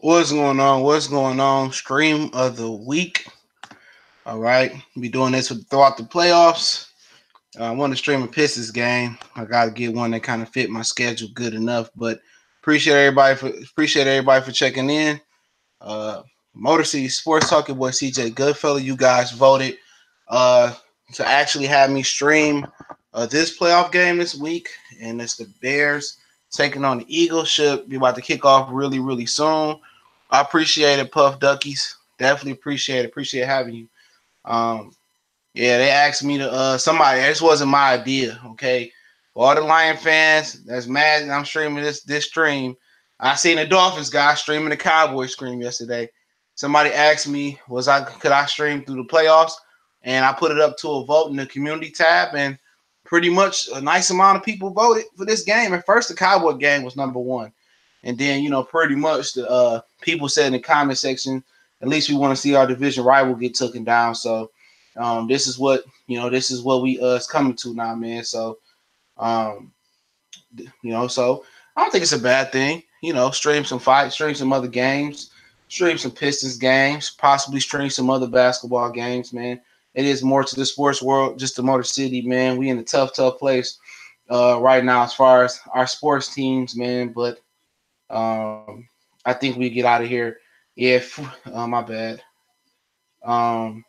What's going on? What's going on? Stream of the week. All right, be doing this throughout the playoffs. I want to stream a Pistons game. I got to get one that kind of fit my schedule good enough. But appreciate everybody for checking in. Uh, Motor City Sports Talk, your boy CJ Goodfellow. You guys voted uh, to actually have me stream this playoff game this week, and it's the Bears taking on the Eagles. Should be about to kick off really, really soon. I appreciate it, Puff Duckies. Definitely appreciate it. Appreciate having you. Um, yeah, they asked me to somebody. This wasn't my idea. Okay, for all the Lion fans that's mad that I'm streaming this stream. I seen the Dolphins guy streaming the Cowboys stream yesterday. Somebody asked me, could I stream through the playoffs? And I put it up to a vote in the community tab, and pretty much a nice amount of people voted for this game. At first, the Cowboy game was number one, and then pretty much the people said in the comment section, at least we want to see our division rival get taken down. So this is what we is coming to now, man. So um, so I don't think it's a bad thing. Stream some fights, stream some other games, stream some Pistons games, possibly stream some other basketball games, man. It is more to the sports world, just the Motor City, man. We in a tough place right now as far as our sports teams, man. But I think we get out of here. Yeah, my bad. Um,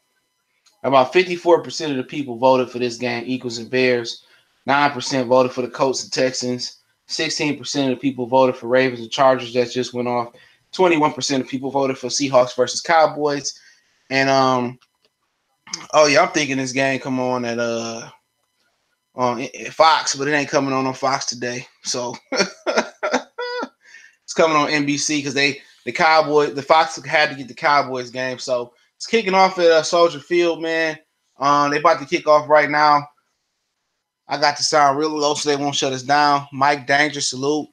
About 54% of the people voted for this game, Eagles and Bears. 9% voted for the Colts and Texans. 16% of the people voted for Ravens and Chargers. That just went off. 21% of people voted for Seahawks versus Cowboys. And oh yeah, I'm thinking this game come on at on Fox, but it ain't coming on Fox today. So it's coming on NBC because the Fox had to get the Cowboys game. So it's kicking off at Soldier Field, man. They about to kick off right now. I got to sound real low so they won't shut us down. Mike Danger, salute.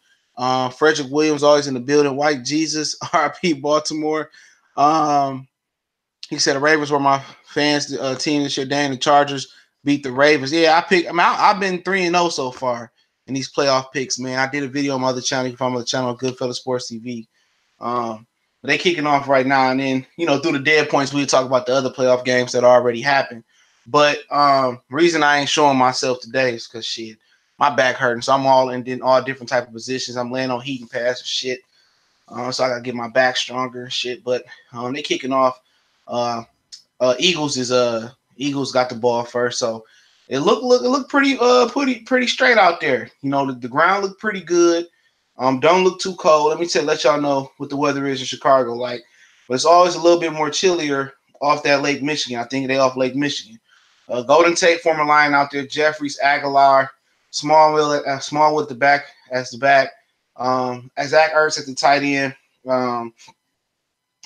Frederick Williams always in the building. White Jesus, RP Baltimore. Um, he said the Ravens were my fans team this year. Dan the Chargers beat the Ravens. Yeah, I've been 3-0 so far in these playoff picks, man. I did a video on my other channel. You can find my other channel, Goodfellas Sports TV. But they kicking off right now, and then through the dead points, we'll talk about the other playoff games that already happened. But reason I ain't showing myself today is because shit, my back hurting, so I'm all in all different type of positions. I'm laying on heat and pads and shit, so I gotta get my back stronger and shit. But they kicking off. Uh, Eagles got the ball first, so it looked pretty straight out there. The ground looked pretty good. Don't look too cold. Let y'all know what the weather is in Chicago like. But it's always a little bit more chillier off that Lake Michigan. I think they off Lake Michigan. Golden Tate, former line out there. Jeffries, Aguilar, Small with the back as the back. Zach Ertz at the tight end.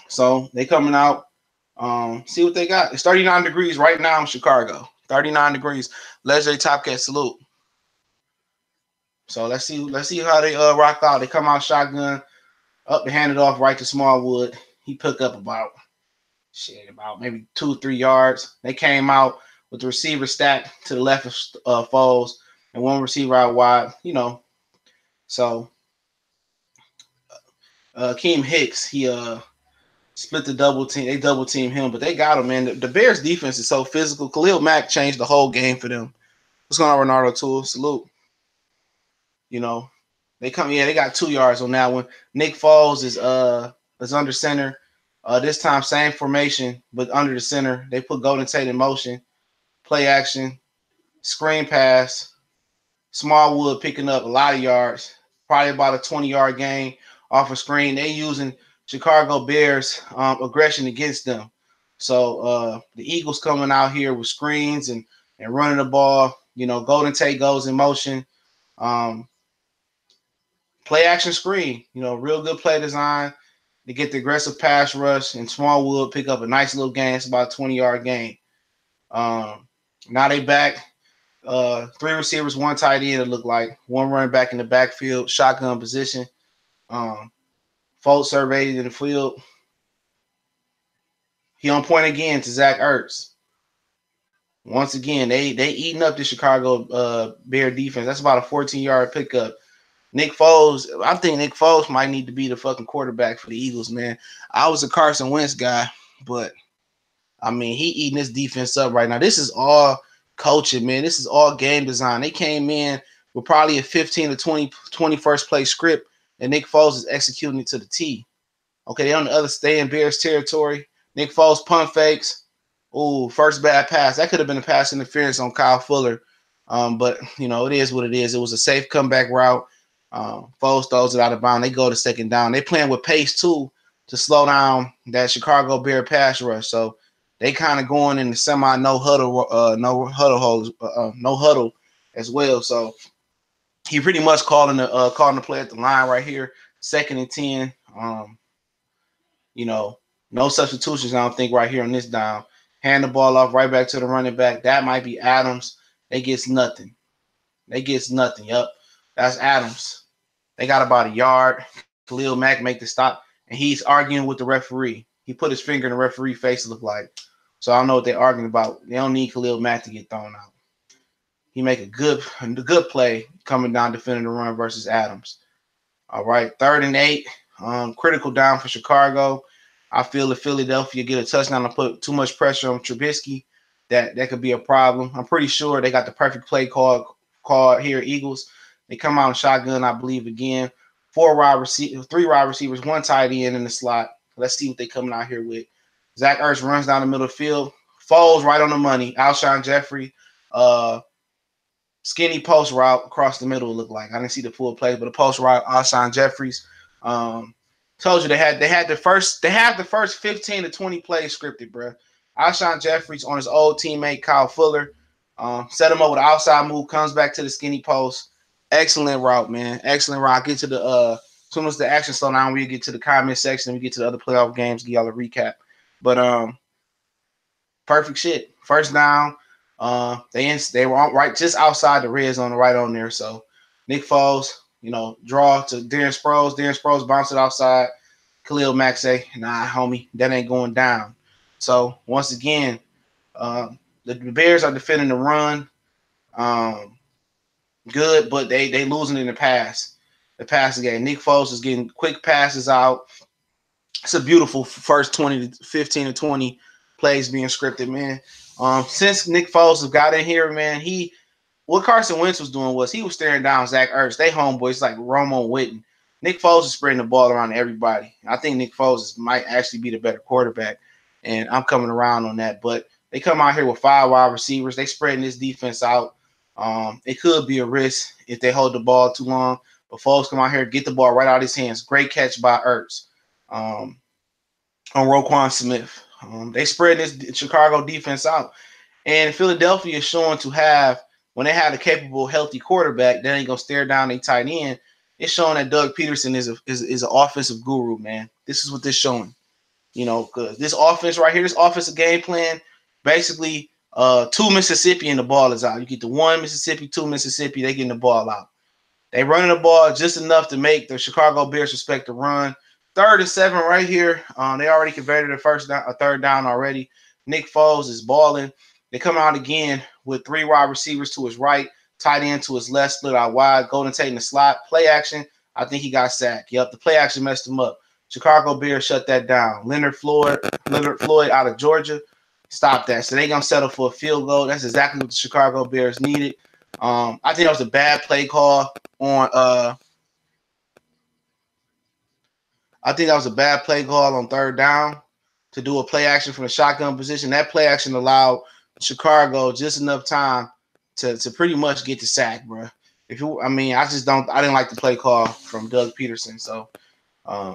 So they coming out. See what they got. It's 39 degrees right now in Chicago. 39 degrees. Legendary Top Cat salute. So let's see how they rock out. They come out shotgun, up and hand it off right to Smallwood. He picked up about maybe 2-3 yards. They came out with the receiver stacked to the left of Foles and one receiver out wide. So Keem Hicks, he split the double team. They double team him, but they got him, man. The Bears defense is so physical. Khalil Mack changed the whole game for them. What's going on, Renardo Tool? Salute. They got 2 yards on that one. Nick Foles is under center. This time same formation, but under the center. They put Golden Tate in motion. Play action, screen pass. Smallwood picking up a lot of yards, probably about a 20-yard gain off a screen. They using Chicago Bears aggression against them. So the Eagles coming out here with screens and running the ball. Golden Tate goes in motion. Play action screen, real good play design to get the aggressive pass rush, and Smallwood pick up a nice little gain. It's about a 20-yard gain. Now they back 3 receivers, 1 tight end. It looked like 1 running back in the backfield, shotgun position. Foles surveyed in the field. He on point again to Zach Ertz. Once again, they eating up the Chicago Bear defense. That's about a 14-yard pickup. Nick Foles, I think Nick Foles might need to be the fucking quarterback for the Eagles, man. I was a Carson Wentz guy, but I mean, he eating this defense up right now. This is all coaching, man. This is all game design. They came in with probably a 15 to 21st play script, and Nick Foles is executing it to the T. Okay, they on the other stay in Bears territory. Nick Foles punt fakes. Ooh, first bad pass. That could have been a pass interference on Kyle Fuller. But you know, it is what it is. It was a safe comeback route. Foles throws it out of bounds. They go to second down. They playing with pace too to slow down that Chicago Bear pass rush. So they kind of going in the semi no huddle as well. So he pretty much calling the play at the line right here, 2nd and 10. You know, no substitutions, I don't think, right here on this down. Hand the ball off right back to the running back. That might be Adams. They gets nothing. Yep. That's Adams. They got about a yard. Khalil Mack make the stop, and he's arguing with the referee. He put his finger in the referee face, look like. So I don't know what they're arguing about. They don't need Khalil Mack to get thrown out. He make a good play coming down defending the run versus Adams. All right, 3rd and 8. Critical down for Chicago. I feel if Philadelphia get a touchdown and put too much pressure on Trubisky, that could be a problem. I'm pretty sure they got the perfect play called here, Eagles. They come out in shotgun, I believe, again. 3 wide receivers, 1 tight end in the slot. Let's see what they coming out here with. Zach Ertz runs down the middle of the field. Falls right on the money. Alshon Jeffrey, skinny post route across the middle, it looked like. I didn't see the full play, but a post route, Alshon Jeffries. Told you they have the first 15 to 20 plays scripted, bro. Alshon Jeffries on his old teammate Kyle Fuller. Set him up with an outside move, comes back to the skinny post. Excellent route, man. Excellent route. Get to the as soon as the action slow down, we get to the comment section, we get to the other playoff games, give y'all a recap. But perfect shit. First down. They were right just outside the red zone, right on there. So Nick Foles, you know, draw to Darren Sproles. Darren Sproles bounce it outside. Khalil Mack say, nah, homie, that ain't going down. So once again, the Bears are defending the run. Good, but they losing in the passing game. Nick Foles is getting quick passes out. It's a beautiful first 15 to 20 plays being scripted, man. Since Nick Foles has got in here, man, what Carson Wentz was doing was he was staring down Zach Ertz. They homeboys like Romo Witten. Nick Foles is spreading the ball around to everybody. I think Nick Foles might actually be the better quarterback, and I'm coming around on that. But they come out here with 5 wide receivers. They spreading this defense out. It could be a risk if they hold the ball too long. But Foles come out here, get the ball right out of his hands. Great catch by Ertz on Roquan Smith. They spread this Chicago defense out. And Philadelphia is showing to have, when they have a capable, healthy quarterback, they ain't going to stare down a tight end. It's showing that Doug Peterson is an offensive guru, man. This is what this showing. You know, because this offense right here, this offensive game plan, basically 2 Mississippi and the ball is out. You get the 1 Mississippi, 2 Mississippi, they getting the ball out. They running the ball just enough to make the Chicago Bears respect the run. 3rd and 7 right here. They already converted a 3rd down already. Nick Foles is balling. They come out again with 3 wide receivers to his right, tight end to his left, split out wide. Golden Tate in the slot. Play action. I think he got sacked. Yep, the play action messed him up. Chicago Bears shut that down. Leonard Floyd out of Georgia. Stop that. So they're going to settle for a field goal. That's exactly what the Chicago Bears needed. I think that was a bad play call on I think that was a bad play call on 3rd down to do a play action from the shotgun position. That play action allowed Chicago just enough time to pretty much get the sack, bro. I didn't like the play call from Doug Peterson. So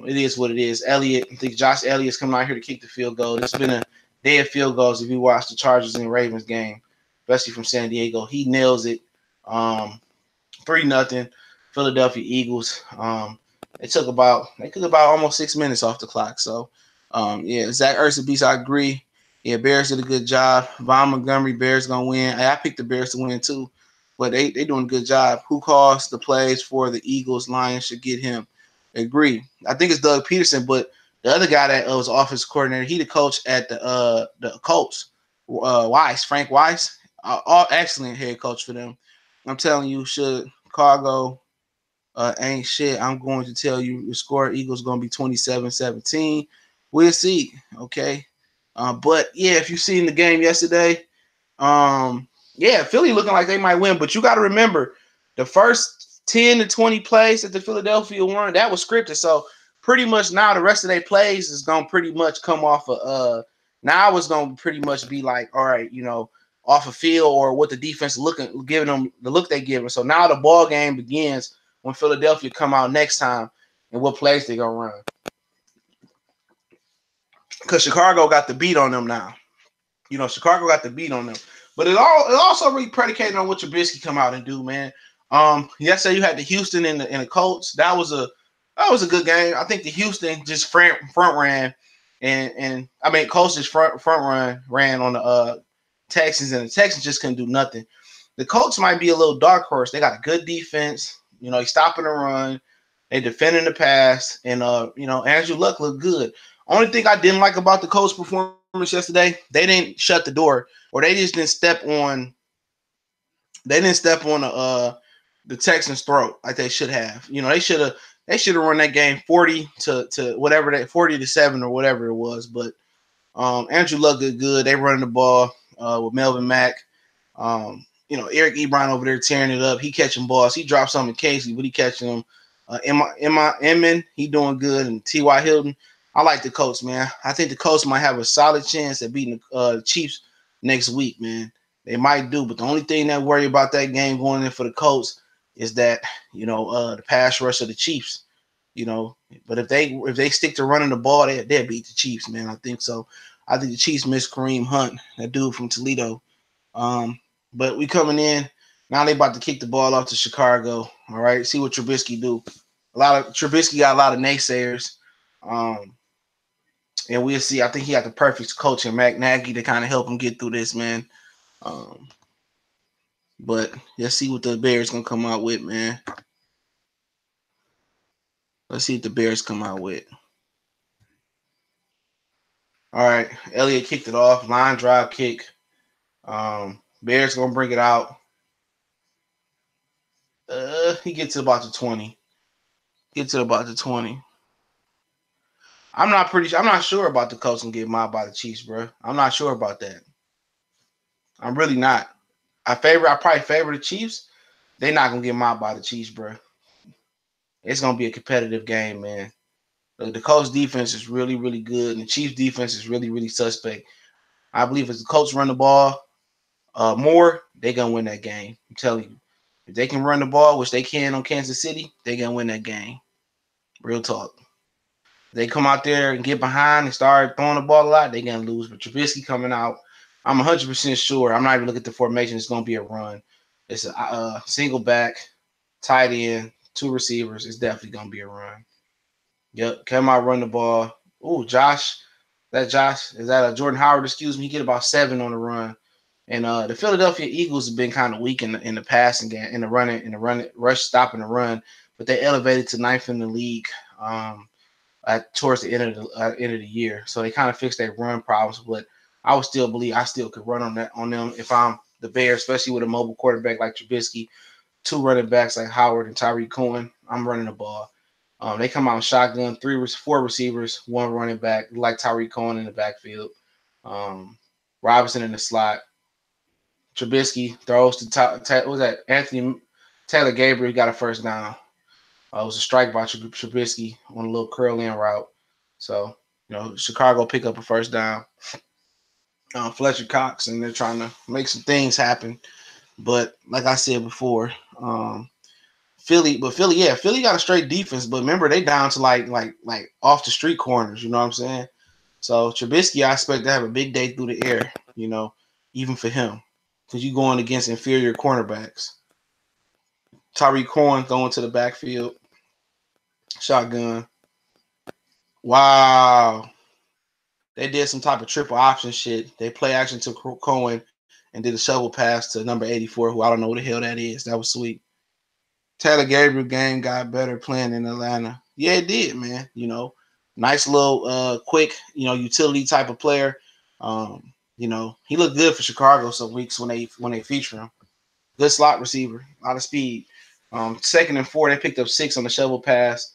it is what it is. I think Josh Elliott's coming out here to kick the field goal. It's been a day of field goals if you watch the Chargers and Ravens game, especially from San Diego. He nails it. 3-0 Philadelphia Eagles. They took about almost 6 minutes off the clock. So, Zach Ertz beats. I agree. Yeah, Bears did a good job. Von Montgomery, Bears gonna win. I picked the Bears to win too, but they doing a good job. Who calls the plays for the Eagles? Lions should get him. Agree. I think it's Doug Peterson, but the other guy that was offense coordinator, he the coach at the Colts. Frank Weiss, excellent head coach for them. I'm telling you, should Chicago ain't shit. I'm going to tell you the score Eagles going to be 27-17. We'll see. Okay. But yeah, if you've seen the game yesterday, yeah, Philly looking like they might win, but you got to remember the first 10 to 20 plays that the Philadelphia won, that was scripted. So pretty much now the rest of their plays is going to pretty much come off of now it's going to pretty much be like, all right, off a field or what the defense giving them the look they give them. So now the ball game begins when Philadelphia come out next time and what plays they going to run. Because Chicago got the beat on them now. Chicago got the beat on them. But it also really predicated on what Trubisky come out and do, man. Yesterday you had the Houston and the Colts. That was a good game. I think the Houston just front ran, and I mean Colts just front ran on the Texans, and the Texans just couldn't do nothing. The Colts might be a little dark horse. They got a good defense. They stopping the run, they defending the pass, and Andrew Luck looked good. Only thing I didn't like about the Colts performance yesterday, they didn't shut the door, or they just didn't step on. They didn't step on the Texans' throat like they should have. They should have run that game 40 to whatever that 40-7 or whatever it was. But Andrew Luck did good. They running the ball with Melvin Mack. Eric Ebron over there tearing it up. He catching balls. He dropped some in Casey, but he catching them. Emma, he doing good, and T.Y. Hilton. I like the Colts, man. I think the Colts might have a solid chance at beating the Chiefs next week, man. They might do, but the only thing that worry about that game going in for the Colts is that the pass rush of the Chiefs. But if they stick to running the ball, they'll beat the Chiefs, man. I think so. I think the Chiefs miss Kareem Hunt, that dude from Toledo. But we coming in now. They about to kick the ball off to Chicago. All right, see what Trubisky do. Trubisky got a lot of naysayers. And we'll see. I think he got the perfect coach in Matt Nagy to kind of help him get through this, man. But let's see what the Bears gonna come out with, man. Let's see what the Bears come out with. All right, Elliott kicked it off. Line drive kick. Bears gonna bring it out. He gets to about the 20. Gets to about the 20. I'm not sure about the Colts and get mobbed by the Chiefs, bro. I'm not sure about that. I'm really not. I probably favor the Chiefs. They're not gonna get mobbed by the Chiefs, bro. It's gonna be a competitive game, man. The Colts defense is really, really good, and the Chiefs defense is really, really suspect. I believe if the Colts run the ball more, they're gonna win that game. I'm telling you. If they can run the ball, which they can on Kansas City, they're gonna win that game. Real talk. They come out there and get behind and start throwing the ball a lot, they're going to lose. But Trubisky coming out, I'm 100% sure. I'm not even looking at the formation. It's going to be a run. It's a single back, tight end, 2 receivers. It's definitely going to be a run. Yep, come out, run the ball. Ooh, Josh. Is that a Jordan Howard? Excuse me. He get about 7 on the run. And the Philadelphia Eagles have been kind of weak in the passing game, in the running, rush, stopping the run. But they elevated to 9th in the league. Towards the end of the year, so they kind of fixed their run problems. But I still could run on them if I'm the Bears, especially with a mobile quarterback like Trubisky, 2 running backs like Howard and Tyreek Cohen. I'm running the ball. They come out in shotgun, 4 receivers, 1 running back, like Tyreek Cohen in the backfield. Robinson in the slot. Trubisky throws to what was that? Anthony Taylor Gabriel got a first down. It was a strike by Trubisky on a little curl in route. So, Chicago pick up a first down. Fletcher Cox, and they're trying to make some things happen. But like I said before, Philly got a straight defense. But remember, they down to like off the street corners. You know what I'm saying? So Trubisky, I expect to have a big day through the air. Even for him, because you going against inferior cornerbacks. Tyreek Cohen throwing to the backfield. Shotgun. Wow. They did some type of triple option shit. They play action to Cohen and did a shovel pass to number 84, who I don't know what the hell that is. That was sweet. Taylor Gabriel game got better playing in Atlanta. Yeah, it did, man. Nice little quick, utility type of player. He looked good for Chicago some weeks when they feature him. Good slot receiver, a lot of speed. Second and 4, they picked up 6 on the shovel pass.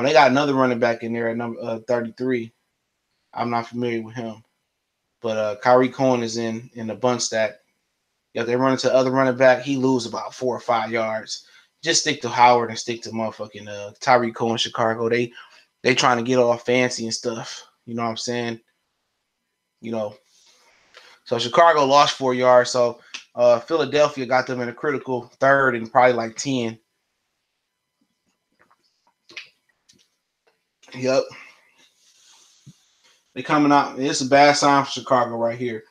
They got another running back in there at number 33. I'm not familiar with him, but Kyrie Cohen is in the bunt stack. If they run into the other running back, he lose about 4 or 5 yards. Just stick to Howard and stick to motherfucking Tyreek Cohen, Chicago. They trying to get all fancy and stuff. You know what I'm saying? You know. So Chicago lost 4 yards. So Philadelphia got them in a critical third and probably like 10. Yep. They coming out. It's a bad sign for Chicago right here.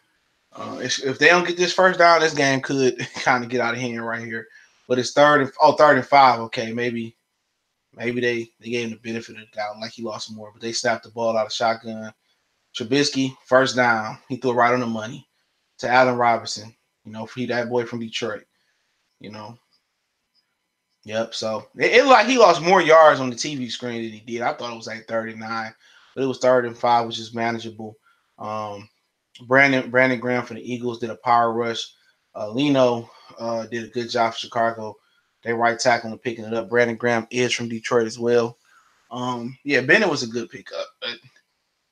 If they don't get this first down, this game could kind of get out of hand right here. But it's third and 5. Okay, maybe they gave him the benefit of the doubt, like he lost more, but they snapped the ball out of shotgun. Trubisky, first down. He threw it right on the money to Allen Robinson. That boy from Detroit. You know. Yep. So it like he lost more yards on the TV screen than he did. I thought it was like 39, but it was third and 5, which is manageable. Brandon Graham for the Eagles did a power rush. Leno did a good job for Chicago. They right tackle and picking it up. Brandon Graham is from Detroit as well. Bennett was a good pickup, but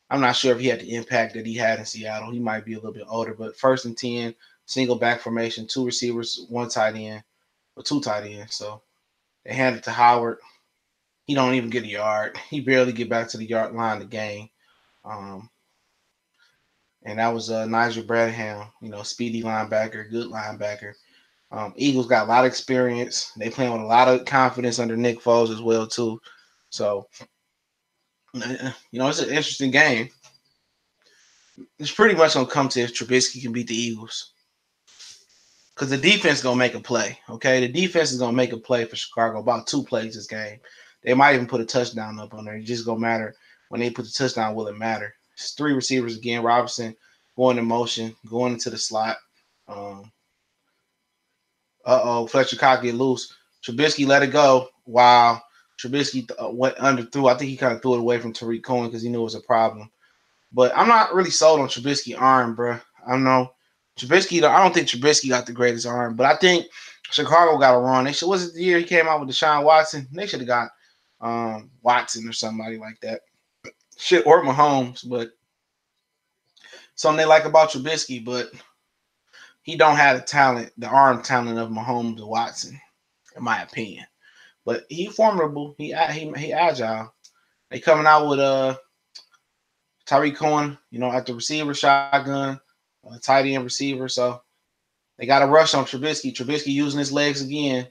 I'm not sure if he had the impact that he had in Seattle. He might be a little bit older, but first and 10, single back formation, 2 receivers, 1 tight end, or 2 tight ends. So they hand it to Howard. He don't even get a yard. He barely get back to the yard line of the game. And that was Nigel Bradham, speedy linebacker, good linebacker. Eagles got a lot of experience. They playing with a lot of confidence under Nick Foles as well too. So, it's an interesting game. It's pretty much gonna come to if Trubisky can beat the Eagles, because the defense is gonna make a play. Okay, the defense is gonna make a play for Chicago. About 2 plays this game. They might even put a touchdown up on there. It just gonna matter when they put the touchdown. Will it matter? It's 3 receivers again. Robinson going in motion, going into the slot. Fletcher Cox get loose. Trubisky let it go. Wow. Trubisky went under threw. I think he kind of threw it away from Tariq Cohen because he knew it was a problem. But I'm not really sold on Trubisky arm, bro. I don't know. Trubisky, I don't think Trubisky got the greatest arm, but I think Chicago got a run. Was it the year he came out with Deshaun Watson? They should have got Watson or somebody like that. Shit, or Mahomes, but something they like about Trubisky, but he don't have the arm talent of Mahomes or Watson, in my opinion. But he formidable. He agile. They coming out with Tyreek Cohen, at the receiver shotgun, tight end receiver. So they got a rush on Trubisky. Trubisky using his legs again.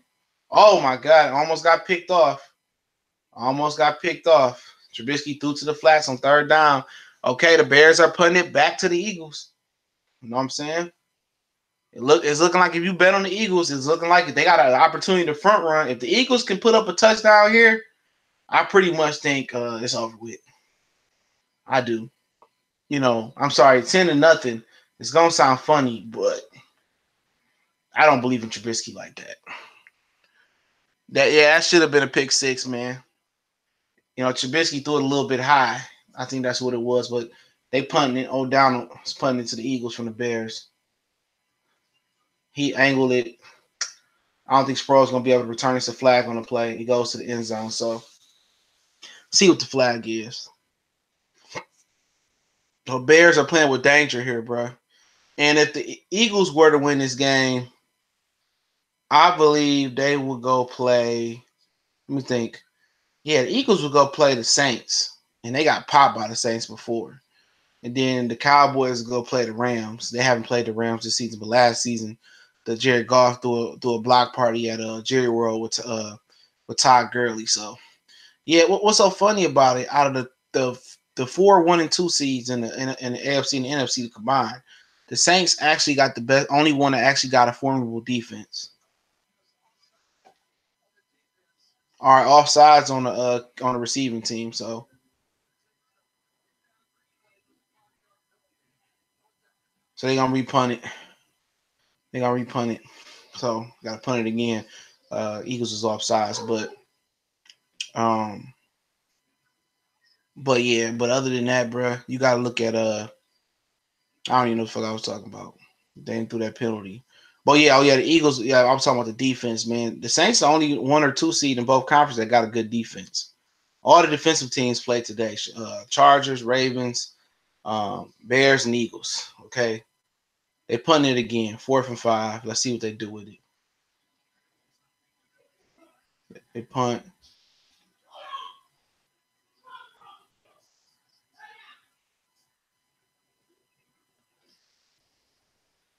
Oh my God! Almost got picked off. Trubisky threw to the flats on third down. Okay, the Bears are putting it back to the Eagles. You know what I'm saying? It's looking like if you bet on the Eagles, it's looking like they got an opportunity to front run. If the Eagles can put up a touchdown here, I pretty much think it's over with. I do. I'm sorry, 10-0. It's gonna sound funny, but I don't believe in Trubisky like that. That should have been a pick 6, man. Trubisky threw it a little bit high. I think that's what it was, but they punting it. O'Donnell was punting it to the Eagles from the Bears. He angled it. I don't think Sproles gonna be able to return us a flag on the play. He goes to the end zone. So see what the flag is. The Bears are playing with danger here, bro. And if the Eagles were to win this game, I believe they would go play. Let me think. Yeah, the Eagles would go play the Saints, and they got popped by the Saints before. And then the Cowboys go play the Rams. They haven't played the Rams this season, but last season, the Jared Goff threw a block party at Jerry World with Todd Gurley. So, yeah, what's so funny about it? Out of the 4, 1, and 2 seeds in the AFC and the NFC combined, the Saints actually got the best, only one that actually got a formidable defense. Are offsides on the receiving team, so they're gonna repunt it. So gotta punt it again. Eagles is offsides, um, but other than that, bro, you gotta look at I don't even know what the fuck I was talking about. They didn't threw that penalty. Oh yeah, the Eagles. Yeah, I'm talking about the defense, man. The Saints are only 1 or 2 seed in both conferences that got a good defense. All the defensive teams played today. Chargers, Ravens, Bears, and Eagles. Okay, they punting it again, 4th and 5. Let's see what they do with it. They punt.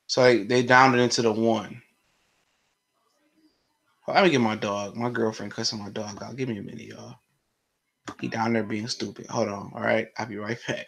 So they downed it into the 1. Let me get my dog. My girlfriend cussing my dog out. Give me a minute, y'all. He down there being stupid. Hold on. All right. I'll be right back.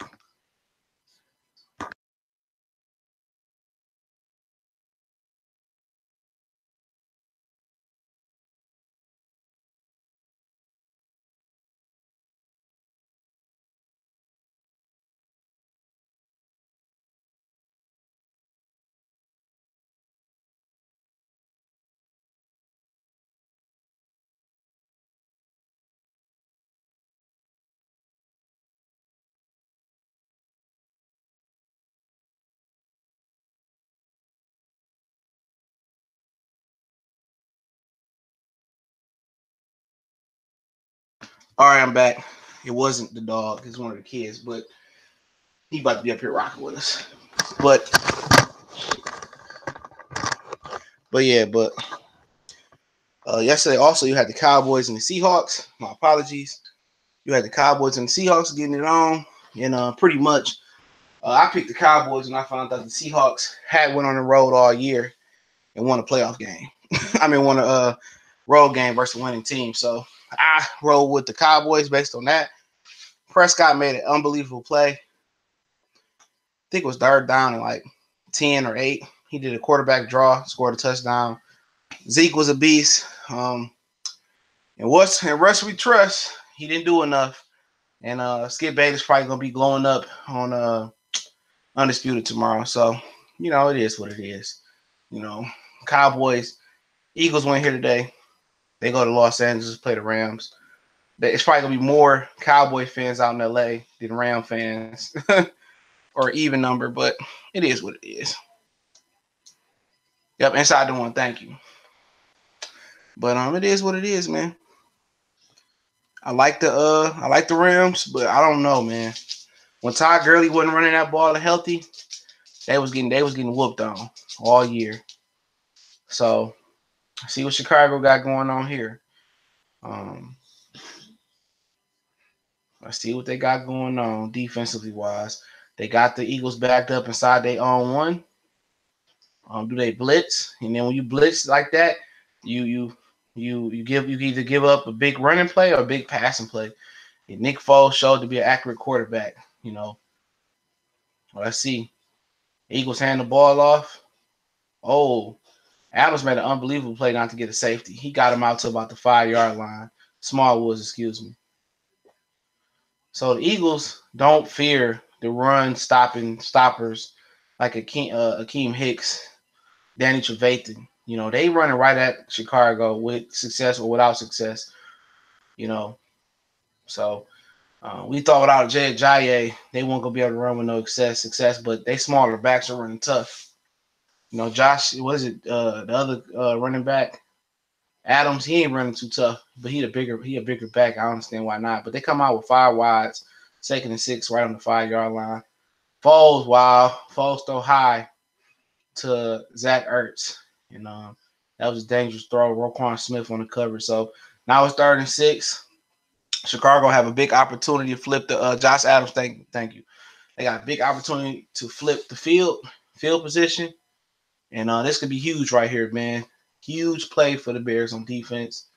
All right, I'm back. It wasn't the dog. It's one of the kids, but he about to be up here rocking with us. But yesterday also you had the Cowboys and the Seahawks. My apologies. You had the Cowboys and the Seahawks getting it on, and pretty much I picked the Cowboys and I found out the Seahawks had went on the road all year and won a playoff game. I mean, won a road game versus a winning team. So I rolled with the Cowboys based on that. Prescott made an unbelievable play. I think it was 3rd down and like 10 or 8. He did a quarterback draw, scored a touchdown. Zeke was a beast. And Russ we trust. He didn't do enough. And Skip Bayless probably gonna be glowing up on Undisputed tomorrow. So, it is what it is. Cowboys, Eagles went here today. They go to Los Angeles, play the Rams. It's probably gonna be more Cowboy fans out in LA than Ram fans, or even number, but it is what it is. Yep, inside the 1, thank you. But it is what it is, man. I like the Rams, but I don't know, man. When Todd Gurley wasn't running that ball healthy, they was getting whooped on all year. So see what Chicago got going on here. Let's see what they got going on defensively wise. They got the Eagles backed up inside their own 1. Do they blitz? And then when you blitz like that, you either give up a big running play or a big passing play. And Nick Foles showed to be an accurate quarterback. Let's see. Eagles hand the ball off. Oh, Adams made an unbelievable play not to get a safety. He got him out to about the 5-yard line. Smallwoods, excuse me. So the Eagles don't fear the run stoppers like Akeem Hicks, Danny Trevathan. They running right at Chicago with success or without success. So we thought without Jay Ajayi, they weren't gonna be able to run with no success, but they smaller backs are running tough. Josh, what is it? The other running back, Adams, he ain't running too tough, but he a bigger back. I don't understand why not. But they come out with 5 wides, 2nd and 6, right on the 5-yard line. Foles, wow, Foles throw high to Zach Ertz, and that was a dangerous throw. Roquan Smith on the cover. So now it's 3rd and 6. Chicago have a big opportunity to flip the Josh Adams. Thank you. They got a big opportunity to flip the field position, and this could be huge right here, man. Huge play for the Bears on defense.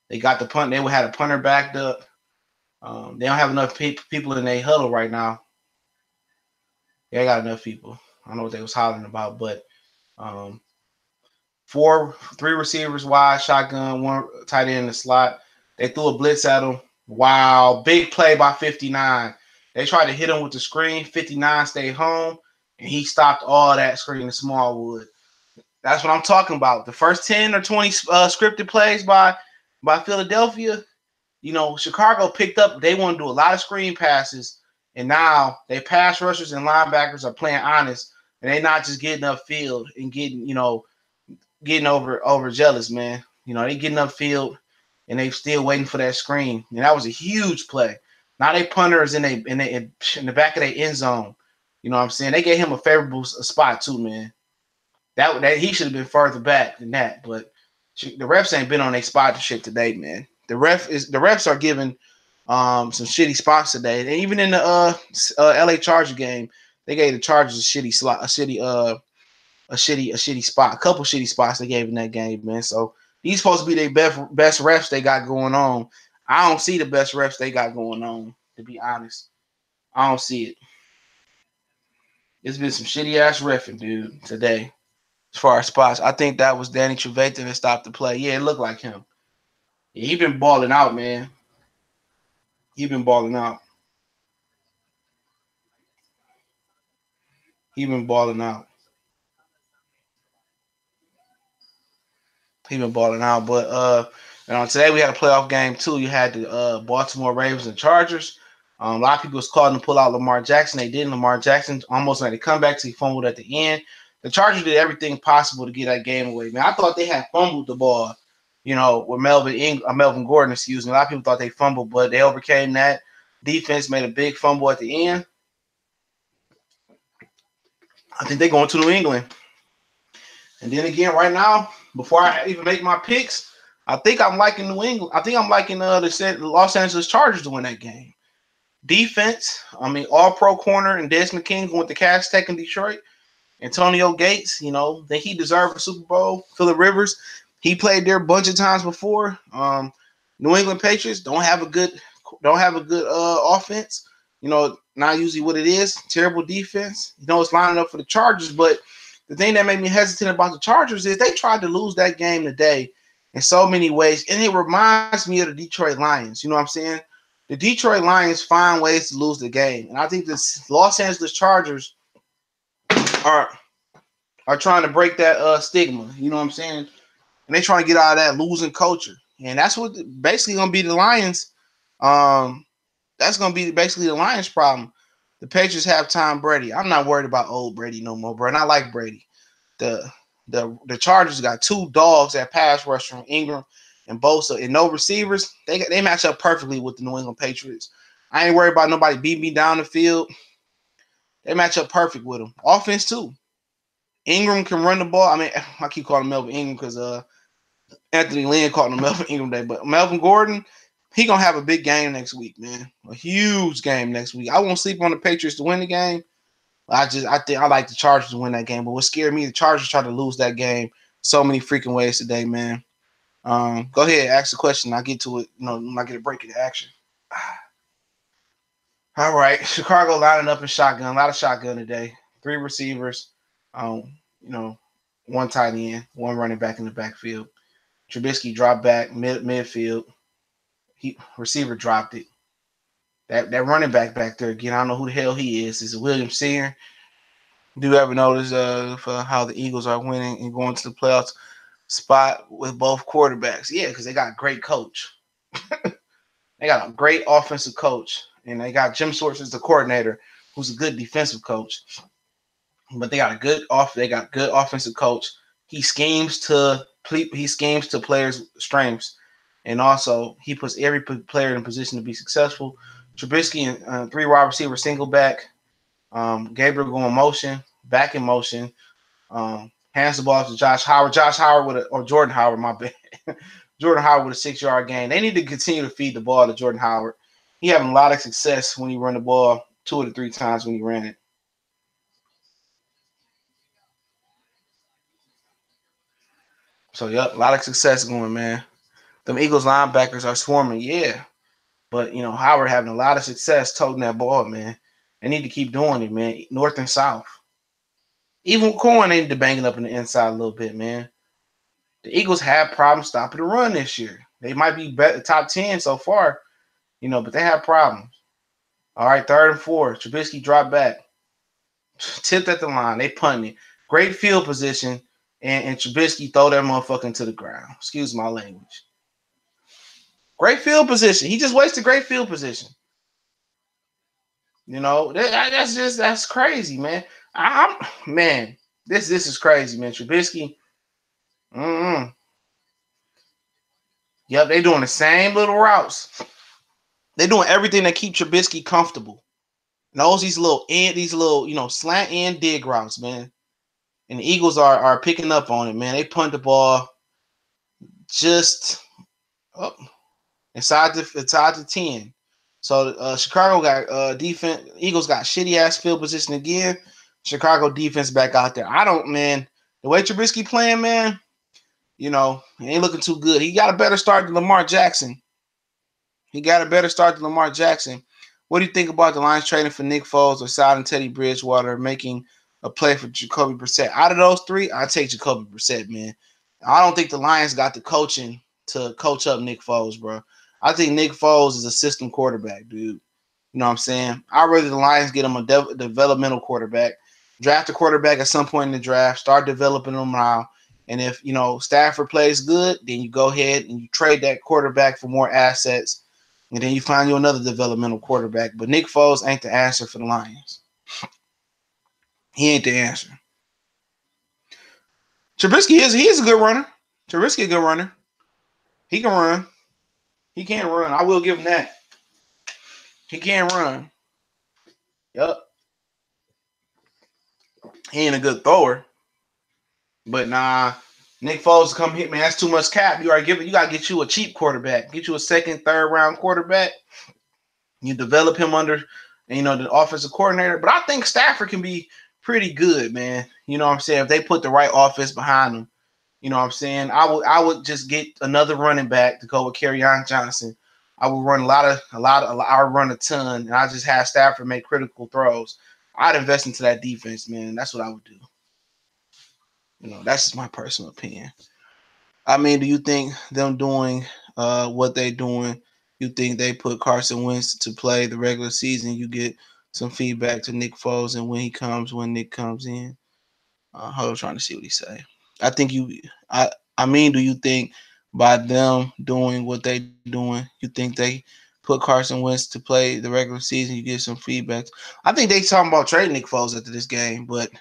They got the punt. They had a punter backed up. They don't have enough people in their huddle right now. They got enough people. I don't know what they was hollering about, but 3 receivers wide, shotgun, 1 tight end in the slot. They threw a blitz at him. Wow, big play by 59. They tried to hit him with the screen. 59 stayed home, and he stopped all that screen to Smallwood. That's what I'm talking about. The first 10 or 20 scripted plays by Philadelphia, Chicago picked up. They want to do a lot of screen passes, and now their pass rushers and linebackers are playing honest and they not just getting upfield and getting over jealous, man. They getting upfield and they still waiting for that screen, and that was a huge play. Now they punters in the back of their end zone. You know what I'm saying? They gave him a favorable spot too, man. That he should have been further back than that, but the refs ain't been on their spot to shit today, man. The refs are giving some shitty spots today, and even in the LA Charger game, they gave the Chargers a shitty slot, a shitty spot, a couple shitty spots they gave in that game, man. So these supposed to be their best refs they got going on. I don't see the best refs they got going on, to be honest. I don't see it. It's been some shitty ass refing, dude, today. As far as spots, I think that was Danny Trevathan that stopped the play. Yeah, it looked like him. Yeah, he been balling out, man. He been balling out. He been balling out. He been balling out. But today we had a playoff game too. You had the Baltimore Ravens and Chargers. A lot of people was calling to pull out Lamar Jackson. They didn't. Lamar Jackson almost made a comeback till he fumbled at the end. The Chargers did everything possible to get that game away. Man, I thought they had fumbled the ball, with Melvin Gordon, excuse me. A lot of people thought they fumbled, but they overcame that. Defense made a big fumble at the end. I think they're going to New England. And then again, right now, before I even make my picks, I think I'm liking New England. I think I'm liking the Los Angeles Chargers to win that game. Defense, all-pro corner and Desmond King going to Cass Tech in Detroit. Antonio Gates, think he deserved a Super Bowl. Phillip Rivers, he played there a bunch of times before. New England Patriots don't have a good offense. Not usually what it is. Terrible defense. It's lining up for the Chargers. But the thing that made me hesitant about the Chargers is they tried to lose that game today in so many ways. And it reminds me of the Detroit Lions. You know what I'm saying? The Detroit Lions find ways to lose the game. And I think the Los Angeles Chargers are trying to break that stigma. You know what I'm saying? And they trying to get out of that losing culture. And that's what basically going to be the Lions. That's going to be basically the Lions' problem. The Patriots have Tom Brady. I'm not worried about old Brady no more, bro. And I like Brady. The Chargers got two dogs at pass rush from Ingram and Bosa and no receivers. They match up perfectly with the New England Patriots. I ain't worried about nobody beating me down the field. They match up perfect with them. Offense, too. Ingram can run the ball. I keep calling him Melvin Ingram because Anthony Lynn called him Melvin Ingram Day. But Melvin Gordon, he going to have a big game next week, man. A huge game next week. I won't sleep on the Patriots to win the game. I think I like the Chargers to win that game. But what scared me, the Chargers tried to lose that game so many freaking ways today, man. Go ahead, ask the question. I'll get to it, when I get a break into action. All right. Chicago lining up in shotgun. A lot of shotgun today. 3 receivers. One tight end, one running back in the backfield. Trubisky dropped back midfield. Receiver dropped it. That running back there again, I don't know who the hell he is. Is it William Sear? Do you ever notice for how the Eagles are winning and going to the playoffs spot with both quarterbacks? Yeah, because they got a great coach. They got a great offensive coach, and they got Jim Schwartz as the coordinator, who's a good defensive coach. But they got good offensive coach. He schemes to players' strengths, and also he puts every player in a position to be successful. Trubisky and 3 wide receiver single back. Gabriel going motion, back in motion. Hands the ball to Josh Howard. Jordan Howard, my bad. Jordan Howard with a 6-yard gain. They need to continue to feed the ball to Jordan Howard. He having a lot of success when he run the ball 2 to 3 times when he ran it. So, yep, a lot of success going, man. Them Eagles linebackers are swarming, yeah. But, Howard having a lot of success toting that ball, man. They need to keep doing it, man, north and south. Even Cohen, they need to bang it up in the inside a little bit, man. The Eagles have problems stopping the run this year. They might be top 10 so far, but they have problems. All right, 3rd and 4. Trubisky dropped back. Tipped at the line. They punting it. Great field position. And Trubisky throw that motherfucker into the ground. Excuse my language. Great field position. He just wasted great field position. That's crazy, man. Man, this is crazy, man. Trubisky. Yep, they doing the same little routes. They're doing everything to keep Trubisky comfortable. Knows these little slant end dig routes, man. And the Eagles are picking up on it, man. They punt the ball just up inside the 10. So Chicago got defense. Eagles got shitty ass field position again. Chicago defense back out there. The way Trubisky playing, man, he ain't looking too good. He got a better start than Lamar Jackson. What do you think about the Lions trading for Nick Foles or signing Teddy Bridgewater, making a play for Jacoby Brissett? Out of those three, I take Jacoby Brissett, man. I don't think the Lions got the coaching to coach up Nick Foles, bro. I think Nick Foles is a system quarterback, dude. You know what I'm saying? I'd rather the Lions get him a developmental quarterback, draft a quarterback at some point in the draft, start developing him now. And if, Stafford plays good, then you go ahead and you trade that quarterback for more assets, and then you find you another developmental quarterback. But Nick Foles ain't the answer for the Lions. He ain't the answer. Trubisky he's a good runner. Trubisky a good runner. He can run. He can run. I will give him that. He can run. Yup. He ain't a good thrower. But nah, Nick Foles come hit, man. That's too much cap. You gotta get you a cheap quarterback. Get you a second, third round quarterback. You develop him under, the offensive coordinator. But I think Stafford can be pretty good, man. You know what I'm saying? If they put the right offense behind him, you know what I'm saying? I would just get another running back to go with Kerryon Johnson. I would run I would run a ton, and I just have Stafford make critical throws. I'd invest into that defense, man. That's what I would do. That's just my personal opinion. Do you think them doing what they doing, you think they put Carson Wentz to play the regular season, you get some feedback to Nick Foles, and when Nick comes in? I'm trying to see what he say. Do you think by them doing what they doing, you think they put Carson Wentz to play the regular season, you get some feedback? I think they talking about trading Nick Foles after this game, but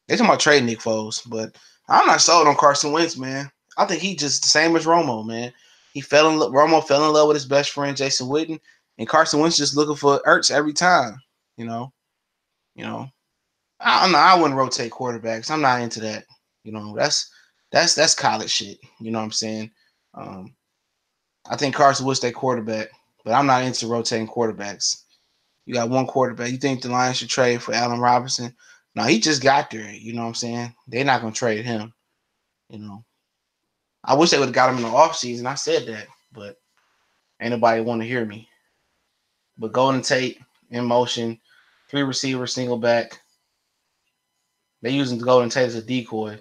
they talking about trading Nick Foles, but I'm not sold on Carson Wentz, man. I think he just the same as Romo, man. Romo fell in love with his best friend Jason Witten, and Carson Wentz just looking for Ertz every time. I don't know. I wouldn't rotate quarterbacks. I'm not into that. That's college shit. You know what I'm saying? I think Carson Wentz their quarterback, but I'm not into rotating quarterbacks. You got one quarterback. You think the Lions should trade for Allen Robinson? No, he just got there. You know what I'm saying? They're not going to trade him. I wish they would have got him in the offseason. I said that, but ain't nobody want to hear me. But Golden Tate in motion, 3 receivers, single back. They using Golden Tate as a decoy.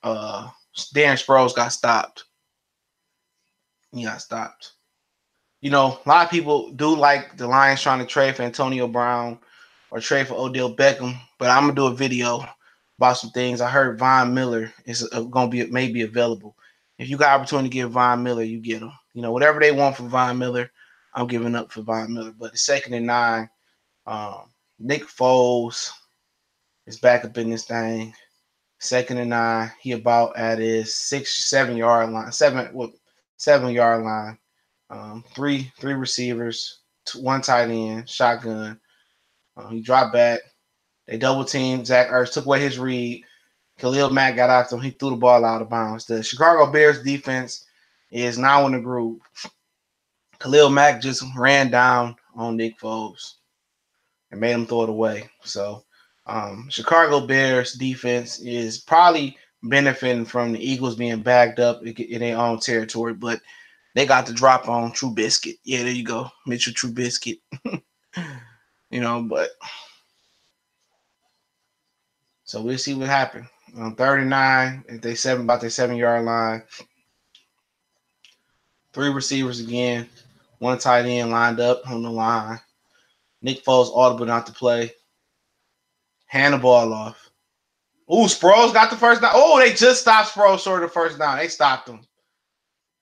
Darren Sproles got stopped. He got stopped. A lot of people do like the Lions trying to trade for Antonio Brown or trade for Odell Beckham, but I'm gonna do a video about some things. I heard Von Miller is gonna be maybe available. If you got opportunity to get Von Miller, you get him. Whatever they want for Von Miller, I'm giving up for Von Miller. But the 2nd and 9, Nick Foles is back up in this thing. 2nd and 9, he about at his 7 yard line. 7 yard line. Three receivers, 1 tight end, shotgun. He dropped back. They double teamed Zach Ertz, took away his read. Khalil Mack got after him. He threw the ball out of bounds. The Chicago Bears defense is now in the groove. Khalil Mack just ran down on Nick Foles and made him throw it away. So Chicago Bears defense is probably benefiting from the Eagles being backed up in their own territory, but they got the drop on Trubisky. Yeah, there you go. Mitchell Trubisky. But so we'll see what happens. On 39, if they about their 7 yard line. 3 receivers again. 1 tight end lined up on the line. Nick Foles audible not to play. Hand the ball off. Ooh, Sproles got the first down. Oh, they just stopped Sproles short of the first down. They stopped him.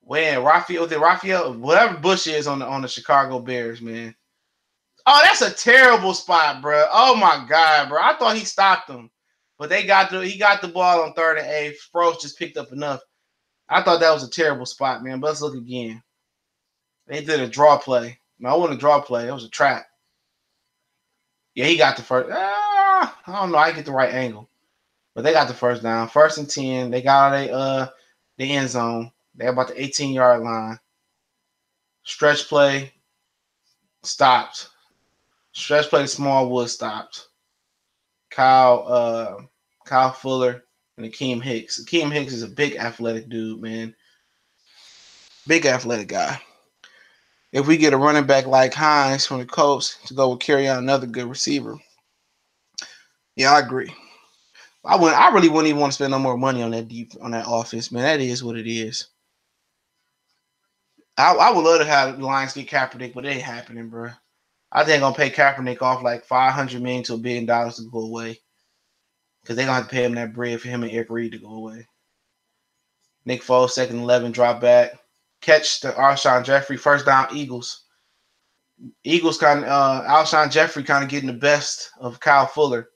When Raphael, whatever Bush is on the Chicago Bears, man. Oh, that's a terrible spot, bro. Oh my god, bro. I thought he stopped him, but he got the ball on 3rd and 8. Sproles just picked up enough. I thought that was a terrible spot, man. But let's look again. They did a draw play. No, I wasn't a draw play. It was a trap. Yeah, he got the first. I don't know. I get the right angle, but they got the first down. 1st and 10. They got the end zone. They about the 18-yard line. Stretch play stopped. Stretch play to Smallwood stopped. Kyle Fuller and Akeem Hicks. Akeem Hicks is a big athletic dude, man. Big athletic guy. If we get a running back like Hines from the Colts to go with Kerryon, another good receiver. Yeah, I agree. I really wouldn't even want to spend no more money on that offense, man. That is what it is. I would love to have the Lions get Kaepernick, but it ain't happening, bro. I think I'm gonna pay Kaepernick off like $500 million to $1 billion to go away, because they're gonna have to pay him that bread for him and Eric Reid to go away. Nick Foles, 2nd and 11, drop back, catch the Alshon Jeffrey, first down, Eagles. Alshon Jeffrey kind of getting the best of Kyle Fuller.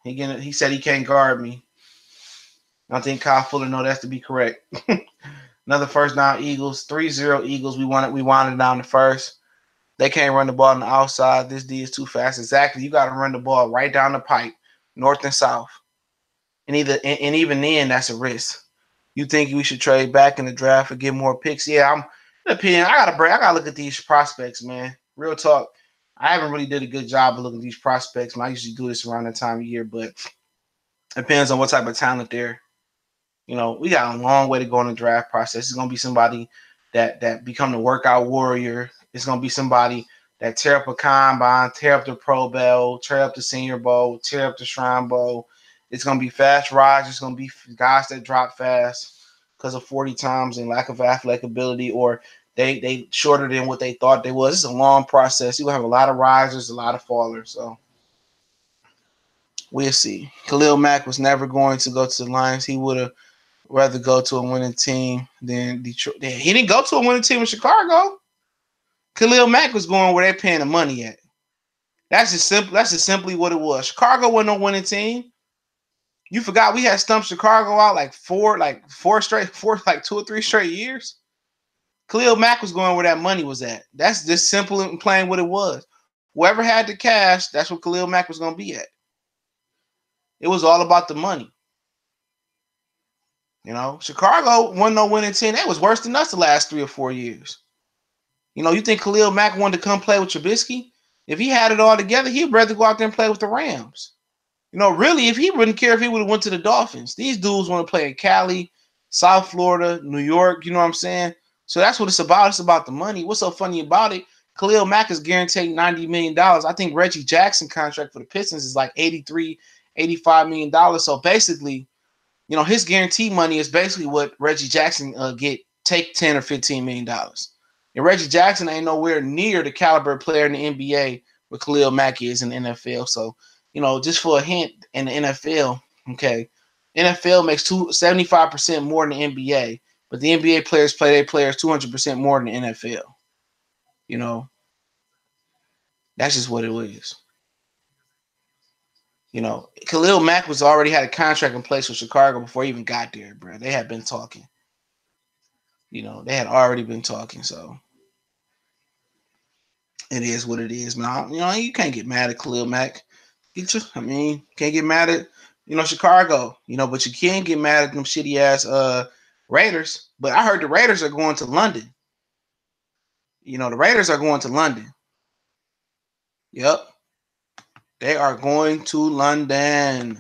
He said he can't guard me. I think Kyle Fuller know that's to be correct. Another first down, Eagles. 3-0 Eagles. We wanted down the first. They can't run the ball on the outside. This D is too fast. Exactly. You got to run the ball right down the pipe, north and south. And even then, that's a risk. You think we should trade back in the draft and get more picks? Yeah, I'm opinion. I gotta look at these prospects, man. Real talk. I haven't really did a good job of looking at these prospects. I usually do this around that time of year, but it depends on what type of talent they're. We got a long way to go in the draft process. It's gonna be somebody that become the workout warrior. It's gonna be somebody that tear up a combine, tear up the Pro Bowl, tear up the Senior Bowl, tear up the Shrine Bowl. It's gonna be fast rides. It's gonna be guys that drop fast because of 40 times and lack of athletic ability, or they shorter than what they thought they was. It's a long process. You're gonna have a lot of risers, a lot of fallers. So we'll see. Khalil Mack was never going to go to the Lions. He would have rather go to a winning team than Detroit. He didn't go to a winning team in Chicago. Khalil Mack was going where they're paying the money at. That's just simply what it was. Chicago wasn't no winning team. You forgot we had stumped Chicago out like 2 or 3 straight years. Khalil Mack was going where that money was at. That's just simple and plain what it was. Whoever had the cash, that's what Khalil Mack was going to be at. It was all about the money. Chicago wasn't no winning team. They was worse than us the last 3 or 4 years. You think Khalil Mack wanted to come play with Trubisky? If he had it all together, he'd rather go out there and play with the Rams. Really, if he wouldn't care if he would have went to the Dolphins. These dudes want to play in Cali, South Florida, New York, you know what I'm saying? So that's what it's about. It's about the money. What's so funny about it? Khalil Mack is guaranteed $90 million. I think Reggie Jackson contract for the Pistons is like $83, $85 million. So basically, his guaranteed money is basically what Reggie Jackson take $10 or $15 million. And Reggie Jackson ain't nowhere near the caliber player in the NBA where Khalil Mack is in the NFL. So, just for a hint, in the NFL, okay, NFL makes 75% more than the NBA, but the NBA players play their players 200% more than the NFL. That's just what it is. Khalil Mack was already had a contract in place with Chicago before he even got there, bro. They had been talking. They had already been talking, so it is what it is, man. You can't get mad at Khalil Mack. Can't get mad at Chicago. But you can't get mad at them shitty ass Raiders. But I heard the Raiders are going to London. The Raiders are going to London. Yep. They are going to London.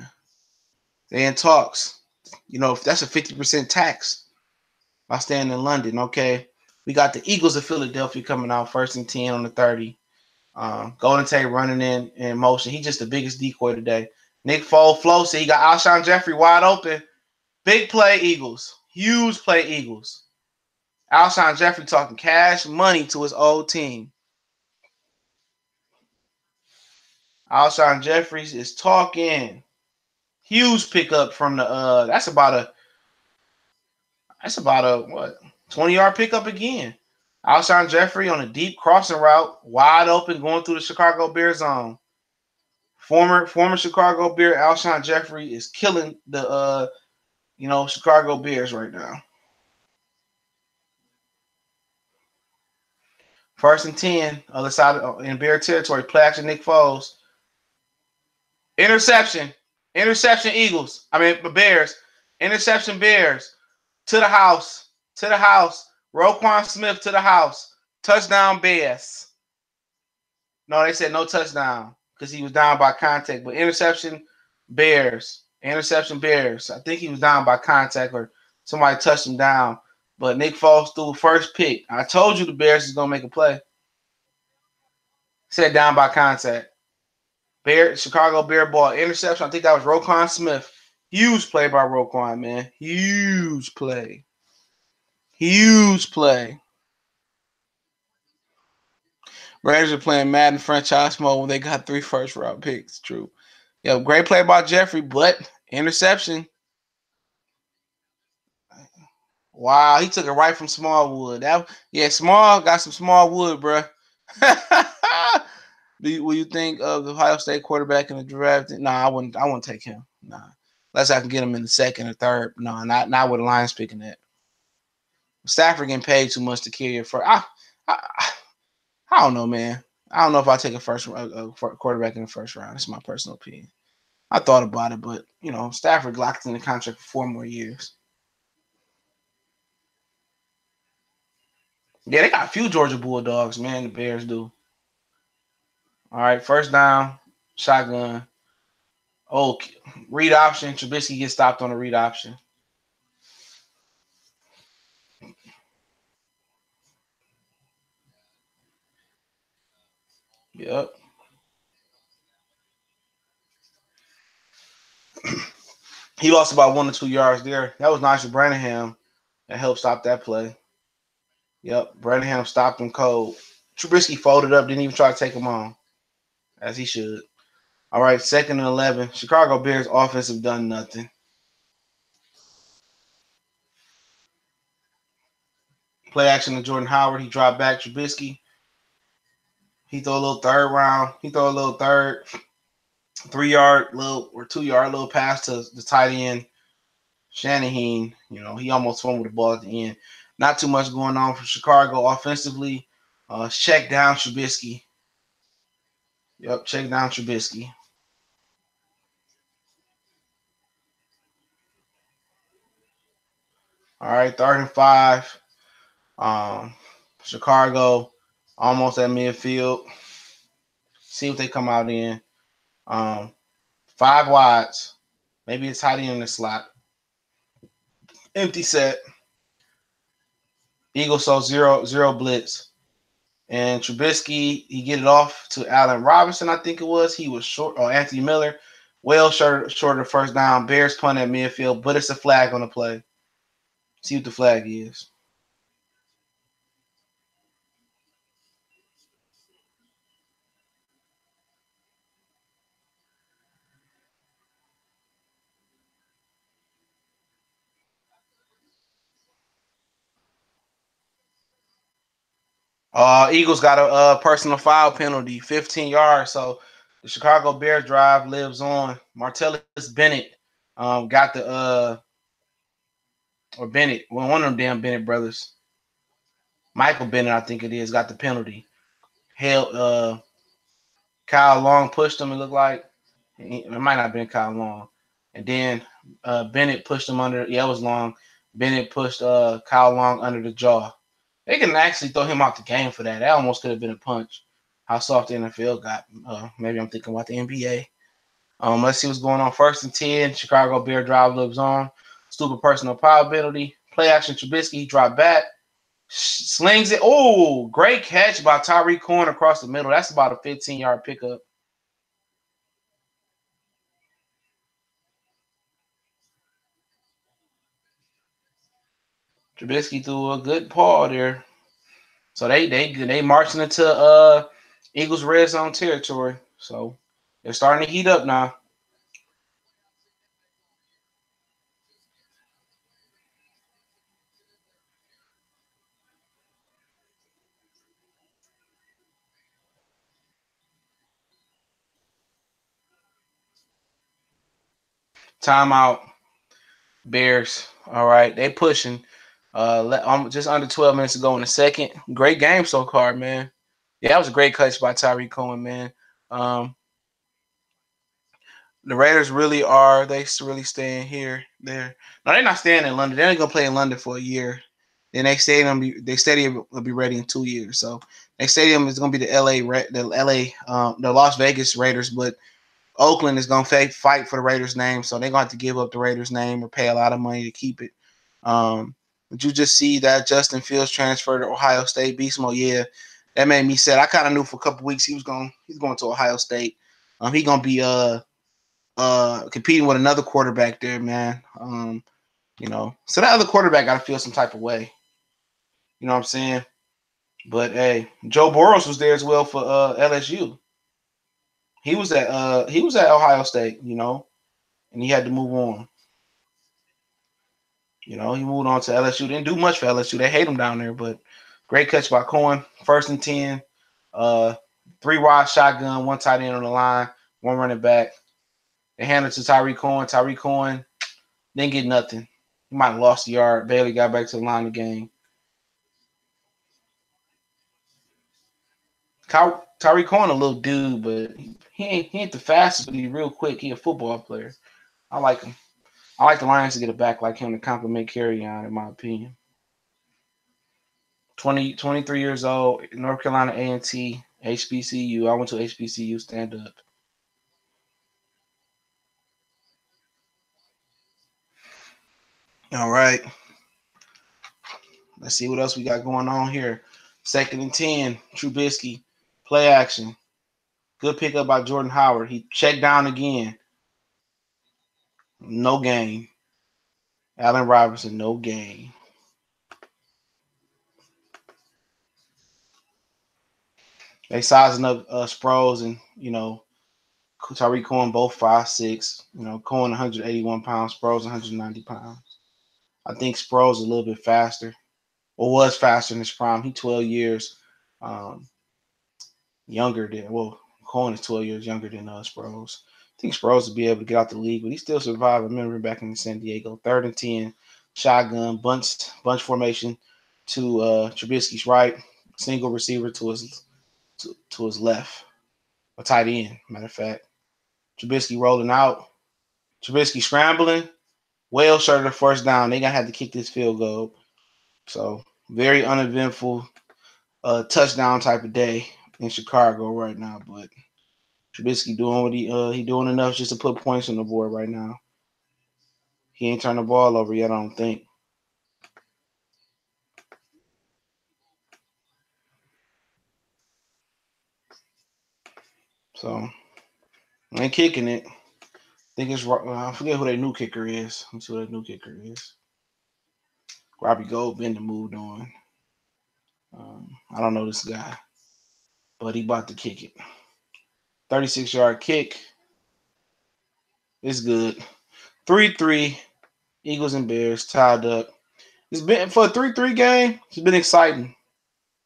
They in talks. If that's a 50% tax by staying in London, okay. We got the Eagles of Philadelphia coming out 1st and 10 on the 30. Golden Tate running in motion. He's just the biggest decoy today. Nick Foles said he got Alshon Jeffrey wide open. Big play Eagles. Huge play Eagles. Alshon Jeffrey talking cash money to his old team. Alshon Jeffrey is talking. Huge pickup from the that's about a what? 20-yard pickup again. Alshon Jeffrey on a deep crossing route, wide open, going through the Chicago Bears zone. Former Chicago Bear Alshon Jeffrey is killing the Chicago Bears right now. 1st and 10, other side in Bear territory. Play action, Nick Foles. Interception. Interception, Eagles. Bears. Interception, Bears. To the house. To the house. Roquan Smith to the house. Touchdown, Bears. No, they said no touchdown because he was down by contact. But interception, Bears. Interception, Bears. I think he was down by contact or somebody touched him down. But Nick Foles threw first pick. I told you the Bears is going to make a play. Said down by contact. Chicago Bear ball interception. I think that was Roquan Smith. Huge play by Roquan, man. Huge play. Huge play. Raiders are playing Madden franchise mode when they got 3 first-round picks. True. Yeah, great play by Jeffrey, but interception. Wow, he took it right from Smallwood. Small got some Smallwood, bro. Will you think of the Ohio State quarterback in the draft? Nah, I wouldn't take him. Nah, unless I can get him in the 2nd or 3rd. No, not with the Lions picking that. Stafford getting paid too much to carry it for. I don't know, man. I don't know if I take a quarterback in the 1st round. That's my personal opinion. I thought about it, but Stafford locked in the contract for 4 more years. Yeah, they got a few Georgia Bulldogs, man. The Bears do. All right, 1st down, shotgun. Oh, read option. Trubisky gets stopped on a read option. Yep. He lost about 1 or 2 yards there. That was Nigel Branningham that helped stop that play. Yep, Branningham stopped him cold. Trubisky folded up, didn't even try to take him on, as he should. All right, 2nd and 11. Chicago Bears offense have done nothing. Play action to Jordan Howard. He dropped back. Trubisky. He throw a little 3rd round. He throw a little 3-yard little or 2-yard little pass to the tight end Shanahan. He almost fumbled the ball at the end. Not too much going on for Chicago offensively. Check down Trubisky. Yep, check down Trubisky. All right, 3rd and 5. Chicago almost at midfield. See what they come out in. 5 wides. Maybe it's tight end in the slot. Empty set. Eagles saw zero blitz. And Trubisky, he get it off to Allen Robinson, I think it was. He was short, or Anthony Miller. Well short of the 1st down. Bears punt at midfield, but it's a flag on the play. See what the flag is. Eagles got a personal foul penalty, 15 yards. So the Chicago Bears drive lives on. Martellus Bennett got the or Bennett, one of them damn Bennett brothers. Michael Bennett, I think it is, got the penalty. Kyle Long pushed him, it looked like. It might not have been Kyle Long. And then Bennett pushed him under. Yeah, it was Long. Bennett pushed Kyle Long under the jaw. They can actually throw him out the game for that. That almost could have been a punch. How soft the NFL got. Maybe I'm thinking about the NBA. Let's see what's going on. 1st and 10. Chicago Bear drive lives on. Stupid personal foul penalty. Play action Trubisky. He dropped back. Slings it. Oh, great catch by Tyreek Cohen across the middle. That's about a 15-yard pickup. Trubisky threw a good paw there. So they marching into Eagles red zone territory. So they're starting to heat up now. Timeout. Bears. All right, they pushing. Just under 12 minutes to go in the second. Great game so far, man. Yeah, that was a great catch by Tyree Cohen, man. Um, the Raiders really are. They really staying here. No, they're not staying in London. They're only gonna play in London for a year. Then they stadium will be ready in 2 years. So next stadium is gonna be the Las Vegas Raiders, but Oakland is gonna fight for the Raiders name. So they're gonna have to give up the Raiders name or pay a lot of money to keep it. Did you just see that Justin Fields transferred to Ohio State? Beast mode, yeah, that made me sad. I kind of knew for a couple weeks he's going to Ohio State. He gonna be competing with another quarterback there, man. So that other quarterback got to feel some type of way. You know what I'm saying? But hey, Joe Burrows was there as well for LSU. He was at Ohio State, and he had to move on. He moved on to LSU. Didn't do much for LSU. They hate him down there, but great catch by Cohen. 1st and 10. 3 wide shotgun, 1 tight end on the line, 1 running back. They handed it to Tyree Cohen. Tyree Cohen didn't get nothing. He might have lost the yard. Barely got back to the line of the game. Tyree Cohen a little dude, but he ain't the fastest, but he's real quick. He a football player. I like him. I like the Lions to get a back like him to compliment Kerryon, in my opinion. 23 years old, North Carolina A&T, HBCU. I went to HBCU. Stand up. All right. Let's see what else we got going on here. 2nd and 10. Trubisky. Play action. Good pickup by Jordan Howard. He checked down again. No gain. Allen Robinson, no gain. They sizing up Sproles and, Tariq Cohen both 5'6". Cohen 181 pounds, Sproles 190 pounds. I think Sproles is a little bit faster, or was faster in his prime. He 12 years younger than, Cohen is 12 years younger than Sproles. I think Sproles will be able to get out the league, but he still survived. I remember back in San Diego. 3rd and 10, shotgun, bunch formation to Trubisky's right, single receiver to his left, a tight end, matter of fact. Trubisky rolling out. Trubisky scrambling. Well short of the 1st down. They gonna have to kick this field goal. So very uneventful touchdown type of day in Chicago right now. But Trubisky doing what he doing enough just to put points on the board right now. He ain't turned the ball over yet, I don't think. So they ain't kicking it. I think it's I forget who their new kicker is. Let me see what their new kicker is. Robbie Goldman moved on. I don't know this guy, but he about to kick it. 36-yard kick. It's good. 3-3. Eagles and Bears tied up. It's been for a 3-3 game. It's been exciting.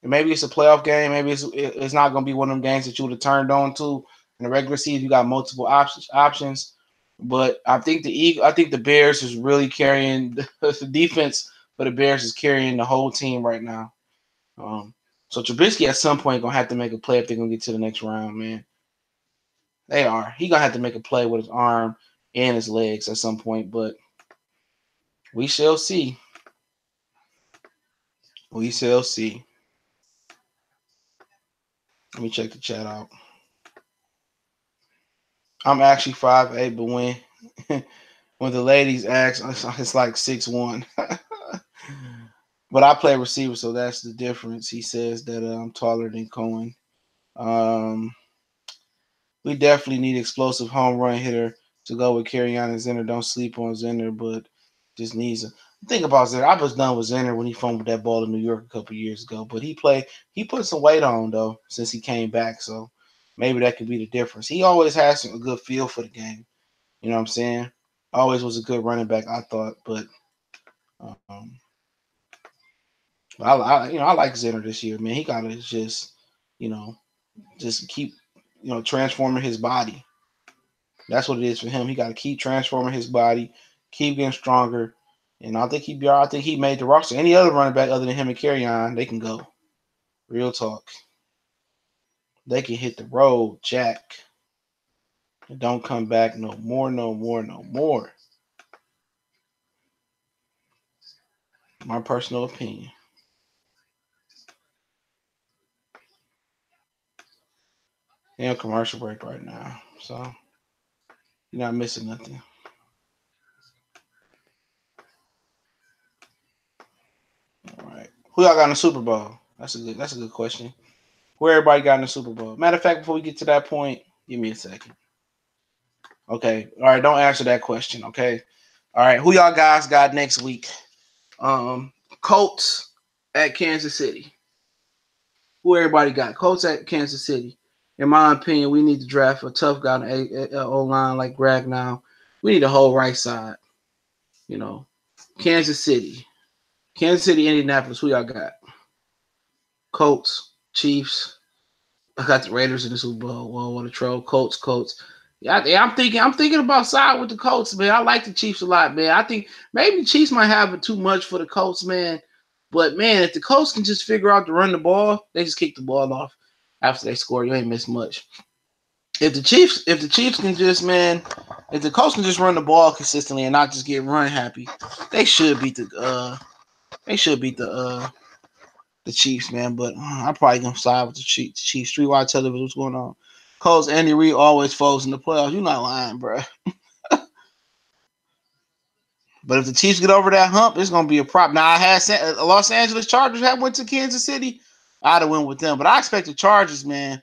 And maybe it's a playoff game. Maybe it's not going to be one of them games that you would have turned on to in the regular season. You got multiple options. But I think the Bears is really carrying the defense for the Bears is carrying the whole team right now. So Trubisky at some point gonna have to make a play if they're gonna get to the next round, man. They are. He gonna have to make a play with his arm and his legs at some point, but we shall see. We shall see. Let me check the chat out. I'm actually 5'8", but when the ladies ask, it's like 6'1". But I play receiver, so that's the difference. He says that I'm taller than Cohen. We definitely need explosive home run hitter to go with Kerryon and Zenner. Don't sleep on Zenner, but just needs a think about Zenner. I was done with Zenner when he fumbled that ball in New York a couple years ago. But he put some weight on though since he came back. So maybe that could be the difference. He always has a good feel for the game. You know what I'm saying? Always was a good running back, I thought. But I like Zenner this year, man. He gotta just keep transforming his body. That's what it is for him. He got to keep transforming his body, keep getting stronger, and I think he'd be all right. I think he made the roster. Any other running back other than him and Kerryon, they can go. Real talk. They can hit the road, Jack, and don't come back no more, no more, no more. My personal opinion. They're on commercial break right now, so you're not missing nothing. All right. Who y'all got in the Super Bowl? That's a good question. Where everybody got in the Super Bowl? Matter of fact, before we get to that point, give me a second. Okay. All right. Don't answer that question. Okay. All right. Who y'all guys got next week? Colts at Kansas City. Who everybody got? Colts at Kansas City. In my opinion, we need to draft a tough guy on O line like Ragnow. We need a whole right side. You know, Kansas City, Indianapolis. Who y'all got? Colts, Chiefs. I got the Raiders in the Super Bowl. Well, what a troll. Colts. Yeah, I'm thinking about side with the Colts, man. I like the Chiefs a lot, man. I think maybe the Chiefs might have it too much for the Colts, man. But man, if the Colts can just figure out to run the ball, they just kick the ball off after they score. You ain't miss much. If the Chiefs can just, man, if the Colts can just run the ball consistently and not just get run happy, they should beat the Chiefs, man. But I'm probably gonna side with the Chiefs. Streetwise Television, what's going on? Colts, Andy Reid always falls in the playoffs. You're not lying, bro. But if the Chiefs get over that hump, it's gonna be a problem. Now I had Los Angeles Chargers had went to Kansas City. I'd have went with them, but I expect the Chargers, man.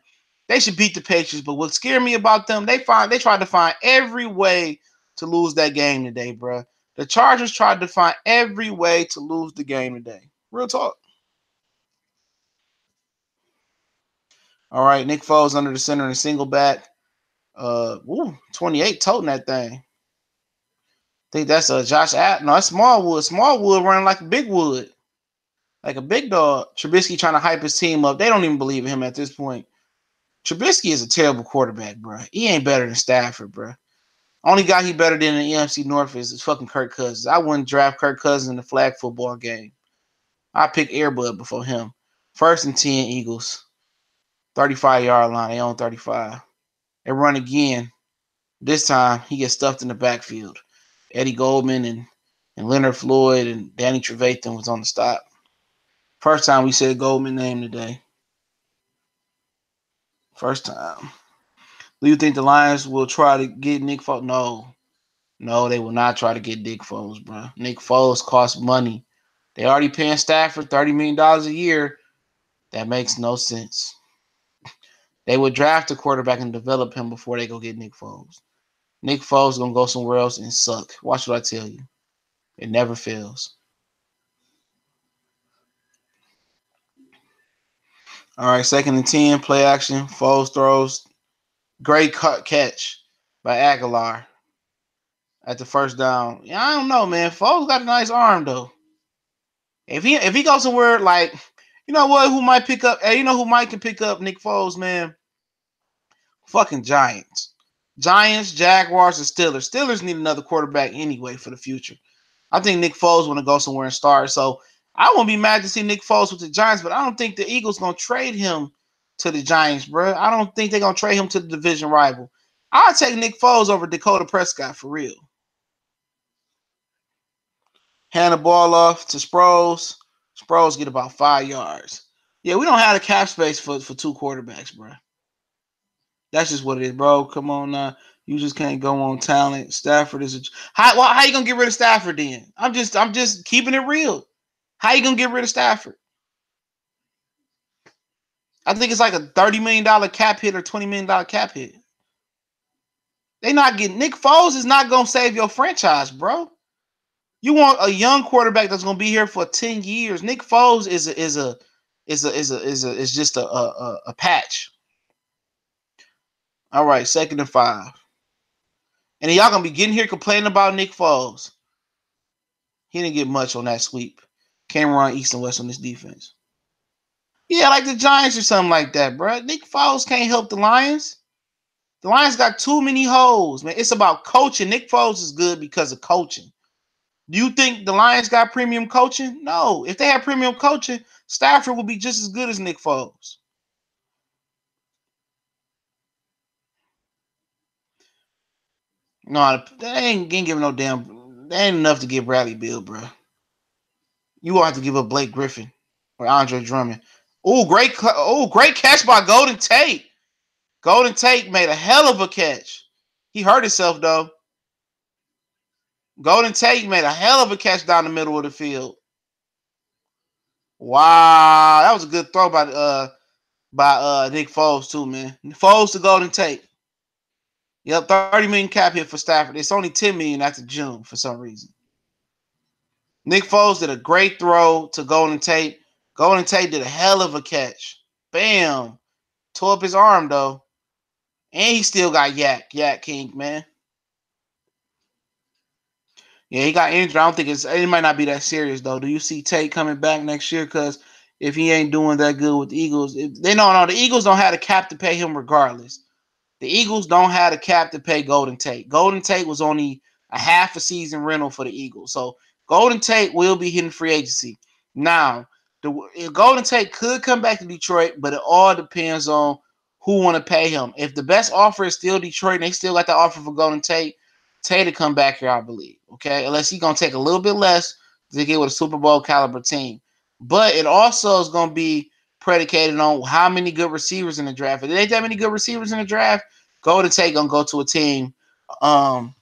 They should beat the Patriots. But what scared me about them, they tried to find every way to lose that game today, bro. The Chargers tried to find every way to lose the game today. Real talk. All right, Nick Foles under the center and a single back. 28 toting that thing. I think that's Josh Allen. No, that's Smallwood. Smallwood running like a big wood. Like a big dog. Trubisky trying to hype his team up. They don't even believe in him at this point. Trubisky is a terrible quarterback, bro. He ain't better than Stafford, bro. Only guy he better than in the NFC North is fucking Kirk Cousins. I wouldn't draft Kirk Cousins in the flag football game. I pick Airbud before him. 1st and 10 Eagles. 35-yard line. They own 35. They run again. This time he gets stuffed in the backfield. Eddie Goldman and Leonard Floyd and Danny Trevathan was on the stop. First time we said Goldman name today. First time. Do you think the Lions will try to get Nick Foles? No, they will not try to get Nick Foles, bro. Nick Foles costs money. They already paying Stafford $30 million a year. That makes no sense. They would draft a quarterback and develop him before they go get Nick Foles. Nick Foles is going to go somewhere else and suck. Watch what I tell you. It never fails. All right, 2nd and 10, play action. Foles throws. Great catch by Aguilar at the first down. Yeah, I don't know, man. Foles got a nice arm, though. If he goes somewhere like, you know what, who might pick up? Hey, you know who might can pick up Nick Foles, man? Fucking Giants. Giants, Jaguars, and Steelers. Steelers need another quarterback anyway for the future. I think Nick Foles want to go somewhere and start. So I won't be mad to see Nick Foles with the Giants, but I don't think the Eagles going to trade him to the Giants, bro. I don't think they're going to trade him to the division rival. I'll take Nick Foles over Dakota Prescott for real. Hand the ball off to Sproles. Sproles get about 5 yards. Yeah, we don't have the cap space for 2 quarterbacks, bro. That's just what it is, bro. Come on now. You just can't go on talent. Stafford is how you gonna get rid of Stafford then? I'm just keeping it real. How you gonna get rid of Stafford? I think it's like a $30 million cap hit or $20 million cap hit. They not getting Nick Foles is not gonna save your franchise, bro. You want a young quarterback that's gonna be here for 10 years. Nick Foles is just a patch. All right, 2nd and 5. And then y'all gonna be getting here complaining about Nick Foles. He didn't get much on that sweep. Can't run east and west on this defense. Yeah, like the Giants or something like that, bro. Nick Foles can't help the Lions. The Lions got too many holes, man. It's about coaching. Nick Foles is good because of coaching. Do you think the Lions got premium coaching? No. If they had premium coaching, Stafford would be just as good as Nick Foles. No, they ain't giving no damn. They ain't enough to give Bradley Beal, bro. You won't have to give up Blake Griffin or Andre Drummond. Great catch by Golden Tate. Golden Tate made a hell of a catch. He hurt himself though. Golden Tate made a hell of a catch down the middle of the field. Wow, that was a good throw by Nick Foles too, man. Foles to Golden Tate. Yep, 30 million cap hit for Stafford. It's only 10 million after June for some reason. Nick Foles did a great throw to Golden Tate. Golden Tate did a hell of a catch. Bam. Tore up his arm though. And he still got Yak King, man. Yeah, he got injured. I don't think it might not be that serious though. Do you see Tate coming back next year? Because if he ain't doing that good with the Eagles, the Eagles don't have the cap to pay him regardless. The Eagles don't have the cap to pay Golden Tate. Golden Tate was only a half a season rental for the Eagles. So Golden Tate will be hitting free agency. Now, Golden Tate could come back to Detroit, but it all depends on who want to pay him. If the best offer is still Detroit and they still got the offer for Golden Tate to come back here, I believe. Okay, unless he's going to take a little bit less to get with a Super Bowl caliber team. But it also is going to be predicated on how many good receivers in the draft. If there ain't that many good receivers in the draft, Golden Tate gonna go to a team, and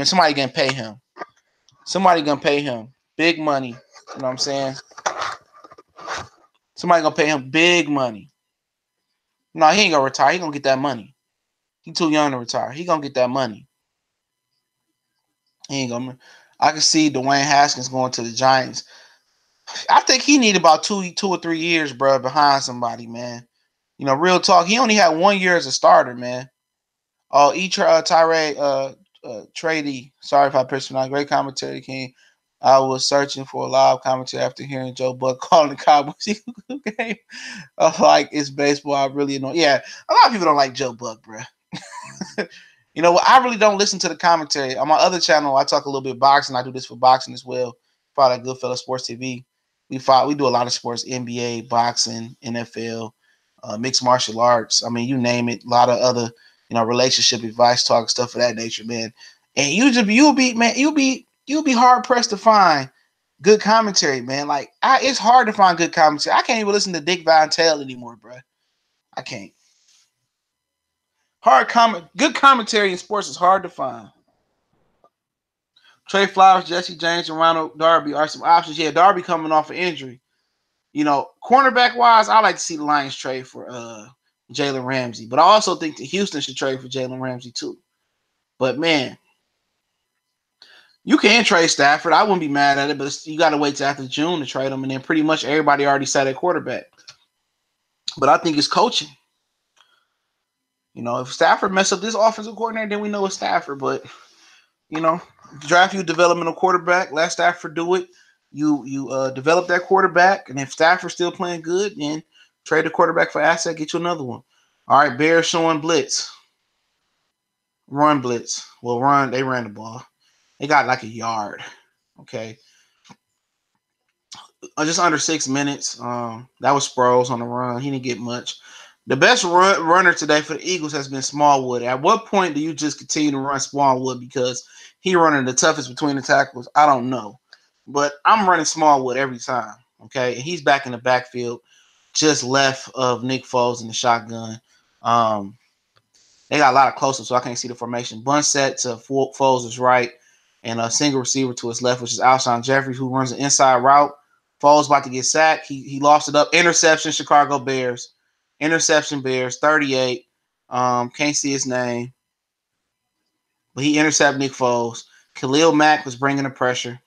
somebody gonna pay him. Somebody gonna pay him big money. You know what I'm saying? Somebody gonna pay him big money. No, he ain't gonna retire. He gonna get that money. He too young to retire. He gonna get that money. He ain't gonna. I can see Dwayne Haskins going to the Giants. I think he need about 2 or 3 years, bro, behind somebody, man. You know, real talk. He only had 1 year as a starter, man. Tyree Trady. Sorry if I pissed you out. Great commentary, King. I was searching for a live commentary after hearing Joe Buck calling the Cowboys game. Like it's baseball. I really know. Yeah, a lot of people don't like Joe Buck, bro. You know what? I really don't listen to the commentary. On my other channel, I talk a little bit boxing. I do this for boxing as well. Follow that Goodfellas Sports TV. We do a lot of sports: NBA, boxing, NFL, mixed martial arts. I mean, you name it. A lot of other, relationship advice, talk, stuff of that nature, man. And you'll be hard pressed to find good commentary, man. Like it's hard to find good commentary. I can't even listen to Dick Vitale anymore, bro. I can't. Good commentary in sports is hard to find. Trey Flowers, Jesse James, and Ronald Darby are some options. Yeah, Darby coming off an injury. Cornerback wise, I like to see the Lions trade for Jalen Ramsey, but I also think that Houston should trade for Jalen Ramsey too. But man, you can trade Stafford. I wouldn't be mad at it, but you got to wait till after June to trade him, and then pretty much everybody already sat at quarterback. But I think it's coaching. If Stafford mess up this offensive coordinator, then we know it's Stafford. But draft you developmental quarterback, let Stafford do it. You develop that quarterback, and if Stafford's still playing good, then trade the quarterback for asset, get you another one. All right, Bears showing blitz. Run blitz. Well, they ran the ball. They got like a yard. Okay. Just under 6 minutes. That was Sproles on the run. He didn't get much. The best runner today for the Eagles has been Smallwood. At what point do you just continue to run Smallwood because he running the toughest between the tackles? I don't know. But I'm running Smallwood every time. Okay. And he's back in the backfield, just left of Nick Foles in the shotgun. They got a lot of close-ups, so I can't see the formation. Bunt set to Foles' right, and a single receiver to his left, which is Alshon Jeffrey, who runs an inside route. Foles about to get sacked. He lost it up. Interception, Chicago Bears. Interception, Bears, 38. Can't see his name. But he intercepted Nick Foles. Khalil Mack was bringing the pressure.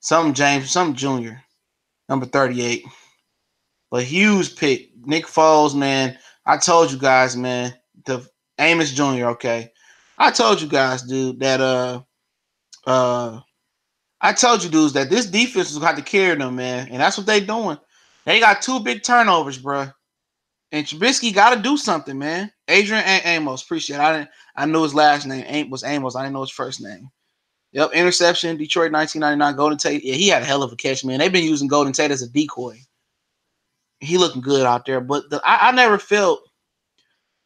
Some Jr., number 38. But huge pick. Nick Foles, man. I told you guys, man. The Amos Jr., okay. I told you guys, dude, that I told you dudes that this defense was going to carry them, man. And that's what they doing. They got 2 big turnovers, bro. And Trubisky got to do something, man. Adrian Amos. Appreciate it. I knew his last name was Amos. I didn't know his first name. Yep, interception, Detroit 1999, Golden Tate. Yeah, he had a hell of a catch, man. They've been using Golden Tate as a decoy. He looking good out there, but I never felt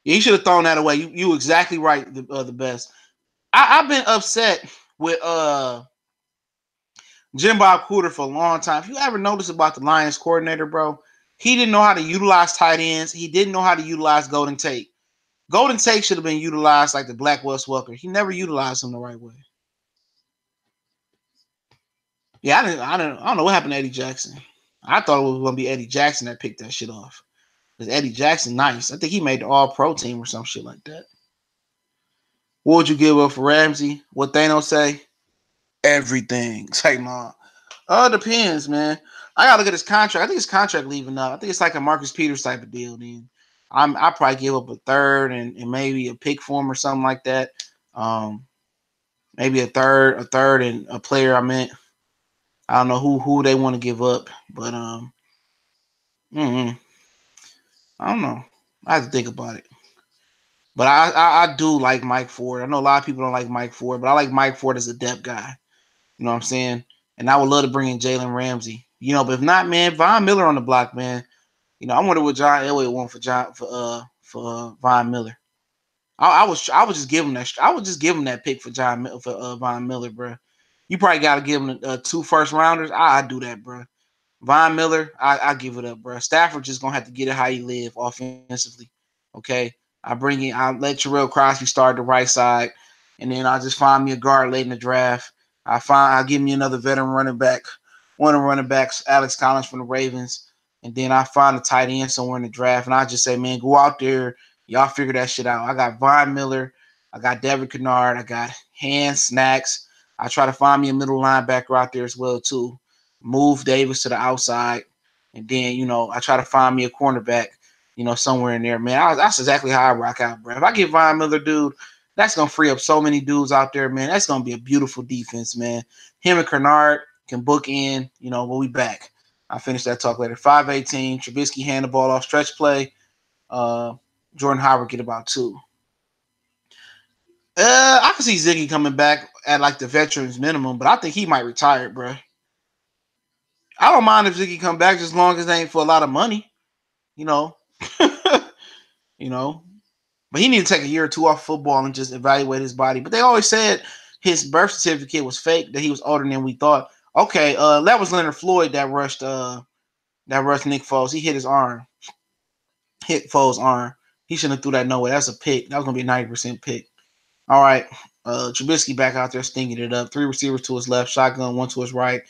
he should have thrown that away. You exactly right. The best. I've been upset with Jim Bob Cooter for a long time. If you ever notice about the Lions coordinator, bro, he didn't know how to utilize tight ends. He didn't know how to utilize Golden Tate. Golden Tate should have been utilized like the Black Wes Welker. He never utilized him the right way. Yeah, I don't know what happened to Eddie Jackson. I thought it was going to be Eddie Jackson that picked that shit off. Because Eddie Jackson, nice. I think he made the All-Pro team or some shit like that. What would you give up for Ramsey? What Thanos say? Everything. Say, nah. It depends, man. I gotta look at his contract. I think his contract leaving up. I think it's like a Marcus Peters type of deal. Then I probably give up a third and maybe a pick for him or something like that. Maybe a third and a player. I meant I don't know who they want to give up, but I don't know. I have to think about it. But I do like Mike Ford. I know a lot of people don't like Mike Ford, but I like Mike Ford as a depth guy. You know what I'm saying? And I would love to bring in Jalen Ramsey. You know, but if not, man, Von Miller on the block, man. You know, I wonder what John Elway want for Von Miller. I was just give him that. I would just give him that pick for Von Miller, bro. You probably got to give him 2 first rounders. I do that, bro. Von Miller, I give it up, bro. Stafford just gonna have to get it how he live offensively. Okay, I let Terrell Crosby start the right side, and then I'll just find me a guard late in the draft. I'll give me another veteran running back, one of the running backs, Alex Collins from the Ravens, and then I find a tight end somewhere in the draft, and I just say, man, go out there, y'all figure that shit out. I got Von Miller, I got Devin Kennard, I got Hand Snacks. I try to find me a middle linebacker out there as well too. Move Davis to the outside, and then I try to find me a cornerback, somewhere in there, man. That's exactly how I rock out, bro. If I get Von Miller, dude, that's gonna free up so many dudes out there, man. That's gonna be a beautiful defense, man. Him and Kennard can book in, we'll be back. I'll finish that talk later. 5-18, Trubisky hand the ball off stretch play. Jordan Howard get about 2. I can see Ziggy coming back at like the veterans minimum, but I think he might retire, bro. I don't mind if Ziggy come back just as long as it ain't for a lot of money, you know. you know. But he need to take a year or 2 off football and just evaluate his body. But they always said his birth certificate was fake, that he was older than we thought. Okay, that was Leonard Floyd that rushed Nick Foles. He hit his arm. Hit Foles' arm. He shouldn't have threw that nowhere. That's a pick. That was gonna be a 90% pick. All right. Trubisky back out there stinging it up. 3 receivers to his left, shotgun, 1 to his right.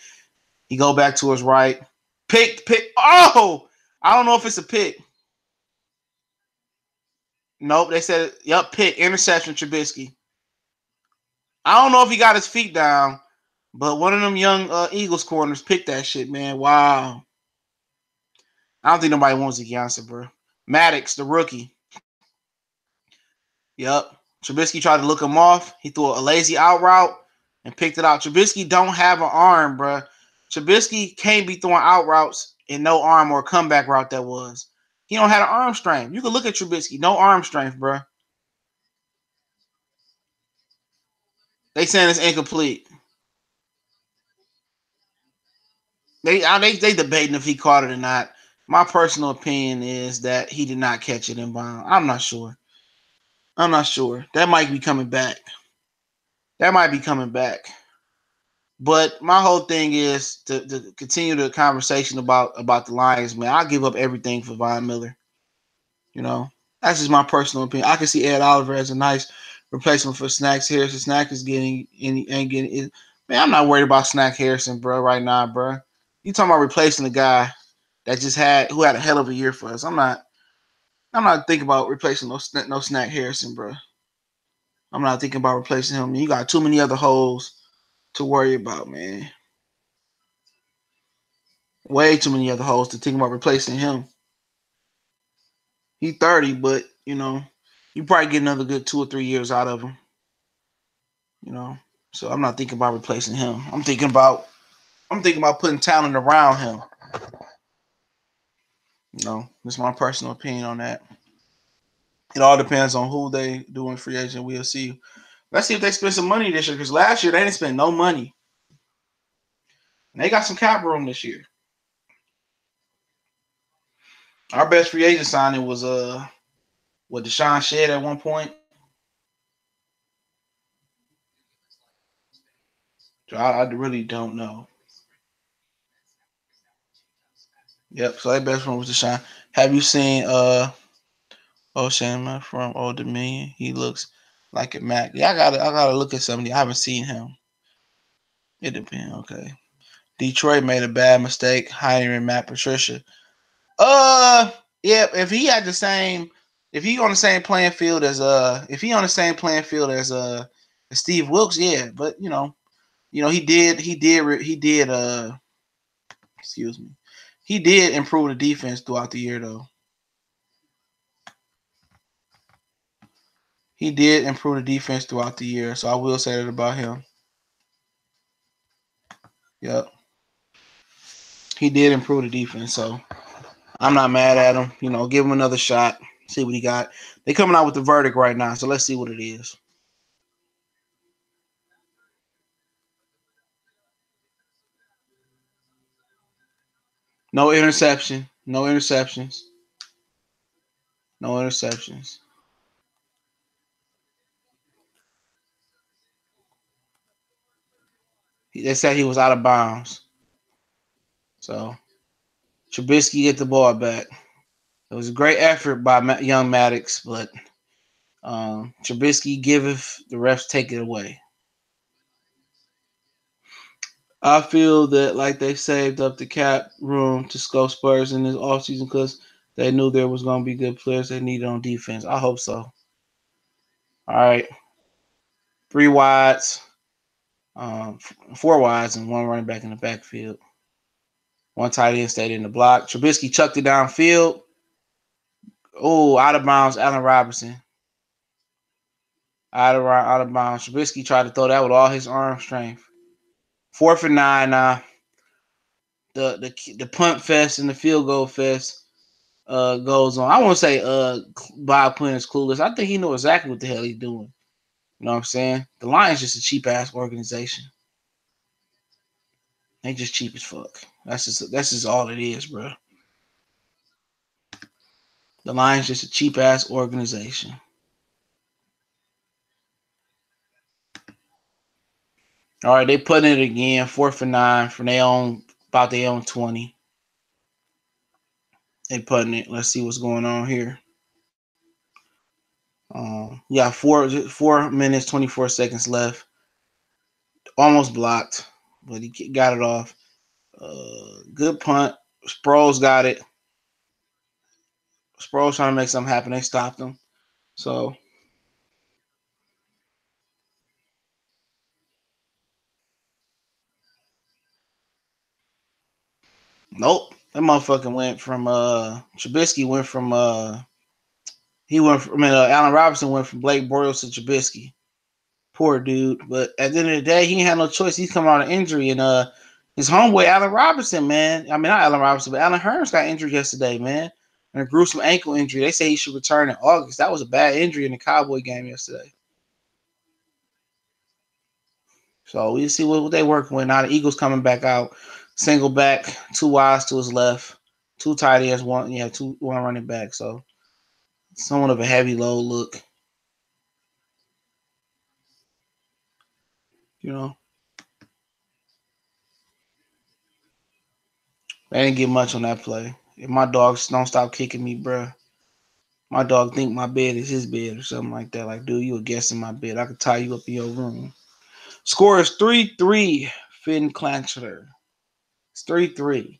He go back to his right. Pick. Oh! I don't know if it's a pick. Nope, they said, yep, pick. Interception, Trubisky. I don't know if he got his feet down, but one of them young Eagles corners picked that shit, man. Wow. I don't think nobody wants Zeke Johnson, bro. Maddox, the rookie. Yep. Trubisky tried to look him off. He threw a lazy out route and picked it out. Trubisky don't have an arm, bro. Trubisky can't be throwing out routes and no arm or comeback route that was. He don't have an arm strength. You can look at Trubisky. No arm strength, bro. They saying it's incomplete. They debating if he caught it or not. My personal opinion is that he did not catch it in bounds. I'm not sure. That might be coming back. But my whole thing is to continue the conversation about the Lions, man. I'll give up everything for Von Miller. That's just my personal opinion. I can see Ed Oliver as a nice replacement for Snacks Harrison. Snack is ain't getting it. Man, I'm not worried about Snack Harrison, bro, right now, bro. You talking about replacing a guy that who had a hell of a year for us. I'm not thinking about replacing no Snack Harrison, bro. I'm not thinking about replacing him. You got too many other holes to worry about, man. Way too many other holes to think about replacing him. He's 30, but you probably get another good 2 or 3 years out of him. So I'm not thinking about replacing him. I'm thinking about putting talent around him. That's my personal opinion on that. It all depends on who they do in free agent. We'll see. Let's see if they spend some money this year, because last year they didn't spend no money. And they got some cap room this year. Our best free agent signing was with Deshaun Shedd at one point. So I really don't know. Yep. So their best one was Deshaun. Have you seen Ocean from Old Dominion? He looks like a Mac. Yeah, I gotta look at somebody. I haven't seen him. It depends. Okay. Detroit made a bad mistake hiring Matt Patricia. Yeah, if he on the same playing field as Steve Wilkes, yeah, but he did excuse me. He did improve the defense throughout the year though. He did improve the defense throughout the year, so I will say that about him. Yep. He did improve the defense, so I'm not mad at him. Give him another shot, see what he got. They coming out with the verdict right now, so let's see what it is. No interception. No interceptions. No interceptions. They said he was out of bounds. So Trubisky get the ball back. It was a great effort by young Maddox, but Trubisky giveth, the refs take it away. I feel that like they saved up the cap room to scope Spurs in this offseason because they knew there was going to be good players they needed on defense. I hope so. All right. 3 wides, um, 4 wides, and one running back in the backfield. One tight end stayed in the block. Trubisky chucked it downfield. Oh, out of bounds, Allen Robinson. Out of bounds. Trubisky tried to throw that with all his arm strength. 4th and 9 now. The punt fest and the field goal fest goes on. I won't say Bob Quinn is clueless. I think he knows exactly what the hell he's doing. You know what I'm saying? The Lions just a cheap ass organization. They just cheap as fuck. That's just all it is, bro. The Lions just a cheap ass organization. All right, they putting it again. 4th and 9 from about their own 20. They putting it. Let's see what's going on here. Yeah, 4 minutes 24 seconds left. Almost blocked, but he got it off. Good punt. Sproles got it. Sproles trying to make something happen. They stopped him. So nope. That motherfucker went from Trubisky went from Allen Robinson went from Blake Bortles to Trubisky. Poor dude. But at the end of the day, he ain't had no choice. He's coming out of injury, and his homeboy Allen Robinson, man. I mean, not Allen Robinson, but Allen Hurns got injured yesterday, man. And a gruesome ankle injury. They say he should return in August. That was a bad injury in the Cowboy game yesterday. So we'll see what they working with. Now the Eagles coming back out. Single back, 2 wides to his left, 2 tight ends, one running back. So somewhat of a heavy load look. You know. They didn't get much on that play. If my dogs don't stop kicking me, bro, my dog think my bed is his bed or something like that. Like, dude, you a guest in my bed. I could tie you up in your room. Score is 3-3. Finn Clancher. It's 3-3.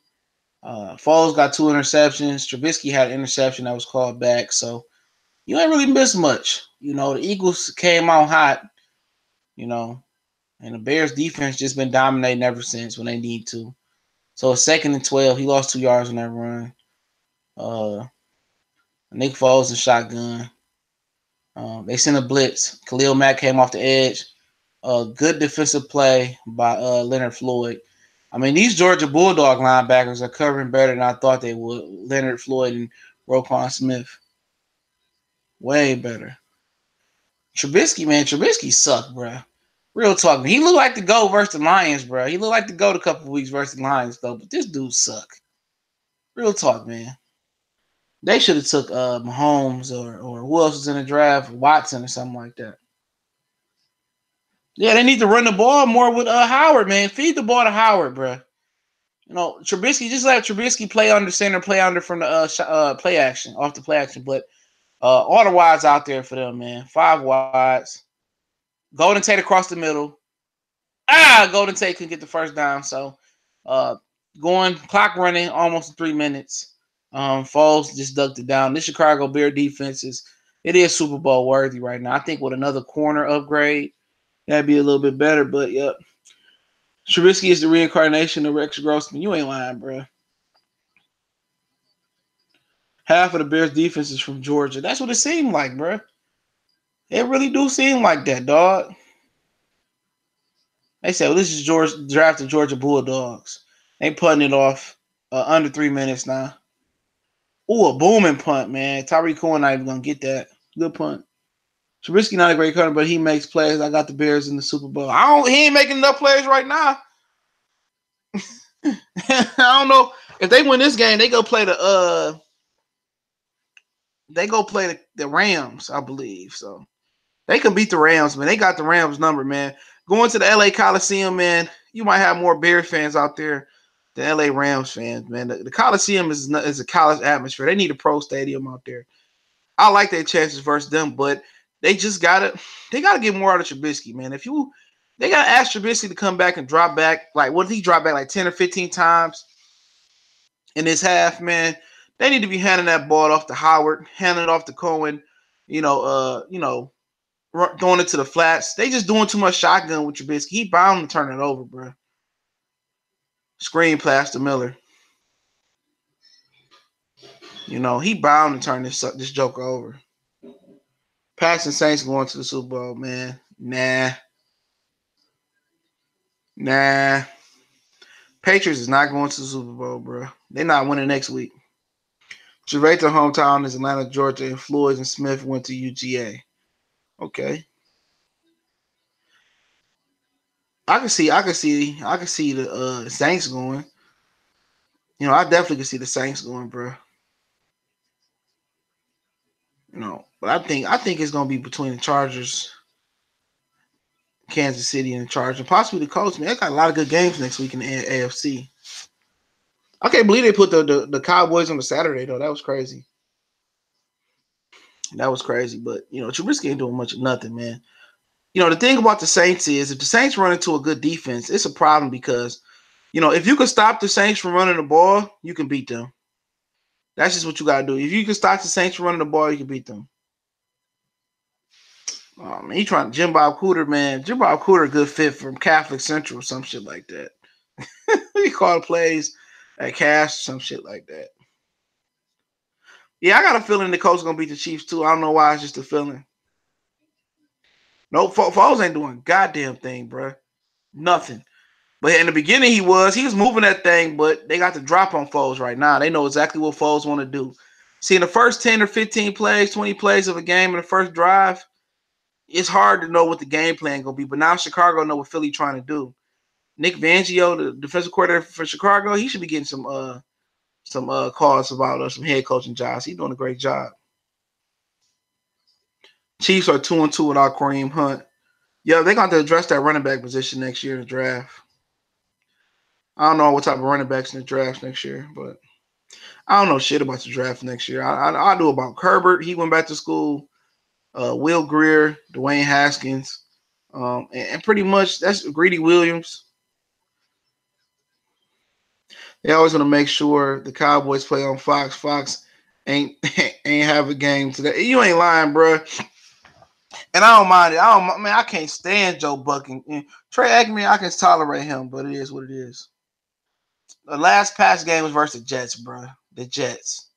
Foles got 2 interceptions. Trubisky had an interception that was called back. So you ain't really missed much. The Eagles came out hot, and the Bears defense just been dominating ever since when they need to. So 2nd and 12, he lost 2 yards on that run. Nick Foles in shotgun. They sent a blitz. Khalil Mack came off the edge. Good defensive play by Leonard Floyd. I mean, these Georgia Bulldog linebackers are covering better than I thought they would. Leonard Floyd and Roquan Smith. Way better. Trubisky, man, Trubisky sucked, bro. Real talk. He looked like the GOAT versus the Lions, bro. He looked like the GOAT a couple of weeks versus the Lions, though. But this dude suck. Real talk, man. They should have took Mahomes or who else was in the draft, Watson or something like that. Yeah, they need to run the ball more with Howard, man. Feed the ball to Howard, bro. You know, Trubisky, just let Trubisky play under center, play under from the play action, off the play action. But all the wides out there for them, man. 5 wides. Golden Tate across the middle. Golden Tate couldn't get the first down. So going, clock running, almost 3 minutes. Foles just ducked it down. This Chicago Bear defense it is Super Bowl worthy right now. I think with another corner upgrade, that'd be a little bit better. But yep. Trubisky is the reincarnation of Rex Grossman. You ain't lying, bro. Half of the Bears' defense is from Georgia. That's what it seemed like, bro. It really do seem like that, dog. They said, well, this is drafted Georgia Bulldogs. They putting it off under 3 minutes now. Ooh, a booming punt, man. Tyreek Cohen not even going to get that. Good punt. Trubisky not a great corner, but he makes plays. I got the Bears in the Super Bowl. He ain't making enough plays right now. I don't know. If they win this game, they go play the Rams, I believe. So they can beat the Rams, man. They got the Rams number, man. Going to the LA Coliseum, man, you might have more Bear fans out there than LA Rams fans, man. The Coliseum is a college atmosphere. They need a pro stadium out there. I like their chances versus them, but they gotta get more out of Trubisky, man. They gotta ask Trubisky to come back and drop back. Like, what did he drop back like 10 or 15 times in this half, man? They need to be handing that ball off to Howard, handing it off to Cohen, throwing it to the flats. They just doing too much shotgun with Trubisky. He bound to turn it over, bro. Screen pass to Miller. He bound to turn this joker over. Passing Saints going to the Super Bowl, man. Nah. Patriots is not going to the Super Bowl, bro. They're not winning next week. Gervais' hometown is Atlanta, Georgia, and Floyd and Smith went to UGA. Okay. I can see the Saints going. I definitely can see the Saints going, bro. But I think it's gonna be between the Chargers, Kansas City, and the Chargers, and possibly the Colts. Man, they got a lot of good games next week in the AFC. I can't believe they put the Cowboys on the Saturday though. That was crazy. But Trubisky ain't doing much of nothing, man. The thing about the Saints is if the Saints run into a good defense, it's a problem because, if you can stop the Saints from running the ball, you can beat them. That's just what you got to do. If you can stop the Saints from running the ball, you can beat them. Oh, man, he trying Jim Bob Cooter, man. Jim Bob Cooter, a good fit from Catholic Central or some shit like that. He called plays at Cash or some shit like that. Yeah, I got a feeling the coach is going to beat the Chiefs too. I don't know why. It's just a feeling. No, Foles ain't doing a goddamn thing, bro. Nothing. But in the beginning, he was moving that thing, but they got the drop on Foles right now. They know exactly what Foles want to do. See, in the first 10 or 15 plays, 20 plays of a game in the first drive, it's hard to know what the game plan going to be. But now Chicago know what Philly trying to do. Nick Fangio, the defensive coordinator for Chicago, he should be getting some calls about some head coaching jobs. He's doing a great job. Chiefs are 2-2 without Kareem Hunt. Yeah, they're going to address that running back position next year in the draft. I don't know what type of running backs in the draft next year, but I don't know shit about the draft next year. I know about Herbert. He went back to school. Will Grier, Dwayne Haskins, and pretty much that's Greedy Williams. They always want to make sure the Cowboys play on Fox. Fox ain't have a game today. You ain't lying, bro. And I don't mind it. I can't stand Joe Buck and Trey Aikman. I can tolerate him, but it is what it is. The last past game was versus the Jets, bro. The Jets.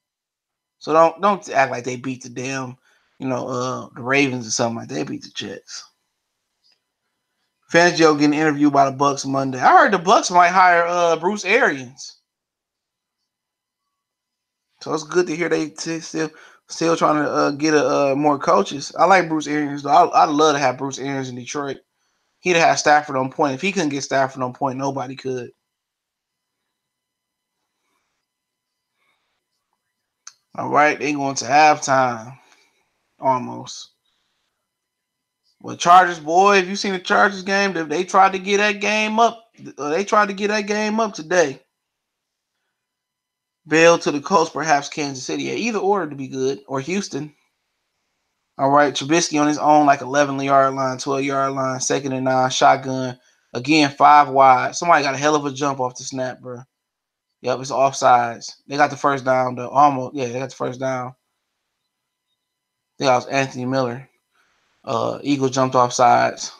So don't act like they beat the damn, the Ravens or something like that. They beat the Jets. Fangio getting interviewed by the Bucks Monday. I heard the Bucks might hire Bruce Arians. So it's good to hear they still. Still trying to get more coaches. I like Bruce Arians, though. I'd love to have Bruce Arians in Detroit. He'd have had Stafford on point. If he couldn't get Stafford on point, nobody could. All right, they going to halftime. Almost. Well, Chargers, boy, if you seen the Chargers game, they tried to get that game up. They tried to get that game up today. Bell to the coast, perhaps Kansas City. Yeah, either order to be good. Or Houston. All right, Trubisky on his own, like 11-yard line, 12-yard line, 2nd and 9, shotgun. Again, 5 wide. Somebody got a hell of a jump off the snap, bro. Yep, it's offsides. They got the first down, though. Almost. Yeah, they got the first down. They got Anthony Miller. Eagle jumped off sides.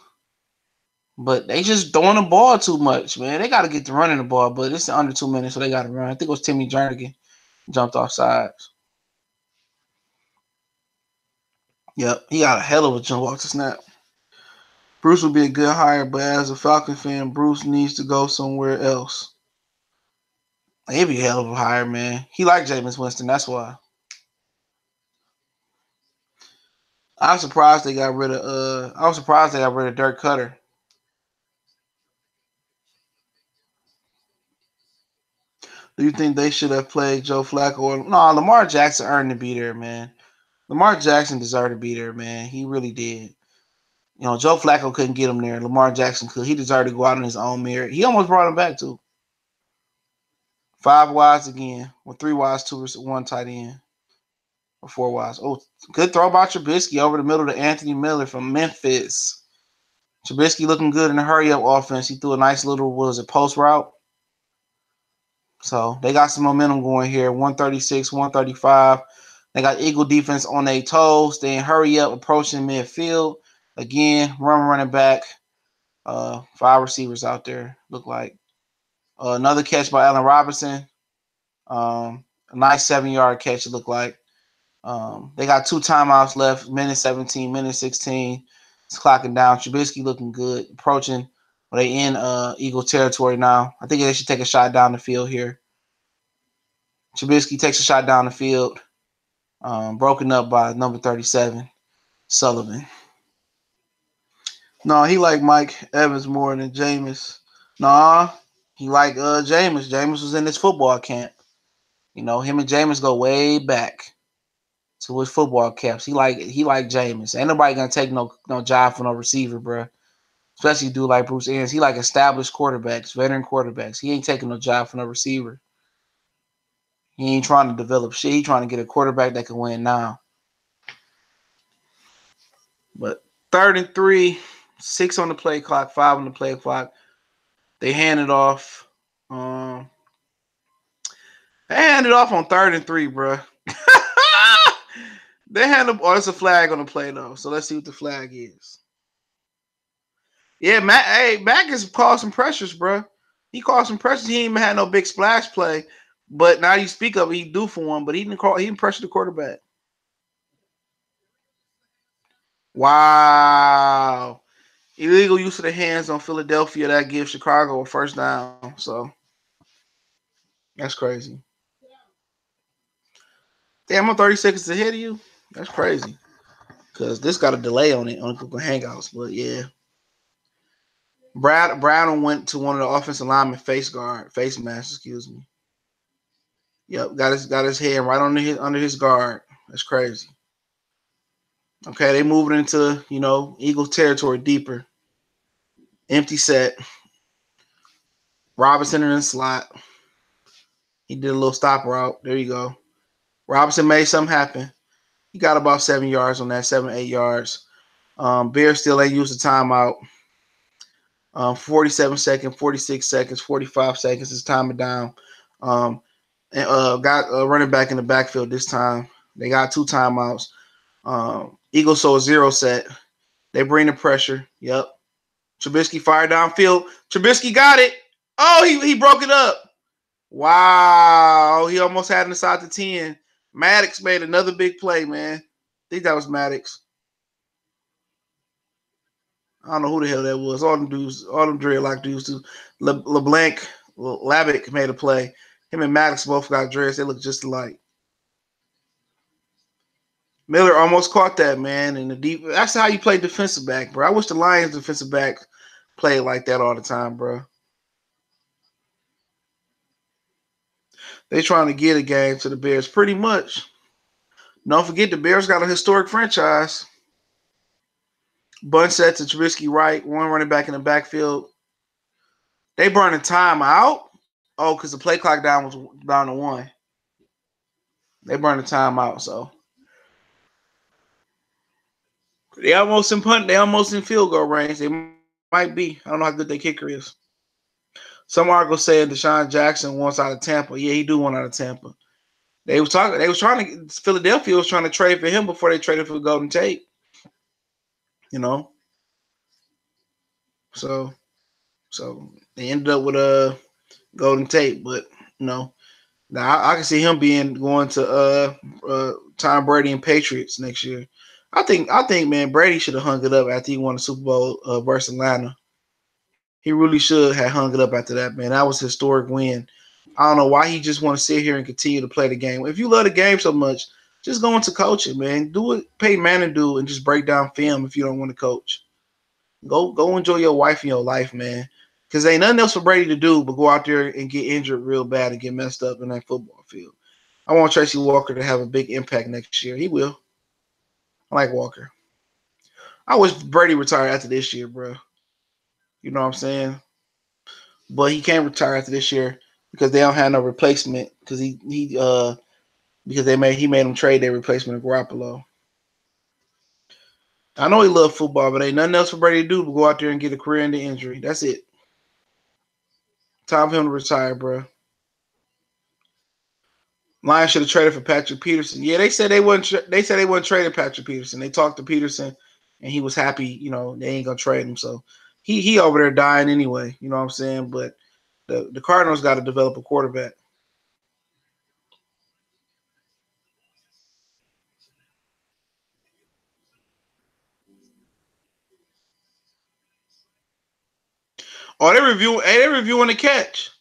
But they just throwing the ball too much, man. They got to get to running the ball, but it's under 2 minutes, so they got to run. I think it was Timmy Jernigan jumped off sides. Yep, he got a hell of a jump off the snap. Bruce would be a good hire, but as a Falcon fan, Bruce needs to go somewhere else. He'd be a hell of a hire, man. He liked Jameis Winston, that's why. I was surprised they got rid of Dirk Cutter. Do you think they should have played Joe Flacco? No, Lamar Jackson earned to be there, man. Lamar Jackson deserved to be there, man. He really did. You know, Joe Flacco couldn't get him there. Lamar Jackson could. He deserved to go out on his own merit. He almost brought him back, too. 5 wides again. With 3 wides, 1 tight end. Or 4 wides. Oh, good throw by Trubisky over the middle to Anthony Miller from Memphis. Trubisky looking good in the hurry-up offense. He threw a nice little, post route? So they got some momentum going here. 136, 135. They got Eagle defense on their toes. They in hurry up, approaching midfield. Again, running back. 5 receivers out there, look like. Another catch by Allen Robinson. A nice 7-yard catch, it looked like. They got 2 timeouts left. Minute 17, minute 16. It's clocking down. Trubisky looking good, approaching. But they in Eagle territory now. I think they should take a shot down the field here. Trubisky takes a shot down the field. Broken up by number 37, Sullivan. No, he like Mike Evans more than Jameis. Nah, he like Jameis. Jameis was in his football camp. You know, him and Jameis go way back to his football camps. He like Jameis. Ain't nobody gonna take no job for no receiver, bro. Especially a dude like Bruce Arians. He like established quarterbacks, veteran quarterbacks. He ain't taking no job for no receiver. He ain't trying to develop shit. He trying to get a quarterback that can win now. But 3rd and 3, 6 on the play clock, 5 on the play clock. They hand it off. They hand it off on 3rd and 3, bro. They hand it. Oh, there's a flag on the play though. So let's see what the flag is. Yeah, Mac. Hey, Mac has caused some pressures, bro. He caused some pressures. He ain't even had no big splash play. But now you speak of it, he due for one. But he didn't pressure the quarterback. Wow. Illegal use of the hands on Philadelphia that gives Chicago a first down. So that's crazy. Damn, I'm 30 seconds ahead of you. That's crazy. Because this got a delay on it on Google Hangouts. But yeah. Brown went to one of the offensive linemen face mask, excuse me. Yep, got his head right under his guard. That's crazy. Okay, they moving into, Eagles territory deeper. Empty set. Robinson in the slot. He did a little stop route. There you go. Robinson made something happen. He got about 7 yards on that, 7, 8 yards. Bears still ain't used the timeout. 47 seconds, 46 seconds, 45 seconds is timing down. Got a running back in the backfield this time. They got 2 timeouts. Eagles saw a 0 set. They bring the pressure. Yep. Trubisky fired downfield. Trubisky got it. Oh, he broke it up. Wow. He almost had it inside the 10. Maddox made another big play, man. I think that was Maddox. I don't know who the hell that was. All them dreadlock dudes too. LeBlanc, Labick made a play. Him and Maddox both got dreads. They look just alike. Miller almost caught that, man. In the deep, that's how you play defensive back, bro. I wish the Lions defensive back played like that all the time, bro. They trying to get a game to the Bears, pretty much. Don't forget the Bears got a historic franchise. Bunch set to Trubisky right, one running back in the backfield. They burning time out. Oh, because the play clock down was down to 1. They burning time out, so they almost in punt. They almost in field goal range. They might be. I don't know how good their kicker is. Some articles saying Deshaun Jackson wants out of Tampa. Yeah, he do want out of Tampa. They was trying to. Philadelphia was trying to trade for him before they traded for Golden Tate. You know, so they ended up with a Golden Tate, but now I can see him going to Tom Brady and Patriots next year. I think man, Brady should have hung it up after he won the Super Bowl versus Atlanta. He really should have hung it up after that, man. That was a historic win. I don't know why he just want to sit here and continue to play the game. If you love the game so much, just go into coaching, man. Do what Peyton Manning do and just break down film if you don't want to coach. Go enjoy your wife and your life, man. Because ain't nothing else for Brady to do but go out there and get injured real bad and get messed up in that football field. I want Tracy Walker to have a big impact next year. He will. I like Walker. I wish Brady retired after this year, bro. You know what I'm saying? But he can't retire after this year because they don't have no replacement because because he made him trade their replacement of Garoppolo. I know he loves football, but ain't nothing else for Brady to do but go out there and get a career-ending injury. That's it. Time for him to retire, bro. Lions should have traded for Patrick Peterson. Yeah, they said they wouldn't. They said they wouldn't trade Patrick Peterson. They talked to Peterson, and he was happy. You know, they ain't gonna trade him. So he over there dying anyway. You know what I'm saying? But the Cardinals got to develop a quarterback. Oh, they reviewing. Hey, they reviewing the catch.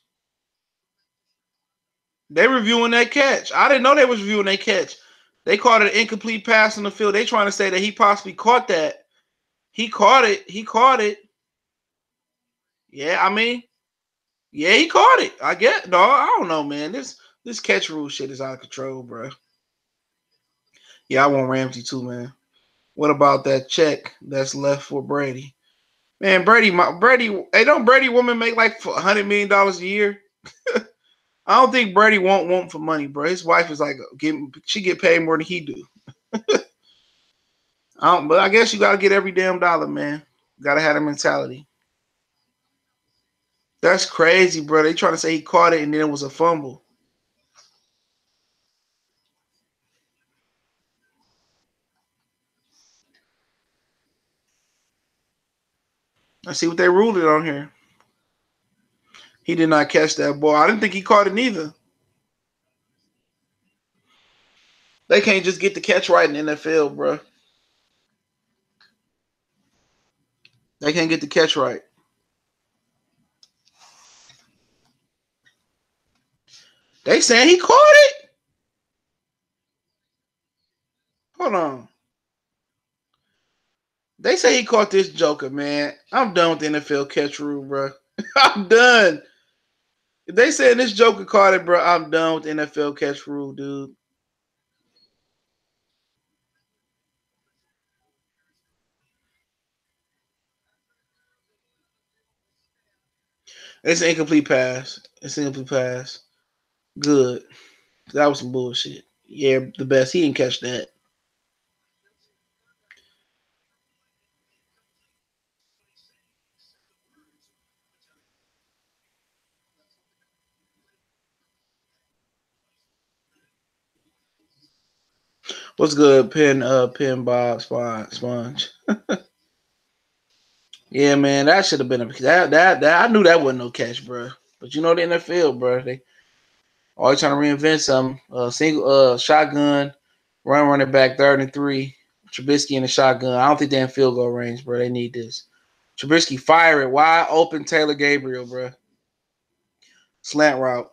They reviewing that catch. I didn't know they was reviewing that catch. They called it an incomplete pass on the field. They trying to say that he possibly caught that. He caught it. He caught it. Yeah, I mean, yeah, he caught it. I get no, I don't know, man. This catch rule shit is out of control, bro. Yeah, I want Ramsey too, man. What about that check that's left for Brady? Man, Brady. Hey, don't Brady woman make like $100 million a year? I don't think Brady won't want for money, bro. His wife is like she get paid more than he do. But I guess you gotta get every damn dollar, man. Gotta have a mentality. That's crazy, bro. They trying to say he caught it and then it was a fumble. I see what they ruled it on here. He did not catch that ball. I didn't think he caught it neither. They can't just get the catch right in the NFL, bro. They can't get the catch right. They saying he caught it. Hold on. They say he caught this joker, man. I'm done with the NFL catch rule, bro. I'm done. If they saying this joker caught it, bro, I'm done with the NFL catch rule, dude. It's an incomplete pass. It's an incomplete pass. Good. That was some bullshit. Yeah, the best. He didn't catch that. What's good, Pin Bob Sponge. Yeah, man, that should have been that. I knew that wasn't no catch, bro. But you know the NFL, bro. They always trying to reinvent something. Single shotgun, running back 3rd and 3. Trubisky in the shotgun. I don't think they're in field goal range, bro. They need this. Trubisky fire it wide open. Taylor Gabriel, bro. Slant route.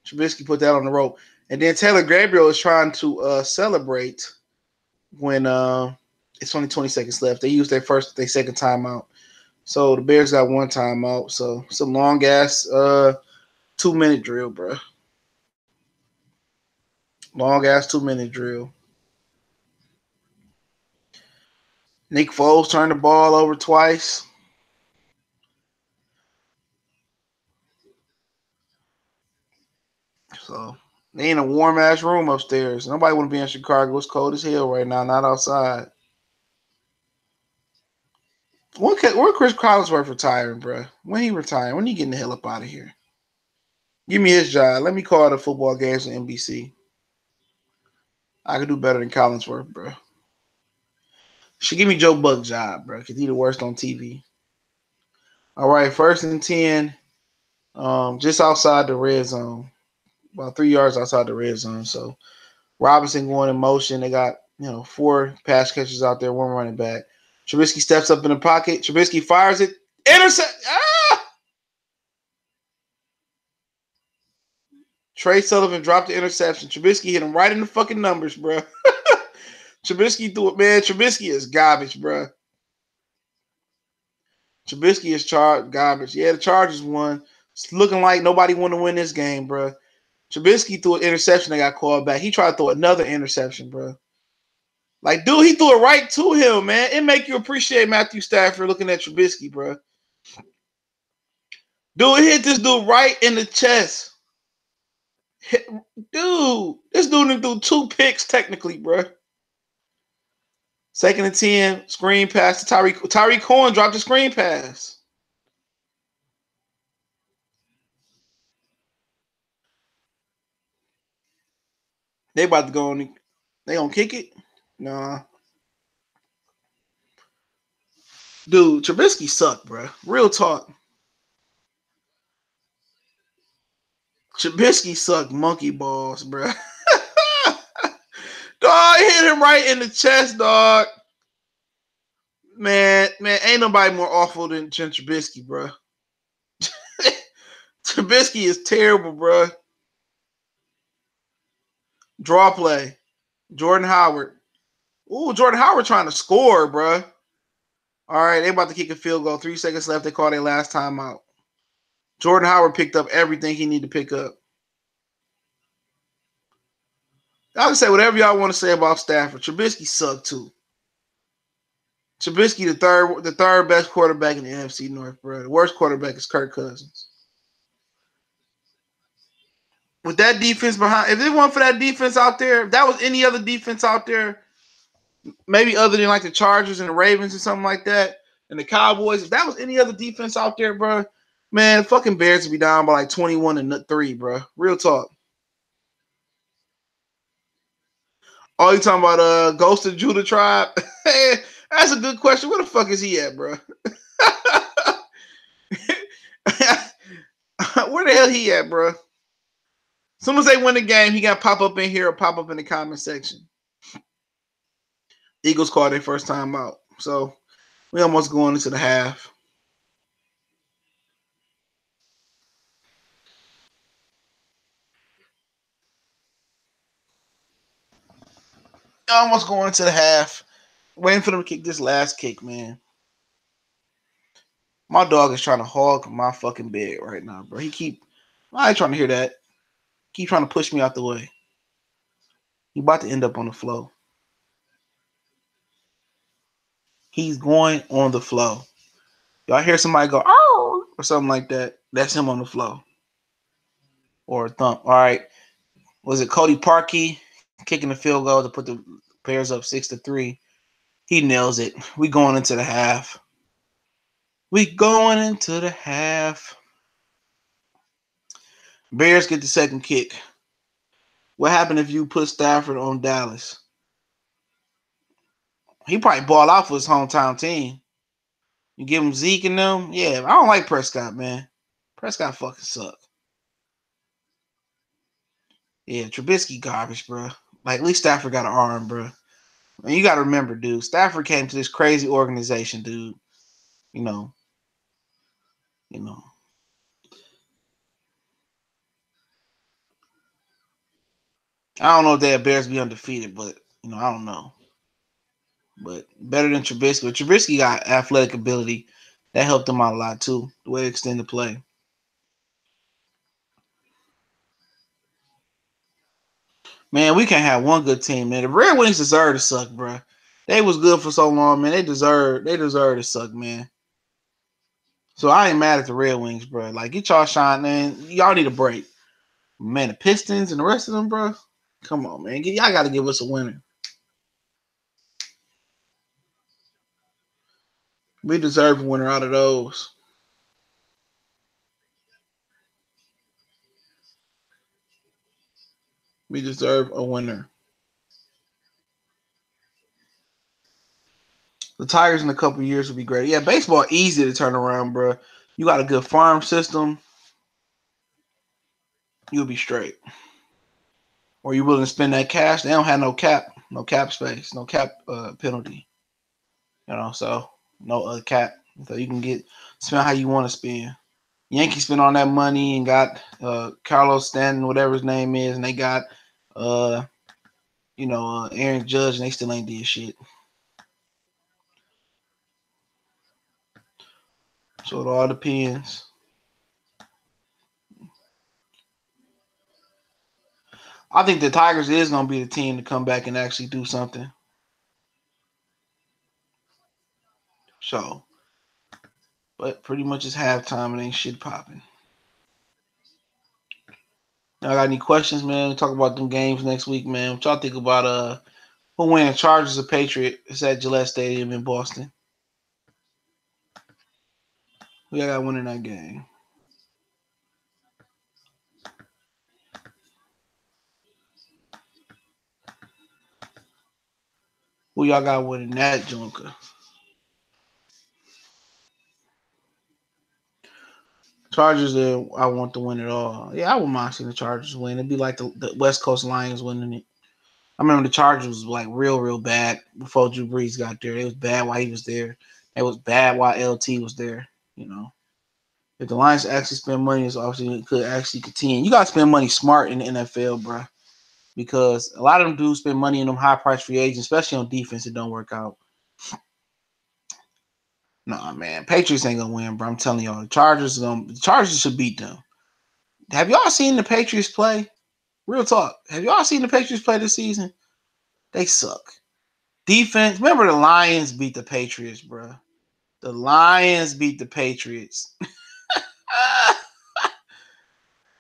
Trubisky put that on the rope, and then Taylor Gabriel is trying to celebrate when it's only 20 seconds left. They used their second timeout. So the Bears got one timeout. So some long ass 2-minute drill, bro. Long ass 2-minute drill. Nick Foles turned the ball over twice. So they in a warm ass room upstairs. Nobody want to be in Chicago. It's cold as hell right now, not outside. When Chris Collinsworth retiring, bro? When he retiring? When he getting the hell up out of here? Give me his job. Let me call the football games on NBC. I could do better than Collinsworth, bro. Should give me Joe Buck's job, bro, because he the worst on TV. All right, 1st and 10, just outside the red zone, about 3 yards outside the red zone. So Robinson going in motion. They got 4 pass catchers out there, 1 running back. Trubisky steps up in the pocket. Trubisky fires it. Intercept. Ah! Trey Sullivan dropped the interception. Trubisky hit him right in the fucking numbers, bro. Trubisky threw it, man. Trubisky is garbage, bro. Trubisky is garbage. Yeah, the Chargers won. It's looking like nobody want to win this game, bro. Trubisky threw an interception that got called back. He tried to throw another interception, bro. Like, dude, he threw it right to him, man. It make you appreciate Matthew Stafford looking at Trubisky, bro. Dude, it hit this dude right in the chest. Dude, this dude threw 2 picks technically, bro. 2nd and 10, screen pass to Tyreek Cohen dropped the screen pass. They about to go on. They gonna kick it? Nah. Dude, Trubisky sucked, bro. Real talk. Trubisky sucked monkey balls, bro. Dog hit him right in the chest, dog. Man, ain't nobody more awful than Trubisky, bro. Trubisky is terrible, bro. Draw play. Jordan Howard. Ooh, Jordan Howard trying to score, bro. All right, they about to kick a field goal. 3 seconds left. They call their last timeout. Jordan Howard picked up everything he needed to pick up. Y'all can say whatever y'all want to say about Stafford. Trubisky sucked too. Trubisky, the third best quarterback in the NFC North, bro. The worst quarterback is Kirk Cousins. With that defense behind, if it weren't for that defense out there, if that was any other defense out there, maybe other than like the Chargers and the Ravens or something like that, and the Cowboys, if that was any other defense out there, bro, man, fucking Bears would be down by like 21-3, bro. Real talk. Oh, you talking about Ghost of Judah Tribe? That's a good question. Where the fuck is he at, bro? Where the hell he at, bro? As soon as they win the game, he got to pop up in here or pop up in the comment section. Eagles called their first time out. So we almost going into the half. Almost going into the half. Waiting for them to kick this last kick, man. My dog is trying to hog my fucking bed right now, bro. I ain't trying to hear that. Keep trying to push me out the way. He about to end up on the floor. He's going on the floor. Y'all hear somebody go, oh, or something like that. That's him on the floor. Or a thump. All right. Was it Cody Parkey kicking the field goal to put the Bears up 6-3? He nails it. We going into the half. Bears get the second kick. What happened if you put Stafford on Dallas? He probably ball out for his hometown team. You give him Zeke and them. Yeah, I don't like Prescott, man. Prescott fucking suck. Yeah, Trubisky garbage, bro. Like, at least Stafford got an arm, bro. And you got to remember, dude, Stafford came to this crazy organization, dude. You know. I don't know if that Bears be undefeated, but I don't know. but better than Trubisky. But Trubisky got athletic ability. That helped him out a lot too. The way to extend the play. Man, we can't have one good team, man. The Red Wings deserve to suck, bro. They was good for so long, man. They deserve to suck, man. So I ain't mad at the Red Wings, bro. Like, get y'all shine, man. Y'all need a break. Man, the Pistons and the rest of them, bro. Come on, man. Y'all got to give us a winner. We deserve a winner out of those. We deserve a winner. The Tigers in a couple years would be great. Yeah, baseball easy to turn around, bro. You got a good farm system, you'll be straight. Or you willing to spend that cash? They don't have no cap space, no cap penalty. So no cap. So you can spend how you want to spend. Yankees spent all that money and got Carlos Stanton, whatever his name is, and they got uh, Aaron Judge, and they still ain't did shit. So it all depends. I think the Tigers is gonna be the team to come back and actually do something. So, but pretty much it's halftime and ain't shit popping. Now, I got any questions, man? Talk about them games next week, man. What y'all think about who winning, Chargers or Patriot? It's at Gillette Stadium in Boston. Who y'all got winning that game? Who y'all got winning that junker? Chargers, I want to win it all. Yeah, I wouldn't mind seeing the Chargers win. It'd be like the West Coast Lions winning it. I remember the Chargers was like real bad before Drew Brees got there. It was bad while he was there. It was bad while LT was there. If the Lions actually spend money, it's obviously it could actually continue. You got to spend money smart in the NFL, bro, because a lot of them do spend money in them high price free agents, especially on defense. It don't work out. Nah, man, Patriots ain't gonna win, bro. I'm telling y'all, the Chargers should beat them. Have y'all seen the Patriots play? Real talk. Have y'all seen the Patriots play this season? They suck. Defense. Remember the Lions beat the Patriots, bro. The Lions beat the Patriots.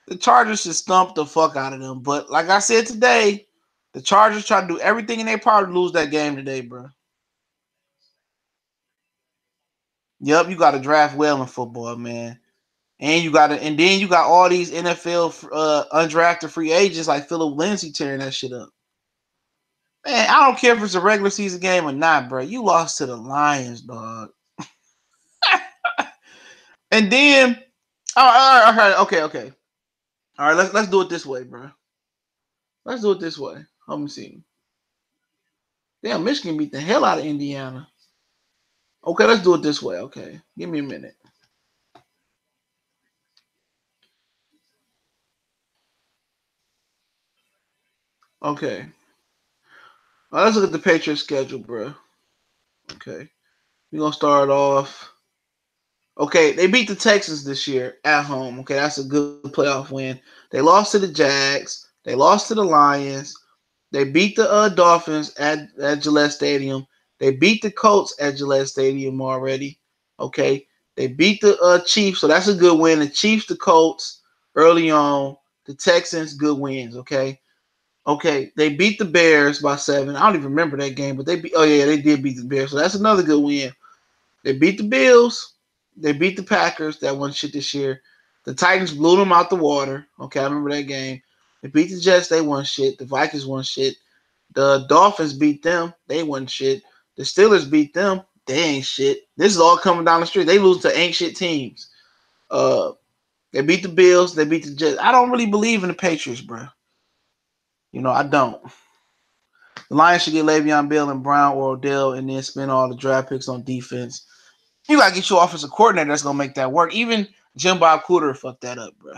The Chargers should stump the fuck out of them. But like I said today, the Chargers try to do everything in their power to lose that game today, bro. Yep, you got to draft well in football, man. And then you got all these NFL undrafted free agents like Philip Lindsay tearing that shit up. Man, I don't care if it's a regular season game or not, bro. You lost to the Lions, dog. And then, all right, okay. All right, let's do it this way, bro. Let's do it this way. Let me see. Damn, Michigan beat the hell out of Indiana. Okay, let's do it this way. Okay, give me a minute. Okay, let's look at the Patriots schedule, bro. Okay, we're gonna start off. Okay, they beat the Texans this year at home. Okay, that's a good playoff win. They lost to the Jags. They lost to the Lions. They beat the Dolphins at Gillette Stadium. They beat the Colts at Gillette Stadium already. Okay, they beat the Chiefs, so that's a good win. The Chiefs, the Colts early on. The Texans, good wins. Okay, they beat the Bears by 7. I don't even remember that game, but they beat. Oh yeah, they did beat the Bears, so that's another good win. They beat the Bills. They beat the Packers. That one shit this year. The Titans blew them out the water. Okay, I remember that game. They beat the Jets. They won shit. The Vikings won shit. The Dolphins beat them. They won shit. The Steelers beat them. They ain't shit. This is all coming down the street. They lose to ain't shit teams. Uh, they beat the Bills. They beat the Jets. I don't really believe in the Patriots, bro. I don't. The Lions should get Le'Veon Bell and Brown or Odell and then spend all the draft picks on defense. You gotta get your offensive coordinator that's gonna make that work. Even Jim Bob Cooter fucked that up, bro.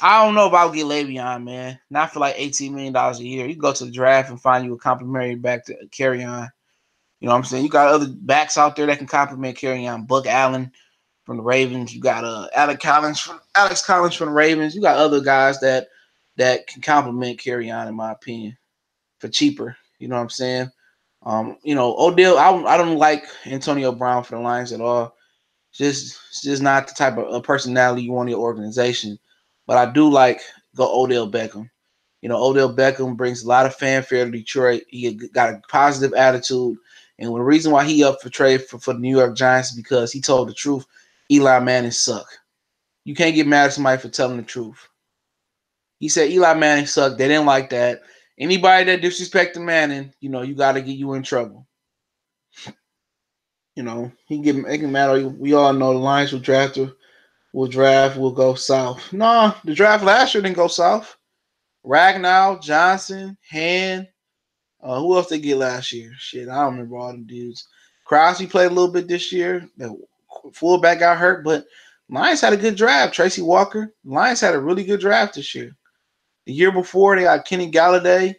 I don't know if I'll get Le'Veon, man. Not for like $18 million a year. You go to the draft and find you a complimentary back to carry on. You know what I'm saying? You got other backs out there that can complement Kerryon. Buck Allen from the Ravens. You got Alex Collins from the Ravens. You got other guys that can complement Kerryon, in my opinion, for cheaper. You know what I'm saying? Odell. I don't like Antonio Brown for the Lions at all. It's just not the type of personality you want in your organization. But I do like Odell Beckham. Odell Beckham brings a lot of fanfare to Detroit. He got a positive attitude. And the reason why he up for trade for the New York Giants is because he told the truth. Eli Manning suck. You can't get mad at somebody for telling the truth. He said Eli Manning sucked. They didn't like that. Anybody that disrespected Manning, you got to get you in trouble. He get mad. We all know the Lions will go south. No, the draft last year didn't go south. Ragnow, Johnson, Hand. Who else they get last year? Shit, I don't remember all them dudes. Crosby played a little bit this year. The fullback got hurt, but Lions had a good draft. Tracy Walker. Lions had a really good draft this year. The year before, they got Kenny Galladay.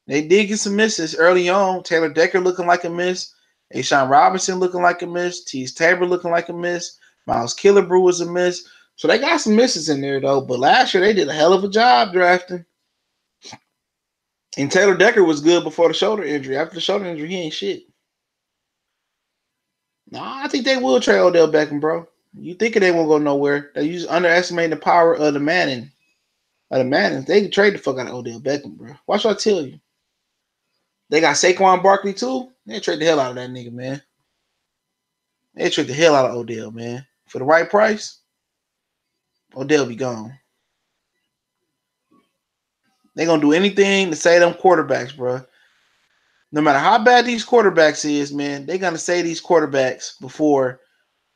They did get some misses early on. Taylor Decker looking like a miss. Ashawn Robinson looking like a miss. Tease Tabor looking like a miss. Miles Killebrew was a miss. So they got some misses in there, though. But last year, they did a hell of a job drafting. And Taylor Decker was good before the shoulder injury. After the shoulder injury, he ain't shit. Nah, I think they will trade Odell Beckham, bro. You thinking they won't go nowhere. They just underestimating the power of the Manning. They can trade the fuck out of Odell Beckham, bro. Watch what I tell you. They got Saquon Barkley, too. They trade the hell out of that nigga, man. They trade the hell out of Odell, man. For the right price, Odell be gone. They gonna do anything to say them quarterbacks, bro. No matter how bad these quarterbacks is, man, they gonna say these quarterbacks before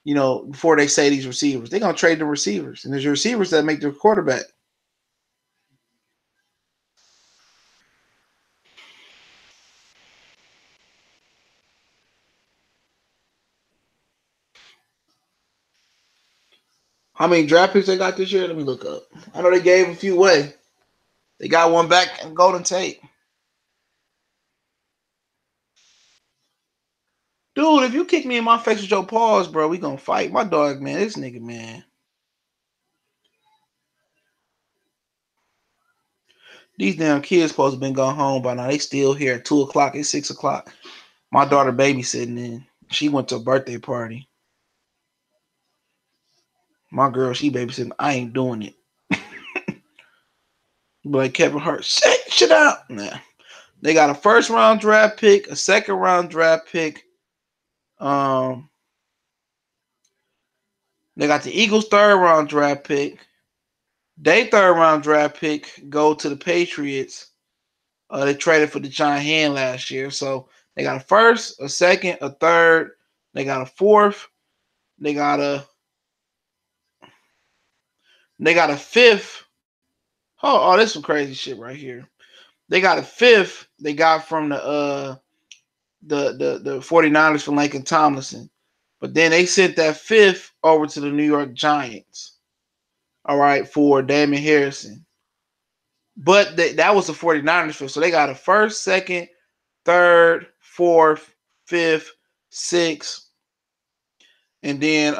they say these receivers. They gonna trade the receivers, and there's your receivers that make their quarterback. How many draft picks they got this year? Let me look up. I know they gave a few away. They got one back in Golden Tate. Dude, if you kick me in my face with your paws, bro, we gonna fight. My dog, man. This nigga, man. These damn kids supposed to been gone home by now. They still here at 2 o'clock. It's 6 o'clock. My daughter babysitting in. She went to a birthday party. My girl, she babysitting. I ain't doing it. But Kevin Hart, shit out. Nah. They got a first round draft pick, a second round draft pick. They got the Eagles' third round draft pick. Their third round draft pick go to the Patriots. They traded for DeJohn Hand last year. So they got a first, a second, a third. They got a fourth. They got a fifth. Oh, this some crazy shit right here. They got a fifth they got from the 49ers from Laken Tomlinson. But then they sent that fifth over to the New York Giants. All right, for Damon Harrison. But that was the 49ers fifth. So they got a first, second, third, fourth, fifth, sixth. And then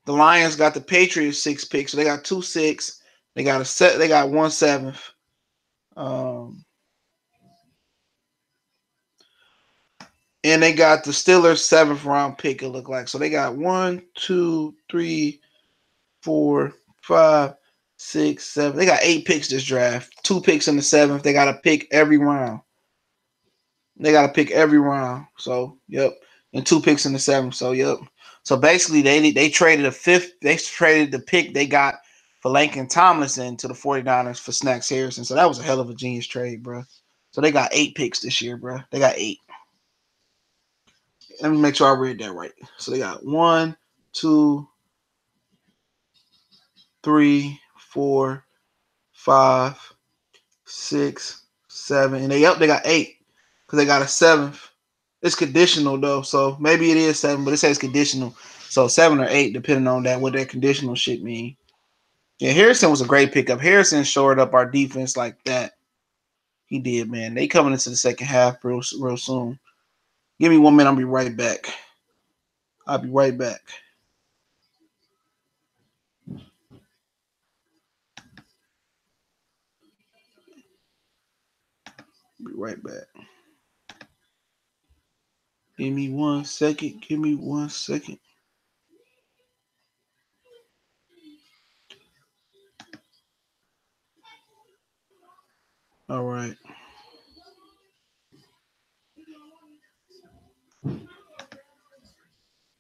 the Lions got the Patriots 6 picks. So they got 2 6. They got 1 7th. And they got the Steelers 7th round pick, it looked like. So they got 1, 2, 3, 4, 5, 6, 7. They got 8 picks this draft. 2 picks in the 7th. They got to pick every round. So, yep. And 2 picks in the 7th. So, yep. So basically, they traded a fifth. They traded the pick they got for Laken Tomlinson to the 49ers for Snacks Harrison. So that was a hell of a genius trade, bro. So they got 8 picks this year, bro. They got 8. Let me make sure I read that right. So they got 1, 2, 3, 4, 5, 6, 7, and they got 8 because they got a 7th. It's conditional though, so maybe it is 7, but it says conditional. So 7 or 8, depending on what that conditional shit mean. Yeah, Harrison was a great pickup. Harrison shored up our defense like that. He did, man. They coming into the second half real soon. Give me 1 minute. I'll be right back. I'll be right back. Be right back. Give me 1 second. Give me 1 second. All right.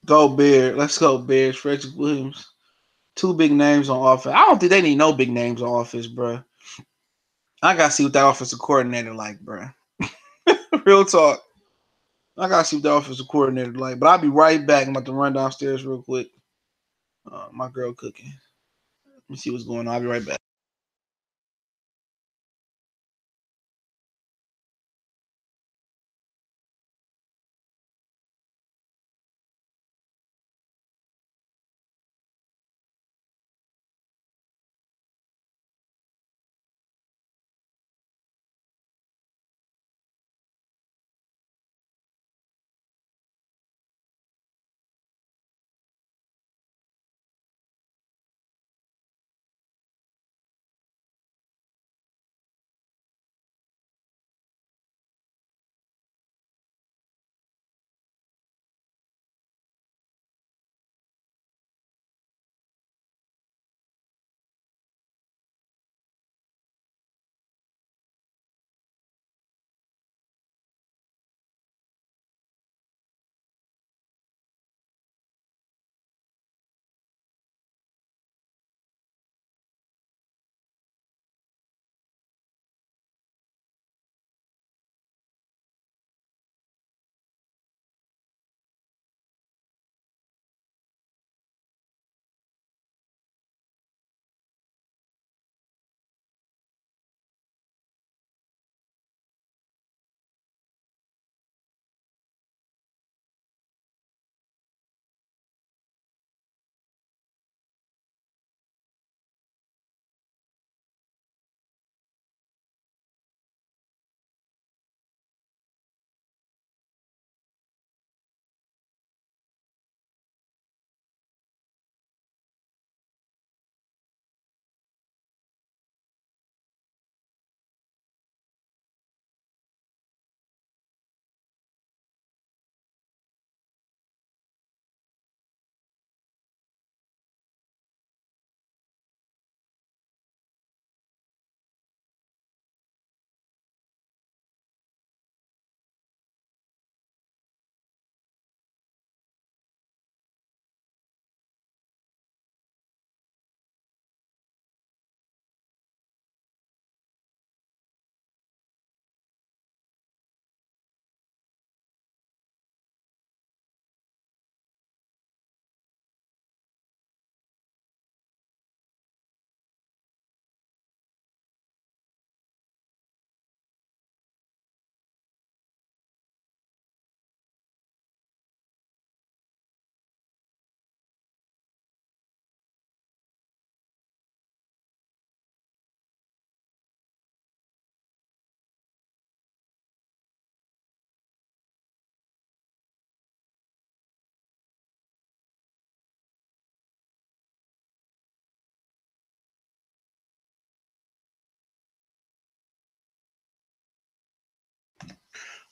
Go Bears. Let's go Bears. Frederick Williams. 2 big names on offense. I don't think they need no big names on offense, bro. I gotta see what that offensive coordinator like, bro. Real talk. I gotta see what the offensive coordinator like. But I'll be right back. I'm about to run downstairs real quick. My girl cooking. Let me see what's going on. I'll be right back.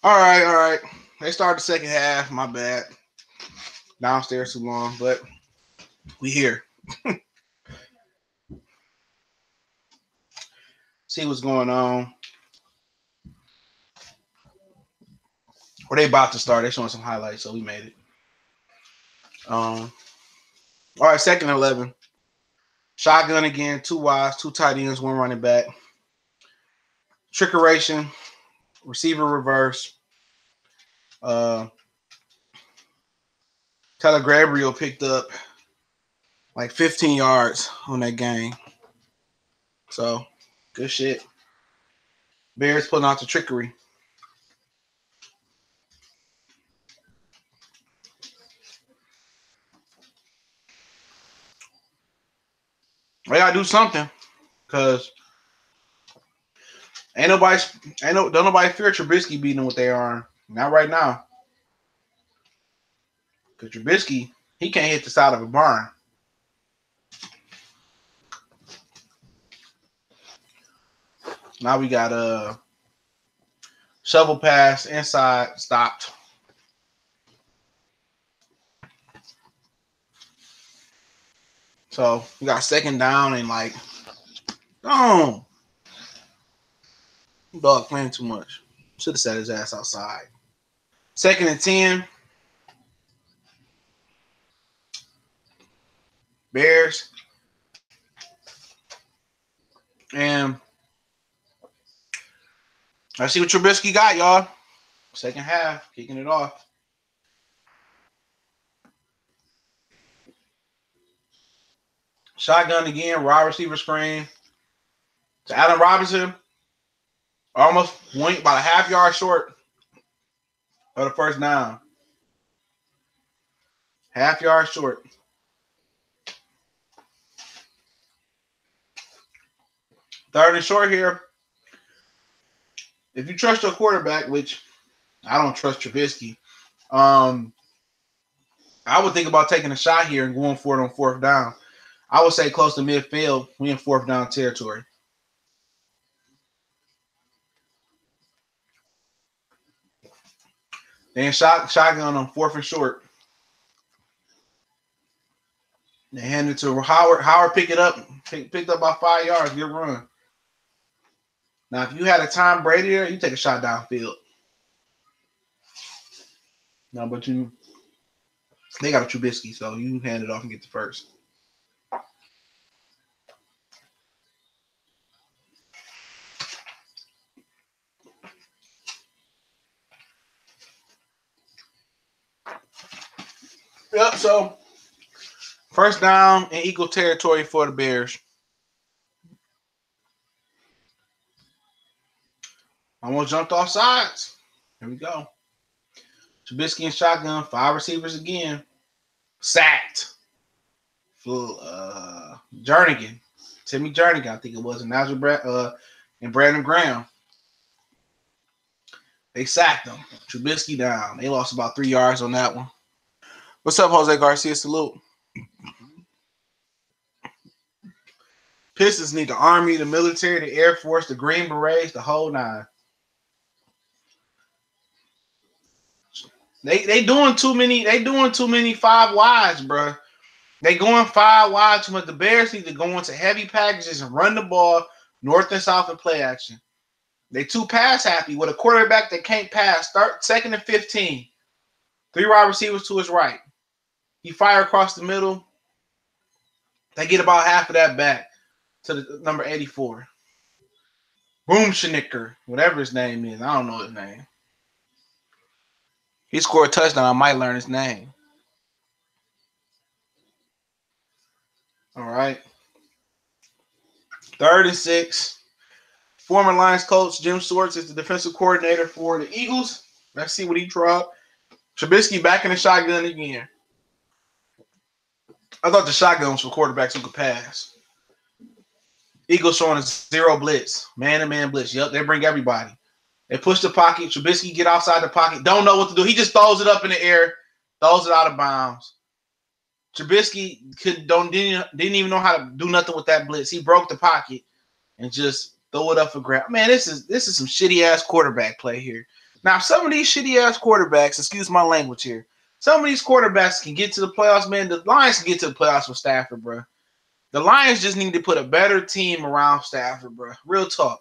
All right, all right. They started the second half. My bad. Downstairs too long, but we here. See what's going on. Or they about to start. They showing some highlights, so we made it. All right, second and 11. Shotgun again, 2 wides, 2 tight ends, 1 running back. Trickeration, receiver reverse. Tyler Gabriel picked up like 15 yards on that game. So, good shit. Bears putting out the trickery. They gotta do something, cause Don't nobody fear Trubisky beating them with their arm. Not right now. Because Trubisky, he can't hit the side of a barn. Now we got a shovel pass inside, stopped. So we got second down and like, oh, dog playing too much. Should have set his ass outside. Second and 10. Bears. And let's see what Trubisky got, y'all. Second half, kicking it off. Shotgun again, wide receiver screen. To Allen Robinson. Almost went about a half yard short of the first down. Half yard short. Third and short here. If you trust your quarterback, which I don't trust Trubisky, I would think about taking a shot here and going for it on fourth down. I would say close to midfield. We in fourth down territory. Then shotgun on fourth and short. They hand it to Howard. Howard picked it up. Picked up about 5 yards. Good run. Now, if you had a Tom Brady there, you take a shot downfield. No, but they got a Trubisky, so you hand it off and get the first. Yep, so first down in equal territory for the Bears. Almost jumped off sides. Here we go. Trubisky and shotgun, 5 receivers again. Sacked. For Jernigan. Timmy Jernigan, I think it was. And and Brandon Graham. They sacked them. Trubisky down. They lost about 3 yards on that one. What's up, Jose Garcia? Salute. Pistons need the Army, the military, the Air Force, the Green Berets, the whole nine. They doing too many. They doing too many 5 wides, bro. They going 5 wide too much. The Bears need to go into heavy packages and run the ball north and south and play action. They too pass happy with a quarterback that can't pass. Start second and 15. 3 wide receivers to his right. He fire across the middle. They get about half of that back to the number 84. Boomschnicker, whatever his name is. I don't know his name. He scored a touchdown. I might learn his name. All right. 3rd and 6. Former Lions coach Jim Schwartz is the defensive coordinator for the Eagles. Let's see what he dropped. Trubisky back in the shotgun again. I thought the shotgun was for quarterbacks who could pass. Eagles showing a 0 blitz. Man-to-man blitz. Yep, they bring everybody. They push the pocket. Trubisky get outside the pocket. Don't know what to do. He just throws it up in the air. Throws it out of bounds. Trubisky didn't even know how to do nothing with that blitz. He broke the pocket and just throw it up for grab. Man, this is some shitty-ass quarterback play here. Now, some of these shitty-ass quarterbacks, excuse my language here, some of these quarterbacks can get to the playoffs, man. The Lions can get to the playoffs with Stafford, bro. The Lions just need to put a better team around Stafford, bro. Real talk.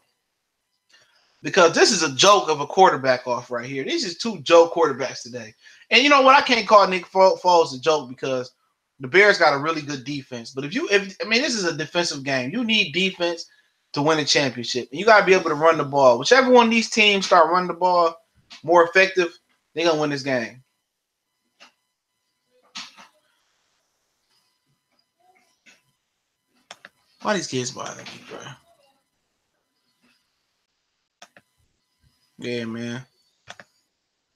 Because this is a joke of a quarterback off right here. These is 2 joke quarterbacks today. And you know what? I can't call Nick Foles a joke because the Bears got a really good defense. But this is a defensive game. You need defense to win a championship. And you got to be able to run the ball. Whichever one of these teams start running the ball more effective, they're going to win this game. Why these kids bothering me, bro? Yeah, man.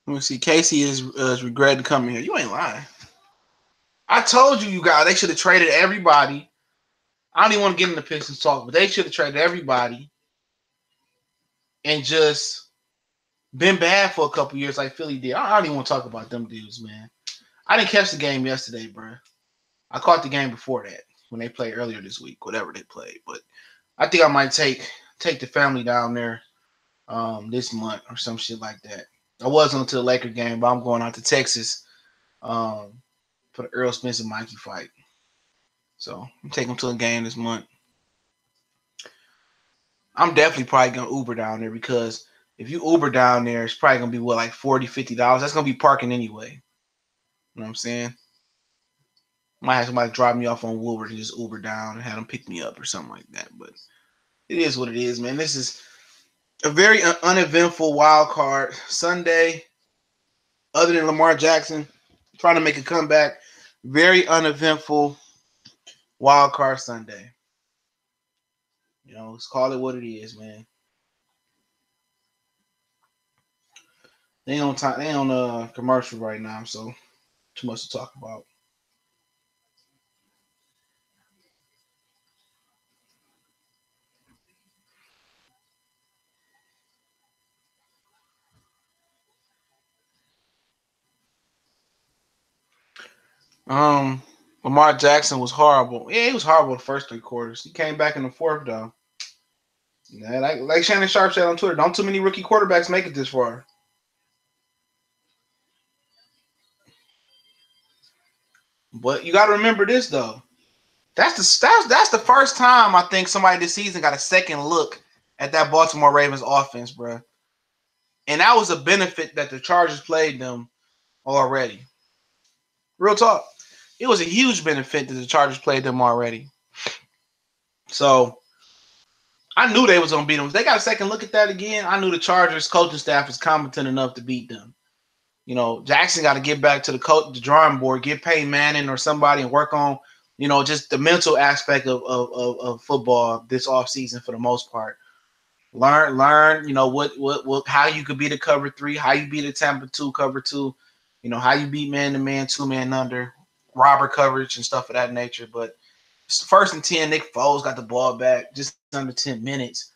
Let me see. Casey is regretting coming here. You ain't lying. I told you guys they should have traded everybody. I don't even want to get into Pistons talk, but they should have traded everybody and just been bad for a couple years like Philly did. I don't even want to talk about them dudes, man. I didn't catch the game yesterday, bro. I caught the game before that when they played earlier this week, whatever they played. But I think I might take the family down there this month or some shit like that. I wasn't until the Laker game, but I'm going out to Texas for the Earl Spence and Mikey fight. So I'm taking them to a game this month. I'm definitely probably gonna Uber down there because if you Uber down there, it's probably gonna be what, like $40, $50. That's gonna be parking anyway. You know what I'm saying? Might have somebody drop me off on Woolworth and just Uber down and have them pick me up or something like that. But it is what it is, man. This is a very uneventful wild card Sunday. Other than Lamar Jackson trying to make a comeback, very uneventful wild card Sunday. You know, let's call it what it is, man. They on time. They on a commercial right now, so too much to talk about. Um, Lamar Jackson was horrible. Yeah, he was horrible the first 3 quarters. He came back in the fourth though. Yeah, like Shannon Sharp said on Twitter, don't too many rookie quarterbacks make it this far. But you got to remember this though. That's the first time I think somebody this season got a second look at that Baltimore Ravens offense, bro. And that was a benefit that the Chargers played them already. Real talk. It was a huge benefit that the Chargers played them already. So I knew they was gonna beat them. If they got a second look at that again, I knew the Chargers coaching staff is competent enough to beat them. You know, Jackson got to get back to the drawing board, get Peyton Manning or somebody and work on, you know, just the mental aspect of football this offseason for the most part. Learn, you know, what how you could beat a cover 3, how you beat a Tampa 2 cover 2, you know, how you beat man to man, 2-man under, robber coverage and stuff of that nature. But it's first and 10, Nick Foles got the ball back just under 10 minutes.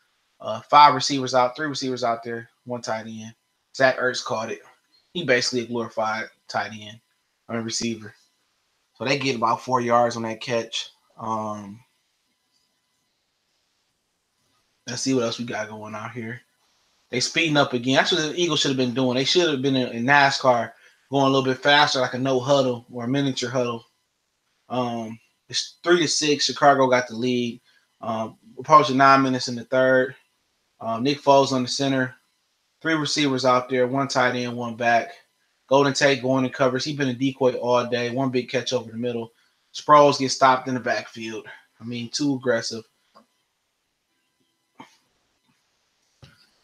5 receivers out, 3 receivers out there, 1 tight end. Zach Ertz caught it. He basically a glorified tight end on a receiver. So they get about 4 yards on that catch. Let's see what else we got going out here. They speeding up again. That's what the Eagles should have been doing. They should have been in NASCAR going a little bit faster, like a no huddle or a miniature huddle. It's 3-6. Chicago got the lead. Approaching 9 minutes in the third. Nick Foles on the center. 3 receivers out there, 1 tight end, 1 back. Golden Tate going in covers. He's been a decoy all day. 1 big catch over the middle. Sproles gets stopped in the backfield. I mean, too aggressive.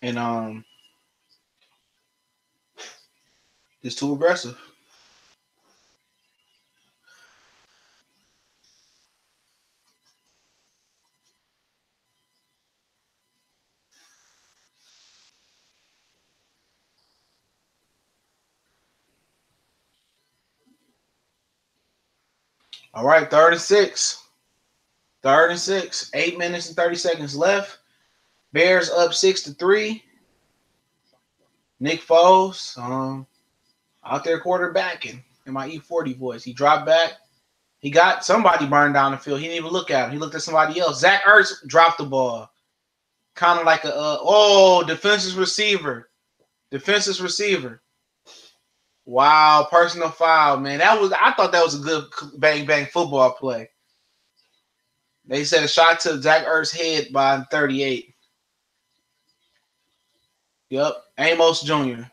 And just too aggressive. All right, 3rd and 6. 3rd and 6. 8 minutes and 30 seconds left. Bears up 6-3. Nick Foles out there quarterbacking in my E40 voice. He dropped back. He got somebody burned down the field. He didn't even look at him. He looked at somebody else. Zach Ertz dropped the ball. Kind of like defensive receiver. Defensive receiver. Wow, personal foul, man. I thought that was a good bang bang football play. They said a shot to Zach Ertz's head by 38. Yep, Amos Jr.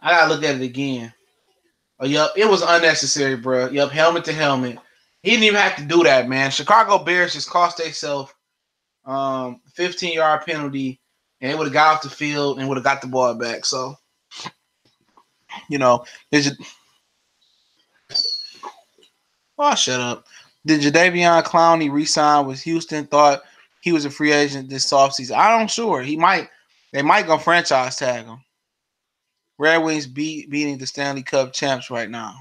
I gotta look at it again. Oh, yep, it was unnecessary, bro. Yep, helmet to helmet. He didn't even have to do that, man. Chicago Bears just cost themselves 15-yard penalty, and it would have got off the field and would have got the ball back. So, you know, shut up. Did Jadeveon Clowney re-sign with Houston? Thought he was a free agent this offseason. I'm sure he might. They might go franchise tag him. Red Wings beating the Stanley Cup champs right now.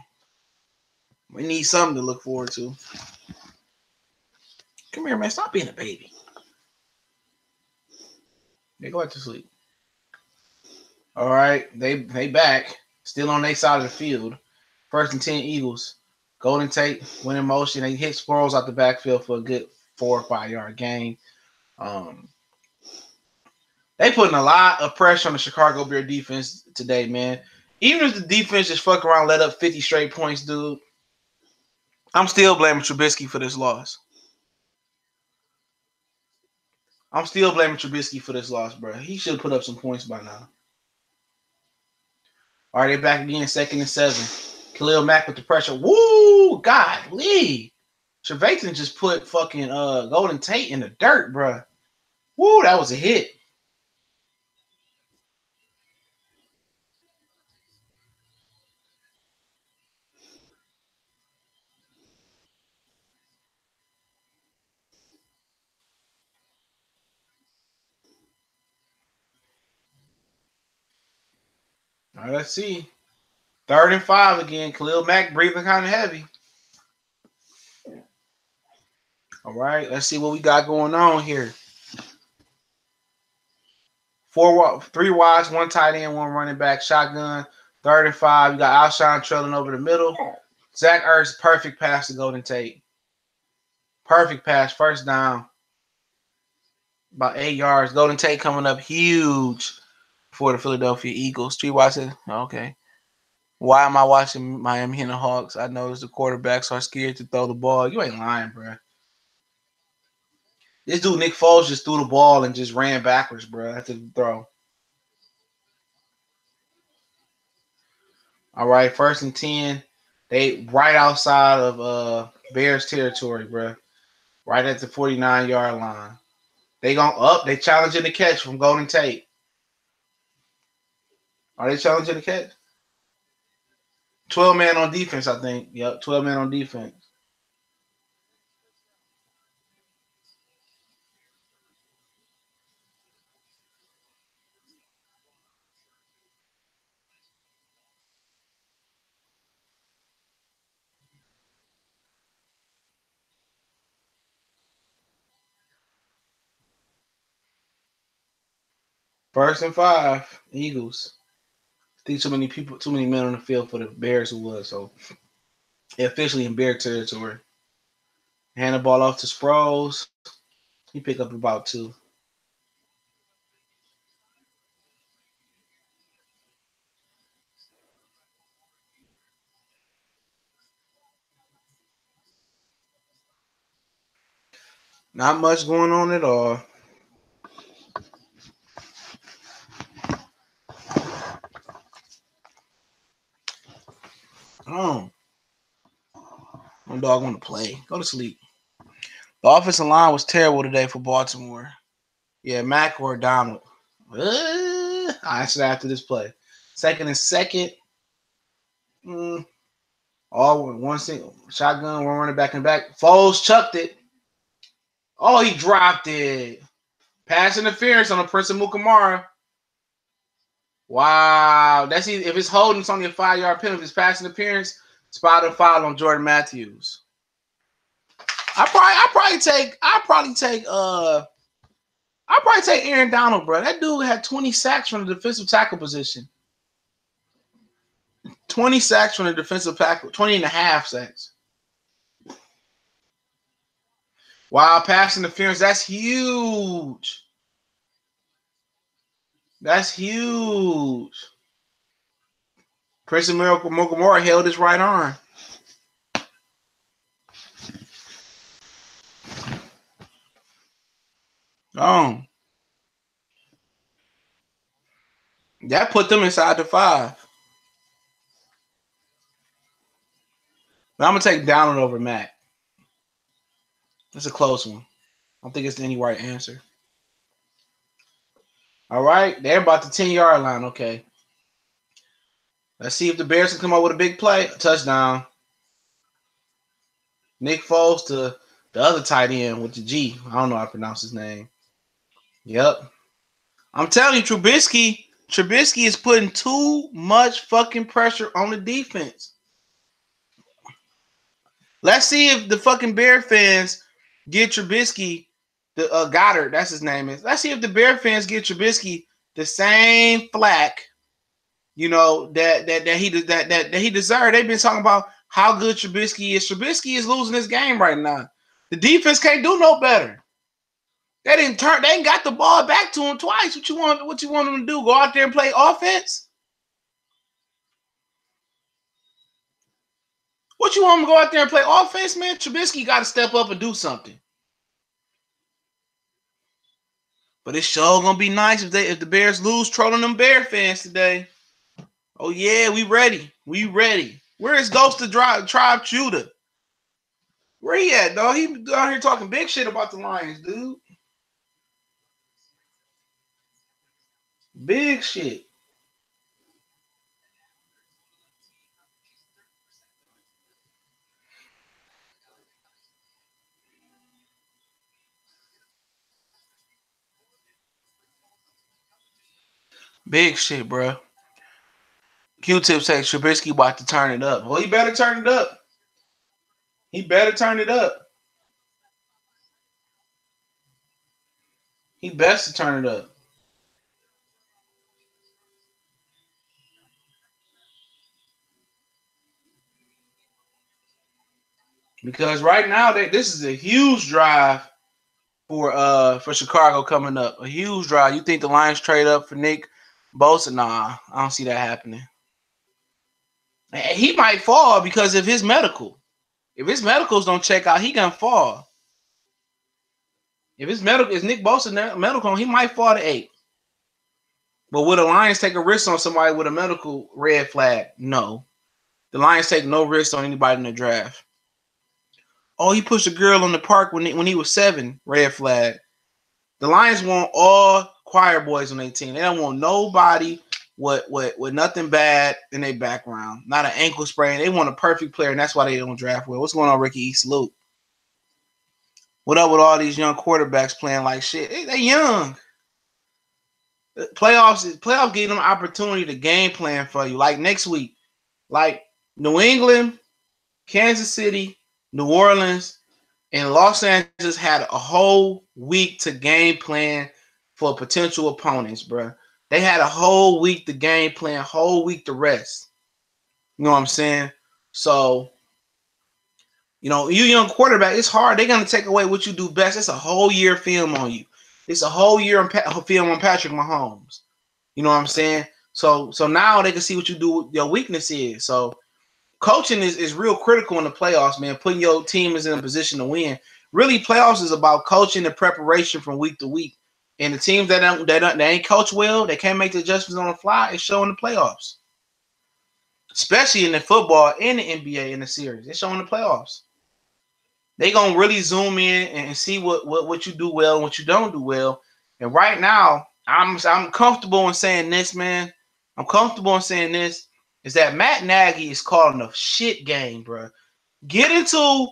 We need something to look forward to. Come here, man. Stop being a baby. Yeah, go back to sleep. All right, they back. Still on their side of the field. 1st and 10 Eagles. Golden Tate went in motion. They hit Sproles out the backfield for a good 4 or 5 yard gain. They putting a lot of pressure on the Chicago Bear defense today, man. Even if the defense just fuck around, let up 50 straight points, dude, I'm still blaming Trubisky for this loss. I'm still blaming Trubisky for this loss, bro. He should have put up some points by now. All right, they back again, 2nd and 7. Khalil Mack with the pressure. Woo! Godly. Trevathan just put fucking Golden Tate in the dirt, bro. Woo, that was a hit. All right, let's see. 3rd and 5 again. Khalil Mack breathing kind of heavy. All right, let's see what we got going on here. 3 wides, 1 tight end, 1 running back, shotgun. 3rd and 5. You got Alshon trailing over the middle. Zach Ertz, perfect pass to Golden Tate. Perfect pass, 1st down. About 8 yards. Golden Tate coming up huge for the Philadelphia Eagles. 3 wides. Okay. Why am I watching Miami and the Hawks? I noticed the quarterbacks are scared to throw the ball. You ain't lying, bro. This dude, Nick Foles, just threw the ball and just ran backwards, bro, after the throw. All right, 1st and 10. They right outside of Bears territory, bro. Right at the 49-yard line. They going up. They challenging the catch from Golden Tate. Are they challenging the catch? 12 man on defense, I think. Yep, 12 man on defense. First and 5, Eagles. I think too many men on the field for the Bears who was, so they're officially in Bear territory. Hand the ball off to Sproles. He pick up about 2. Not much going on at all. Oh. My dog want to play. Go to sleep. The offensive line was terrible today for Baltimore. Yeah, Mack or Donald. I answered after this play. 2nd and 2nd. All one single shotgun, 1 running back and back. Foles chucked it. Oh, he dropped it. Pass interference on the Prince of Mukamara. Wow. That's if it's holding, it's only a 5-yard penalty. If it's pass interference, spot or foul on Jordan Matthews. I probably take Aaron Donald, bro. That dude had 20 sacks from the defensive tackle position. 20 sacks from the defensive tackle, 20 and a half sacks. Wow, pass interference. That's huge. That's huge. Prince of Mukamara held his right arm. Oh. That put them inside the 5. But I'm going to take Donald over Mack. That's a close one. I don't think it's any right answer. All right. They're about the 10-yard line. Okay. Let's see if the Bears can come up with a big play. A touchdown. Nick Foles to the other tight end with the G. I don't know how to pronounce his name. Yep. I'm telling you, Trubisky is putting too much fucking pressure on the defense. Let's see if the fucking Bear fans get Trubisky, the Goddard, that's his name is. Let's see if the Bear fans get Trubisky the same flack you know, that he deserved. They've been talking about how good Trubisky is. Trubisky is losing this game right now. The defense can't do no better. They ain't got the ball back to him twice. What you want them to do? Go out there and play offense? What you want them to go out there and play offense, man? Trubisky got to step up and do something. But it's sure gonna be nice if the Bears lose, trolling them Bear fans today. Oh yeah, we ready. We ready. Where is Ghost of Tribe Judah? Where he at, dog? He down here talking big shit about the Lions, dude. Big shit. Big shit, bro. Q-Tip says Trubisky about to turn it up. Well, he better turn it up. He better turn it up. He best to turn it up. Because right now this is a huge drive for Chicago coming up. A huge drive. You think the Lions trade up for Nick Bosa? Nah, I don't see that happening. He might fall because of his medical. If his medicals don't check out, he gonna fall. If Nick Bosa medical, he might fall to 8. But would the Lions take a risk on somebody with a medical red flag? No. The Lions take no risk on anybody in the draft. Oh, he pushed a girl in the park when he was 7, red flag. The Lions want all choir boys on their team. They don't want nobody with nothing bad in their background. Not an ankle sprain. They want a perfect player, and that's why they don't draft well. What's going on, Ricky E. Salute? What up with all these young quarterbacks playing like shit? They young. Playoffs give them an opportunity to game plan for you. Like next week, like New England, Kansas City, New Orleans, and Los Angeles had a whole week to game plan for potential opponents, bro. They had a whole week to game plan, whole week to rest. You know what I'm saying? So, you know, you young quarterback, it's hard. They're going to take away what you do best. It's a whole year film on you. It's a whole year film on Patrick Mahomes. You know what I'm saying? So now they can see what you do, what your weakness is. So coaching is real critical in the playoffs, man. Putting your team is in a position to win. Really, playoffs is about coaching and preparation from week to week. And the teams that ain't coach well, they can't make the adjustments on the fly, it's showing the playoffs. Especially in the football and the NBA in the series. It's showing the playoffs. They gonna really zoom in and see what you do well and what you don't do well. And right now, I'm comfortable in saying this, man. I'm comfortable in saying this is that Matt Nagy is calling a shit game, bro. Get into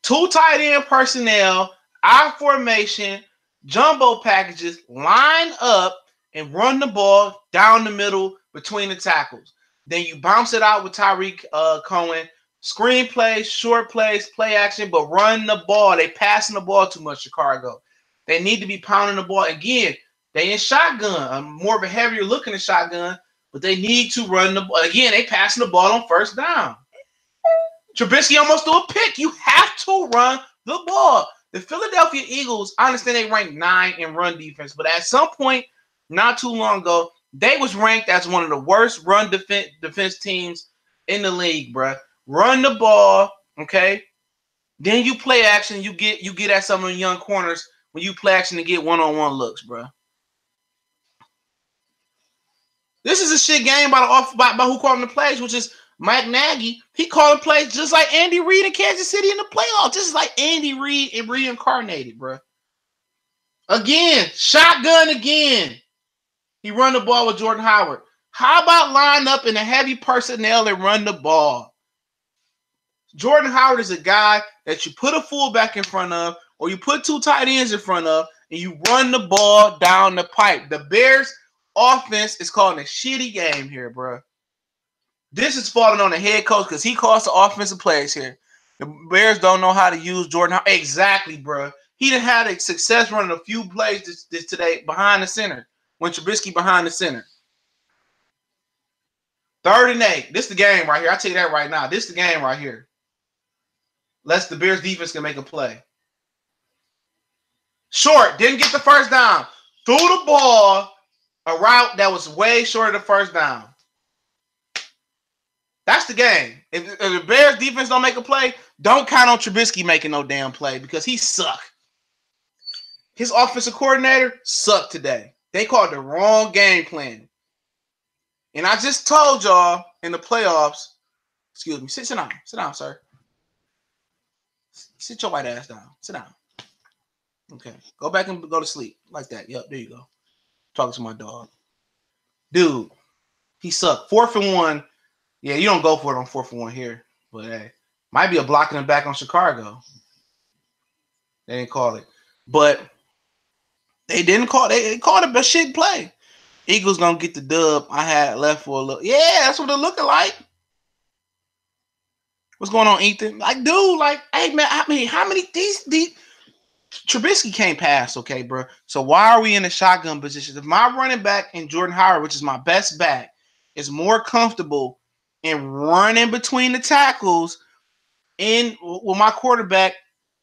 2 tight end personnel, I formation, jumbo packages, line up and run the ball down the middle between the tackles. Then you bounce it out with Tyreek Cohen. Screen plays, short plays, play action, but run the ball. They passing the ball too much, Chicago. They need to be pounding the ball. Again, they in shotgun. More of a heavier looking at shotgun, but they need to run the ball. Again, they passing the ball on first down. Trubisky almost threw a pick. You have to run the ball. The Philadelphia Eagles, I understand they ranked 9 in run defense, but at some point, not too long ago, they was ranked as one of the worst run defense teams in the league, bro. Run the ball, okay? Then you play action. You get at some of the young corners when you play action to get one-on-one looks, bro. This is a shit game by who calling the plays, which is Mike Nagy. He calling plays just like Andy Reid in Kansas City in the playoffs. Just like Andy Reid and reincarnated, bro. Again, shotgun again. He run the ball with Jordan Howard. How about line up in a heavy personnel and run the ball? Jordan Howard is a guy that you put a fullback in front of, or you put 2 tight ends in front of, and you run the ball down the pipe. The Bears offense is calling a shitty game here, bro. This is falling on the head coach because he calls the offensive plays here. The Bears don't know how to use Jordan Howard. Exactly, bro. He done had a success running a few plays this today behind the center when Trubisky behind the center. 3rd and 8. This is the game right here. I tell you that right now. This is the game right here. Unless the Bears defense can make a play. Short. Didn't get the first down. Threw the ball a route that was way short of the first down. That's the game. If the Bears defense don't make a play, don't count on Trubisky making no damn play because he sucked. His offensive coordinator sucked today. They called the wrong game plan. And I just told y'all in the playoffs, excuse me, sit down, sir. Sit your white ass down. Sit down. Okay. Go back and go to sleep. Like that. Yep, there you go. Talking to my dog. Dude, he sucked. 4th and 1. Yeah, you don't go for it on 4th and 1 here. But hey, might be a blocking him back on Chicago. They didn't call it. But they didn't call it. They called it a shit play. Eagles gonna get the dub. I had left for a little. Yeah, that's what they're looking like. What's going on, Ethan? Like, dude, like, hey man, I mean, how many these Trubisky can't pass, okay, bro? So why are we in a shotgun position? If my running back and Jordan Howard, which is my best back, is more comfortable in running between the tackles in with my quarterback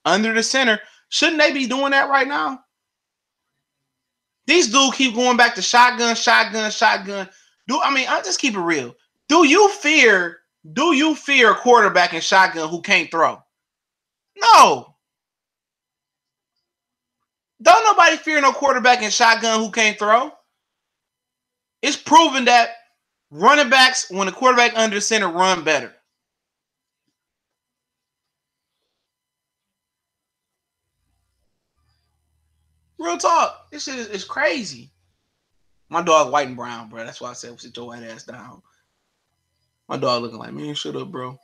under the center, shouldn't they be doing that right now? These dudes keep going back to shotgun. I'll just keep it real. Do you fear a quarterback in shotgun who can't throw? No. Don't nobody fear no quarterback in shotgun who can't throw. It's proven that running backs, when the quarterback under center, run better. Real talk. This shit is crazy. My dog white and brown, bro. That's why I said sit your white ass down. My dog looking like, man, shut up, bro.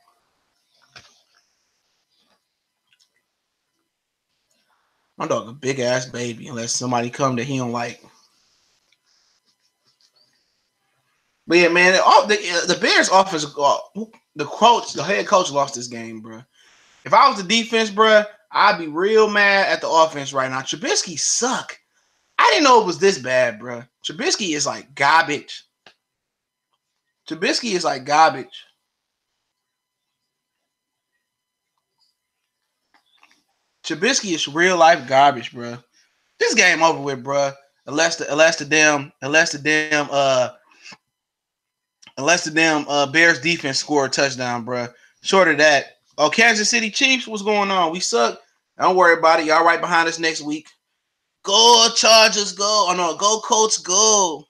My dog a big ass baby unless somebody come that he don't like. But yeah, man, the Bears offense, the head coach lost this game, bro. If I was the defense, bro, I'd be real mad at the offense right now. Trubisky suck. I didn't know it was this bad, bro. Trubisky is like garbage. Trubisky is like garbage. Trubisky is real life garbage, bro. This game over with, bro. Unless the damn Bears defense score a touchdown, bro. Short of that. Oh, Kansas City Chiefs, what's going on? We suck. Don't worry about it. Y'all right behind us next week. Go Chargers, go. Oh no, go Colts, go.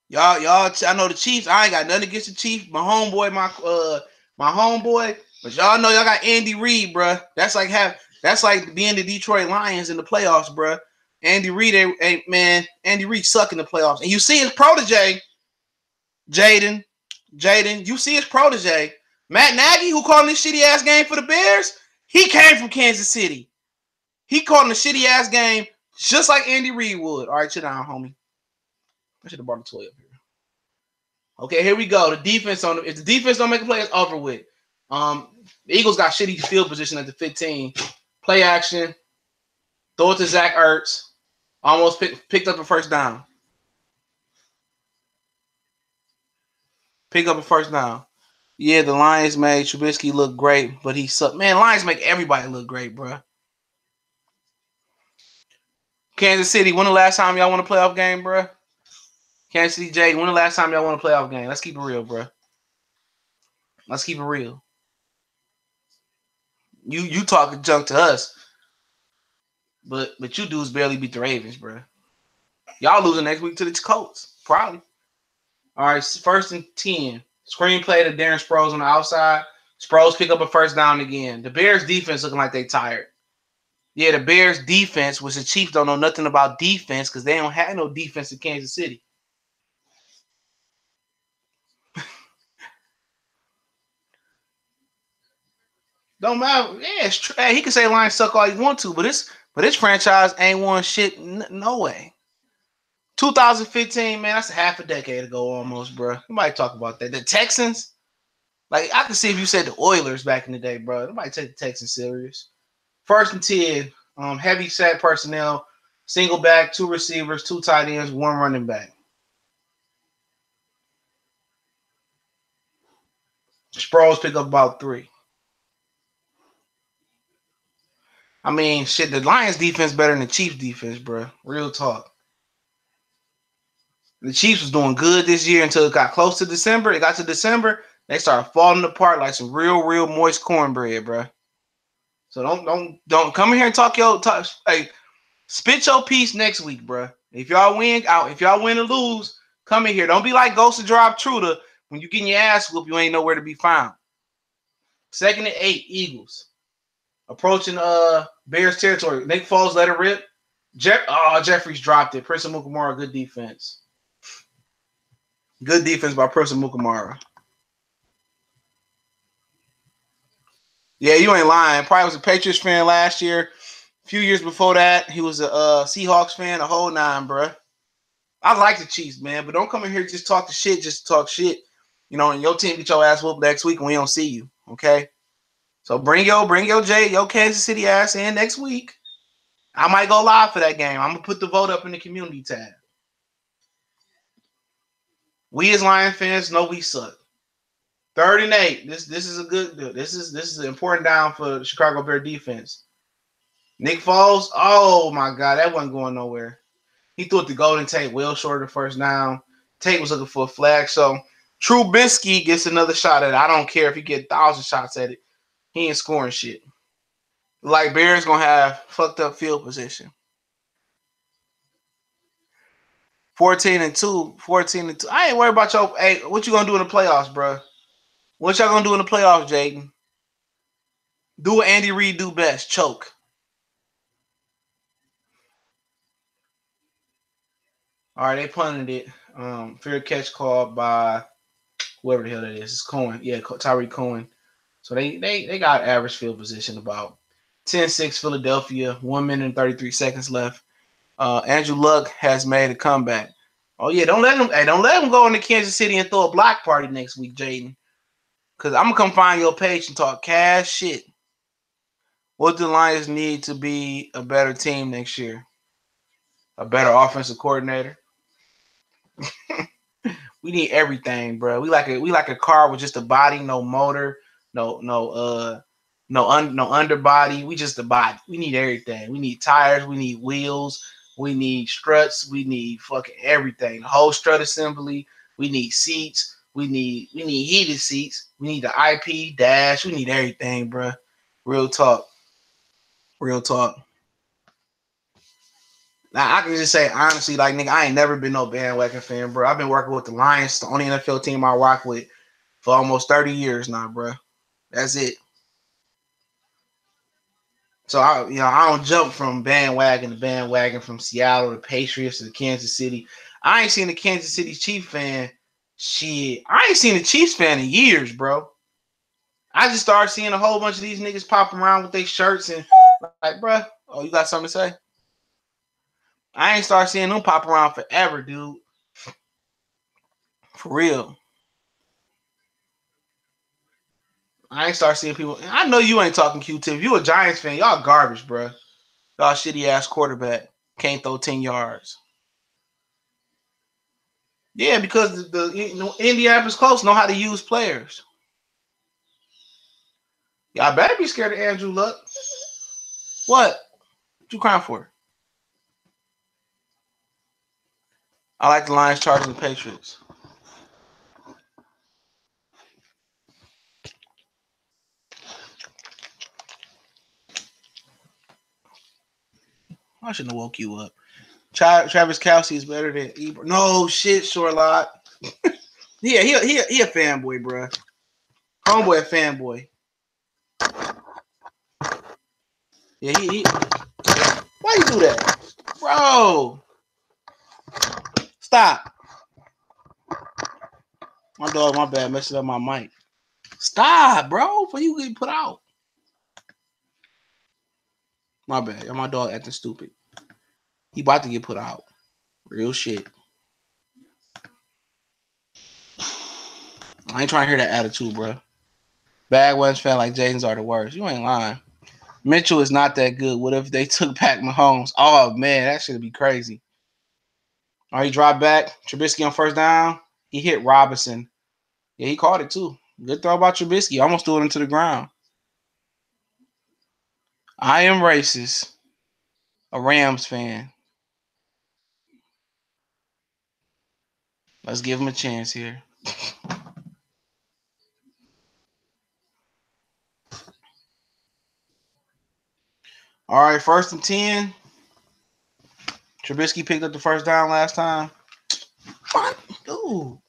Y'all, I know the Chiefs. I ain't got nothing against the Chiefs. My homeboy, my homeboy. But y'all know y'all got Andy Reid, bro. That's like being the Detroit Lions in the playoffs, bro. Andy Reid, Andy Reid suck in the playoffs. And you see his protege, Jaden. You see his protege, Matt Nagy, who called this shitty ass game for the Bears. He came from Kansas City. He called him a shitty ass game, just like Andy Reid would. All right, sit down, homie. I should have brought the toy up here. Okay, here we go. The defense if the defense don't make a play, it's over with. The Eagles got shitty field position at the 15. Play action. Throw it to Zach Ertz. Almost picked up a first down. Pick up a first down. Yeah, the Lions made Trubisky look great, but he sucked. Man, Lions make everybody look great, bro. Kansas City, when the last time y'all won a playoff game, bro? Kansas City, Jay, when the last time y'all won a playoff game? Let's keep it real, bro. Let's keep it real. You talking junk to us, but you dudes barely beat the Ravens, bro. Y'all losing next week to the Colts, probably. All right, 1st and 10. Screenplay to Darren Sproles on the outside. Sproles pick up a first down again. The Bears defense looking like they tired. Yeah, the Bears defense, which the Chiefs don't know nothing about defense because they don't have no defense in Kansas City. Don't matter. Yeah, it's true. Hey, he can say Lions suck all he want to, but this franchise ain't won shit. No way. 2015, man, that's a half a decade ago almost, bro. Nobody talk about that. The Texans, like I could see if you said the Oilers back in the day, bro. Nobody take the Texans serious. 1st and 10, heavy set personnel, single back, 2 receivers, 2 tight ends, 1 running back. Sproles pick up about 3. I mean, shit, the Lions defense better than the Chiefs defense, bro. Real talk. The Chiefs was doing good this year until it got close to December. It got to December, they started falling apart like some real moist cornbread, bro. So don't come in here and talk. Hey, spit your piece next week, bro. If y'all win or lose, come in here. Don't be like Ghost to Drive Truder. When you getting your ass whooped, you ain't nowhere to be found. 2nd and 8, Eagles. Approaching Bears territory. Nick Foles let it rip. Jeffries dropped it. Prince Amukamara, good defense. Good defense by Prince Amukamara. Yeah, you ain't lying. Probably was a Patriots fan last year. A few years before that, he was a Seahawks fan, a whole 9, bro. I like the Chiefs, man, but don't come in here just talk shit. You know, and your team get your ass whooped next week and we don't see you, okay? So bring your Kansas City ass in next week. I might go live for that game. I'm gonna put the vote up in the community tab. We as Lion fans know we suck. 3rd and 8. This is a good. This is an important down for the Chicago Bear defense. Nick Foles. Oh my God, that wasn't going nowhere. He threw it to Golden Tate well short of the first down. Tate was looking for a flag. So Trubisky gets another shot at it. I don't care if he get 1,000 shots at it. He ain't scoring shit. Like Bears gonna have fucked up field position. 14-2. 14-2. I ain't worried about your. Hey, what you gonna do in the playoffs, bro? What y'all gonna do in the playoffs, Jaden? Do what Andy Reid do best. Choke. All right, they punted it. Fair catch called by whoever the hell that is. It's Cohen. Yeah, Tyreek Cohen. So they got average field position about 10-6 Philadelphia. 1 minute and 33 seconds left. Andrew Luck has made a comeback. Oh yeah, don't let him go into Kansas City and throw a block party next week, Jaden. Cause I'm gonna come find your page and talk cash shit. What do the Lions need to be a better team next year? A better offensive coordinator. We need everything, bro. We like a car with just a body, no motor, no underbody. We just a body. We need everything. We need tires. We need wheels. We need struts. We need fucking everything. The whole strut assembly. We need seats. We need heated seats. We need the IP dash. We need everything, bro. Real talk. Real talk. Now I can just say honestly, like nigga, I ain't never been no bandwagon fan, bro. I've been working with the Lions, the only NFL team I rock with for almost 30 years now, bro. That's it. So I don't jump from bandwagon to bandwagon, from Seattle to Patriots to Kansas City. I ain't seen a Kansas City Chiefs fan. Shit, I ain't seen a Chiefs fan in years, bro. I just started seeing a whole bunch of these niggas popping around with their shirts and like, bro, oh, you got something to say? I ain't started seeing them pop around forever, dude. For real. I ain't start seeing people. I know you ain't talking Q-Tip. If you a Giants fan, y'all garbage, bro. Y'all shitty ass quarterback. Can't throw 10 yards. Yeah, because the Indianapolis Colts know how to use players. Y'all better be scared of Andrew Luck. What you crying for? I like the Lions, Chargers, and Patriots. I shouldn't have woke you up. Travis Kelce is better than Ebro. No shit, Shorelot. Yeah, he a fanboy, bro. Homeboy a fanboy. Yeah, he. Why you do that, bro? Stop. My dog, my bad, messing up my mic. Stop, bro. Before you get put out. My bad. My dog acting stupid. He about to get put out. Real shit. I ain't trying to hear that attitude, bro. Bad West fan like Jaden's are the worst. You ain't lying. Mitchell is not that good. What if they took back Mahomes? Oh, man, that should be crazy. Oh, he dropped back. Trubisky on first down. He hit Robinson. Yeah, he caught it too. Good throw by Trubisky. Almost threw it into the ground. I am racist. A Rams fan. Let's give him a chance here. All right, 1st and 10. Trubisky picked up the first down last time. What? Dude. All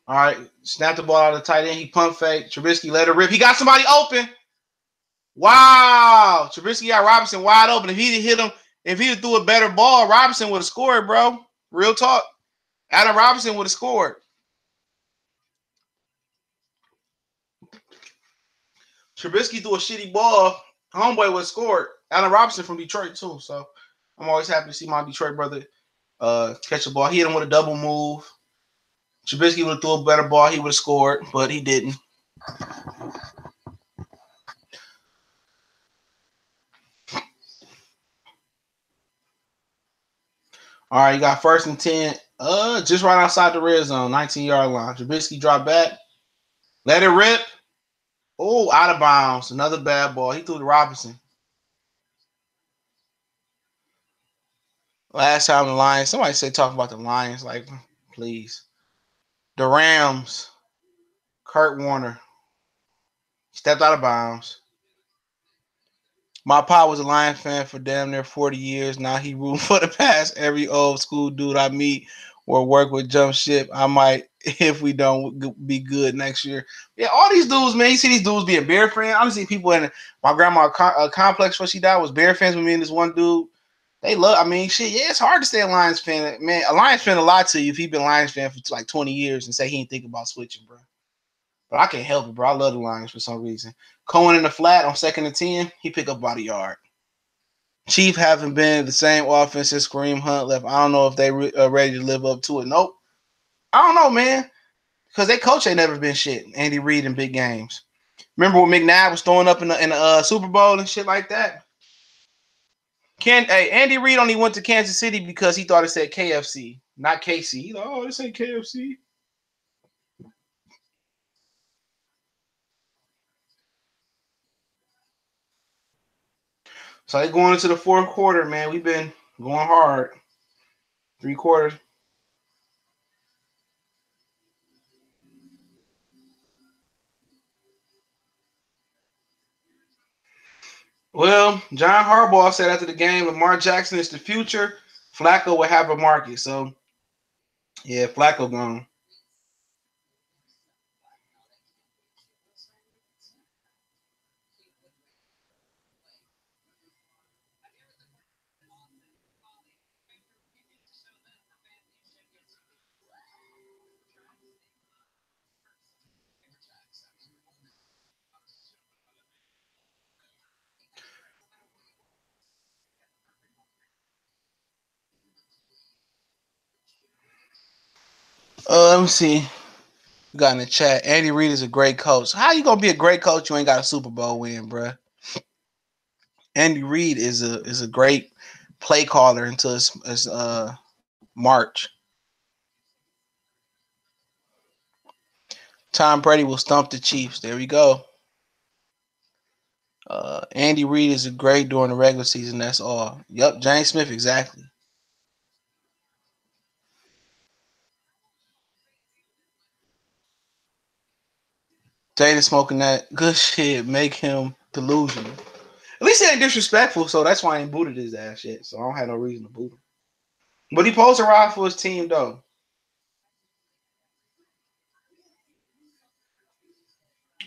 right, snap the ball out of the tight end. He pump fake. Trubisky let it rip. He got somebody open. Wow. Trubisky got Robinson wide open. If he'd hit him, if he'd threw a better ball, Robinson would have scored, bro. Real talk. Adam Robinson would have scored. Trubisky threw a shitty ball. Homeboy would have scored. Adam Robinson from Detroit, too. So I'm always happy to see my Detroit brother catch the ball. He hit him with a double move. Trubisky would have threw a better ball. He would have scored, but he didn't. All right, you got 1st and 10. Just right outside the red zone, 19-yard line. Trubisky dropped back. Let it rip. Oh, out of bounds. Another bad ball. He threw to Robinson. Last time the Lions, somebody said talk about the Lions. Like, please. The Rams. Kurt Warner. Stepped out of bounds. My pa was a Lions fan for damn near 40 years. Now he rooting for the past. Every old school dude I meet or work with jump ship. I might, if we don't be good next year. Yeah, all these dudes, man. You see these dudes being Bear fans. I see people in my grandma complex before she died was Bear fans with me and this one dude. They love, I mean, shit, yeah, it's hard to stay a Lions fan. Man, a Lions fan will lie to you if he's been a Lions fan for like 20 years and say he ain't thinking about switching, bro. But I can't help it, bro. I love the Lions for some reason. Cohen in the flat on 2nd and 10, he picked up about a yard. Chief haven't been the same offense since Kareem Hunt left. I don't know if they are ready to live up to it. Nope. I don't know, man. Because their coach ain't never been shit. Andy Reid in big games. Remember when McNabb was throwing up in the Super Bowl and shit like that? Andy Reid only went to Kansas City because he thought it said KFC, not KC. He thought, oh, this ain't KFC. So they going into the 4th quarter, man. We've been going hard. 3 quarters. Well, John Harbaugh said after the game, Lamar Jackson is the future. Flacco will have a market. So, yeah, Flacco gone. Let me see. We got in the chat. Andy Reid is a great coach. How you gonna be a great coach? You ain't got a Super Bowl win, bro. Andy Reid is a great play caller until it's March. Tom Brady will stump the Chiefs. There we go. Andy Reid is great during the regular season. That's all. Yep, James Smith, exactly. Jada smoking that good shit make him delusional. At least he ain't disrespectful, so that's why I ain't booted his ass shit. So I don't have no reason to boot him. But he posed a ride for his team, though.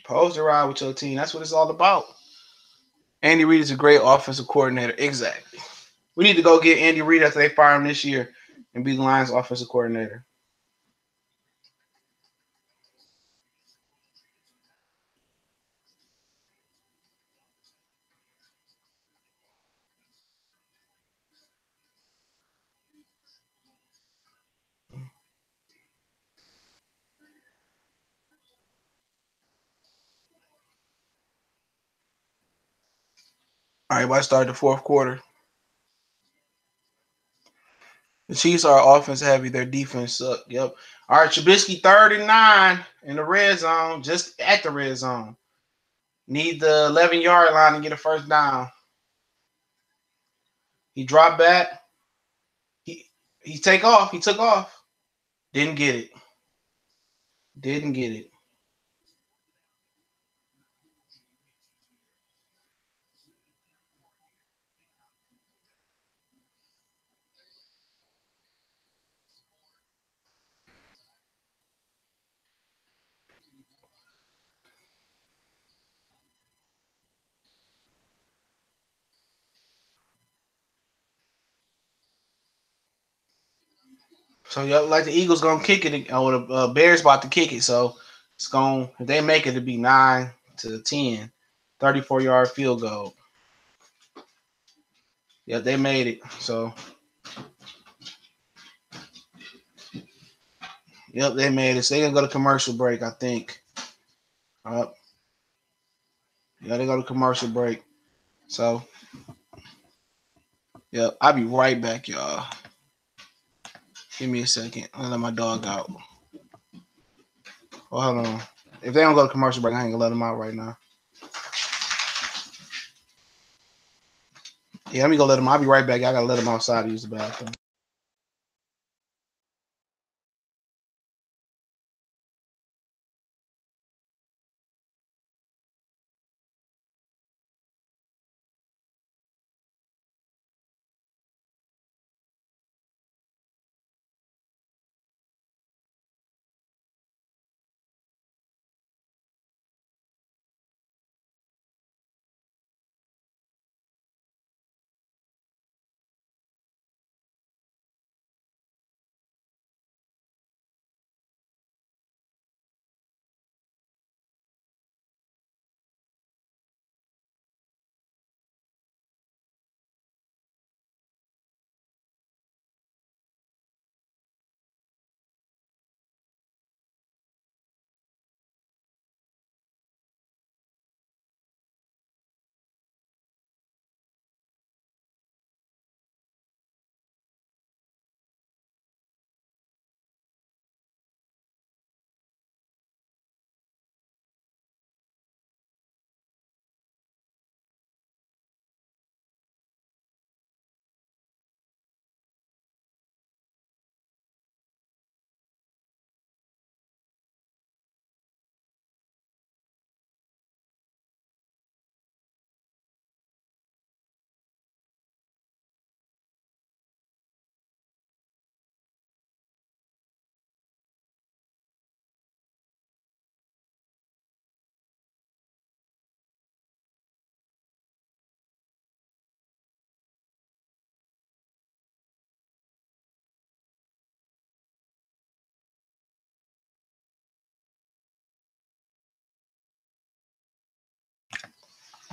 Pose a ride with your team. That's what it's all about. Andy Reid is a great offensive coordinator. Exactly. We need to go get Andy Reid after they fire him this year and be the Lions offensive coordinator. All right, let's start the 4th quarter. The Chiefs are offense heavy. Their defense suck. Yep. All right, Trubisky 39 in the red zone, just at the red zone. Need the 11-yard line to get a first down. He dropped back. He take off. He took off. Didn't get it. Didn't get it. So y'all like the Eagles gonna kick it, or the Bears about to kick it. So it's going if they make it to be 9-10, 34-yard field goal. Yeah, they made it. So yep, they made it. So they're gonna go to commercial break, I think. Yeah, they go to commercial break. So yeah, I'll be right back, y'all. Give me a second. I'll let my dog out. Oh, hold on. If they don't go to commercial break, I ain't gonna let them out right now. Yeah, let me go let them. I'll be right back. I gotta let them outside to use the bathroom.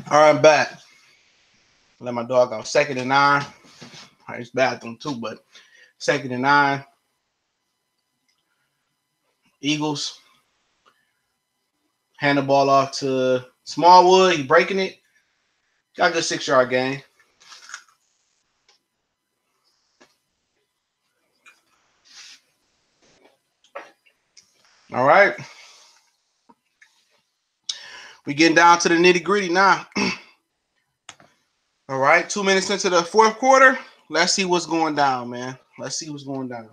All right, I'm back. Let my dog out. 2nd and 9. All right, it's bathroom too, but 2nd and 9. Eagles hand the ball off to Smallwood. He breaking it. Got a good 6-yard gain. All right. We getting down to the nitty gritty now. All right. 2 minutes into the fourth quarter. Let's see what's going down, man. Let's see what's going down.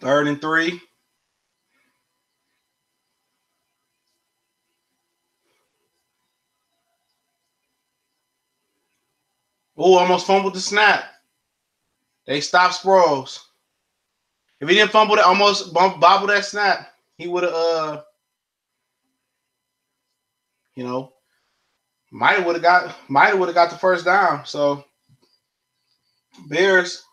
Third and 3. Oh, almost fumbled the snap. They stopped Sproles. If he didn't fumble that, almost bobble that snap, he would have, you know, might have got the first down. So Bears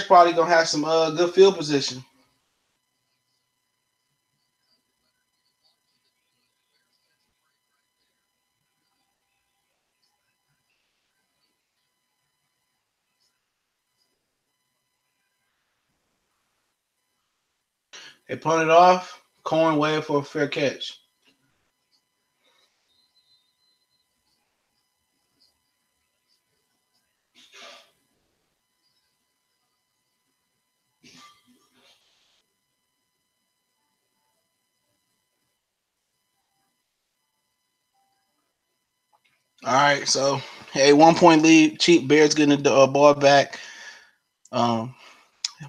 probably gonna have some good field position. They punted off. Cohen waited for a fair catch. All right, so hey, 1 point lead. Cheap Bears getting the ball back. Um,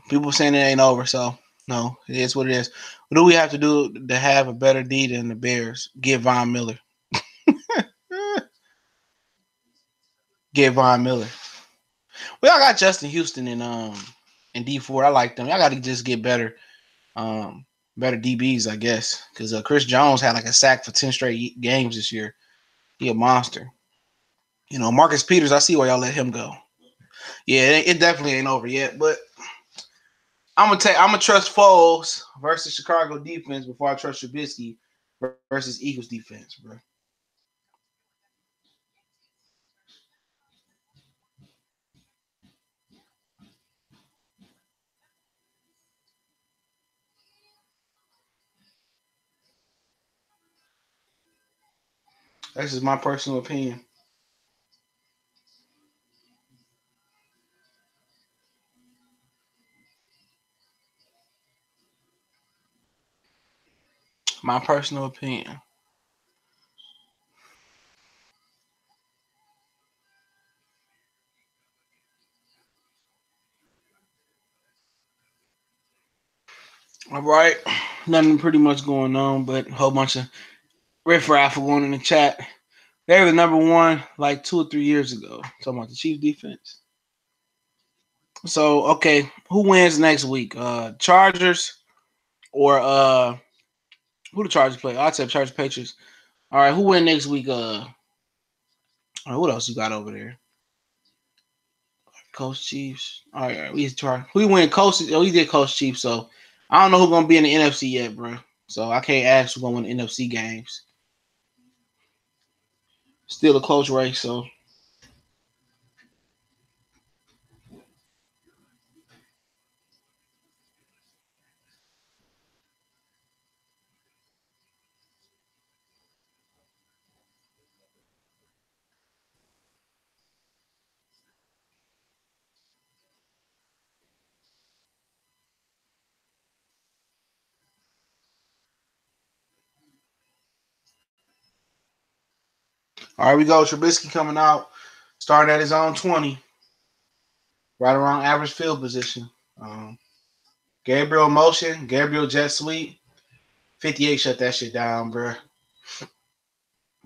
People saying it ain't over, so no, it is what it is. What do we have to do to have a better D than the Bears? Get Von Miller. Get Von Miller. Well, I got Justin Houston and D Ford. I like them. Y'all got to just get better, better DBs, I guess, because Chris Jones had like a sack for 10 straight games this year. He a monster. You know, Marcus Peters. I see why y'all let him go. Yeah, it definitely ain't over yet, but I'm gonna trust Foles versus Chicago defense before I trust Trubisky versus Eagles defense, bro. That's just my personal opinion. My personal opinion. All right, nothing pretty much going on, but a whole bunch of riffraff going in the chat. They were the number one like 2 or 3 years ago. Talking about the Chiefs defense. So okay, who wins next week? Chargers or who the Chargers play? I'd say Chargers Patriots. All right, who win next week? What else you got over there? Coach Chiefs. All right, we try. We win Coach. Oh, we did Coach Chiefs. So I don't know who's gonna be in the NFC yet, bro. So I can't ask who's gonna win the NFC games. Still a close race. So all right, we go. Trubisky coming out, starting at his own 20, right around average field position. Um, Gabriel motion, Gabriel jet sweep. 58 shut that shit down, bro.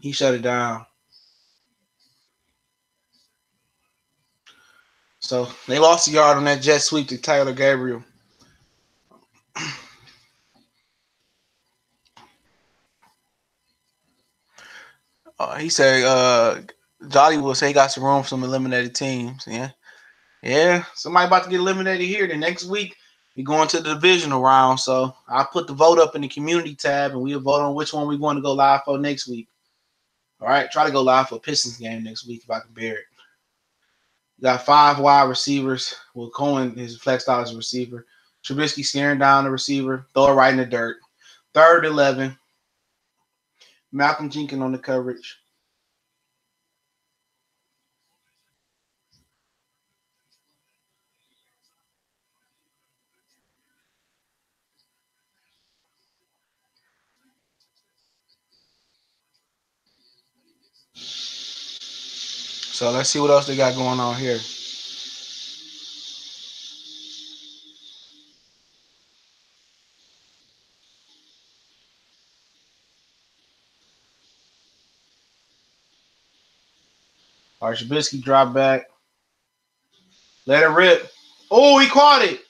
He shut it down. So they lost a yard on that jet sweep to Tyler Gabriel. He said Jolly will say he got some room for some eliminated teams. Yeah. Yeah. Somebody about to get eliminated here. The next week, we going to the divisional round. So I'll put the vote up in the community tab and we'll vote on which one we want to go live for next week. All right. Try to go live for a Pistons game next week if I can bear it. We got 5 wide receivers. Well, Cohen is flexed out as a receiver. Trubisky staring down the receiver. Throw it right in the dirt. 3rd 11. Malcolm Jenkins on the coverage. So let's see what else they got going on here. All right, Trubisky drop back. Let it rip. Oh, he caught it.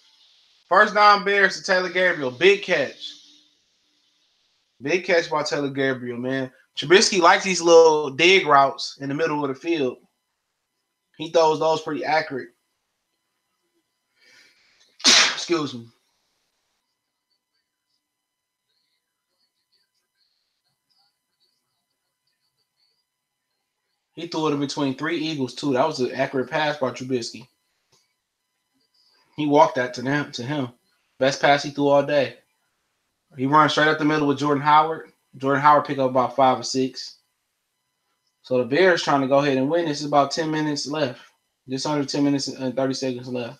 First down Bears to Taylor Gabriel. Big catch. Big catch by Taylor Gabriel, man. Trubisky likes these little dig routes in the middle of the field. He throws those pretty accurate. Excuse me. He threw it in between 3 Eagles, too. That was an accurate pass by Trubisky. He walked that to him. Best pass he threw all day. He runs straight up the middle with Jordan Howard. Jordan Howard pick up about 5 or 6. So the Bears trying to go ahead and win. This is about 10 minutes left. Just under 10 minutes and 30 seconds left.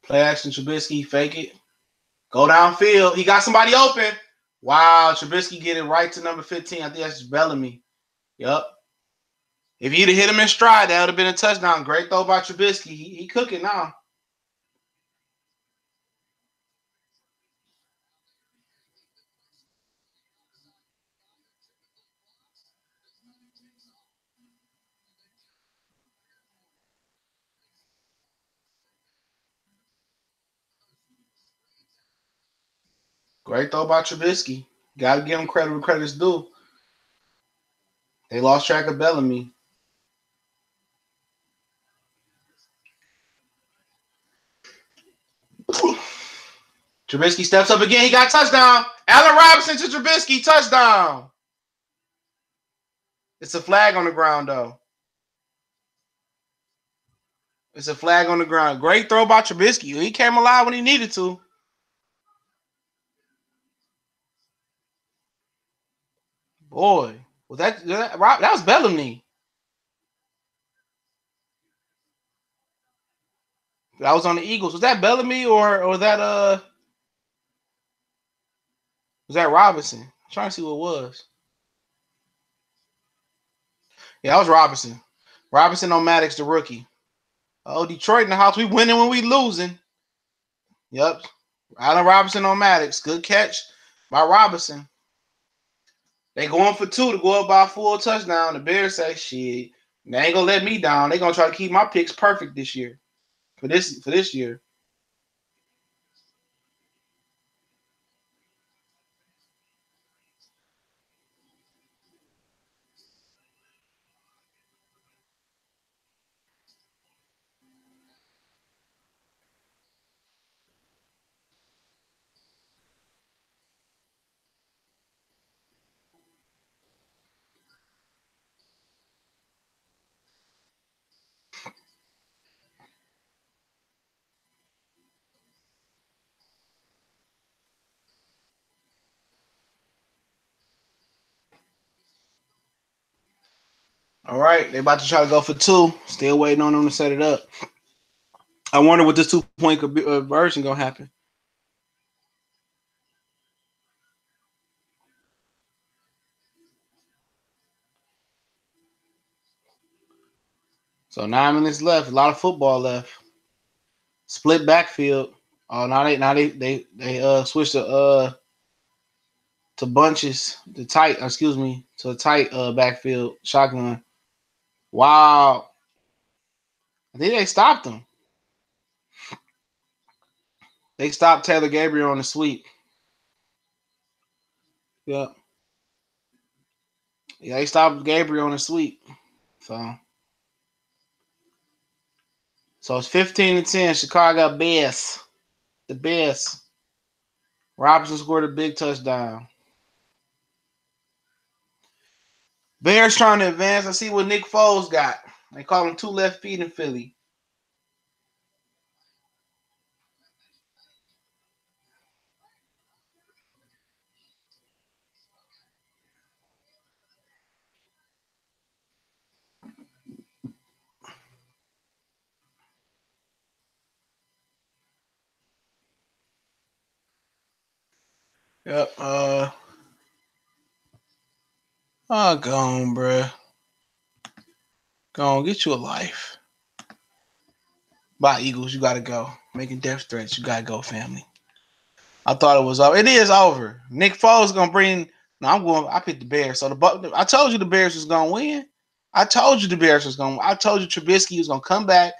Play action, Trubisky, fake it. Go downfield. He got somebody open. Wow, Trubisky get it right to number 15. I think that's Bellamy. Yep. If he'd have hit him in stride, that would have been a touchdown. Great throw by Trubisky. He cooking now. Great throw by Trubisky. Got to give him credit where credit's due. They lost track of Bellamy. Trubisky steps up again. He got a touchdown. Allen Robinson to Trubisky. Touchdown. It's a flag on the ground, though. It's a flag on the ground. Great throw by Trubisky. He came alive when he needed to. Boy, was that was Bellamy. That was on the Eagles. Was that Bellamy or was that Robinson? I'm trying to see what it was. Yeah, that was Robinson. Robinson on Maddox, the rookie. Oh, Detroit in the house. We winning when we losing. Yep. Allen Robinson on Maddox. Good catch by Robinson. They going for 2 to go up by a full touchdown. The Bears say, shit, they ain't gonna let me down. They gonna try to keep my picks perfect this year. For this year. All right, they about to try to go for 2. Still waiting on them to set it up. I wonder what this 2-point conversion gonna happen. So 9 minutes left. A lot of football left. Split backfield. Oh, now they switched to bunches. To a tight backfield shotgun. Wow. I think they stopped him. They stopped Taylor Gabriel on the sweep. Yeah. Yeah, they stopped Gabriel on the sweep. So it's 15-10. Chicago Bears. The Bears. Robinson scored a big touchdown. Bears trying to advance. I see what Nick Foles got. They call him 2 left feet in Philly. Yep. Oh, go on, bruh. Go on, get you a life. Bye, Eagles. You gotta go. Making death threats. You gotta go, family. I thought it was over. It is over. Nick Foles gonna bring. No, I picked the Bears. So I told you the Bears was gonna win. I told you the Bears was gonna. I told you Trubisky was gonna come back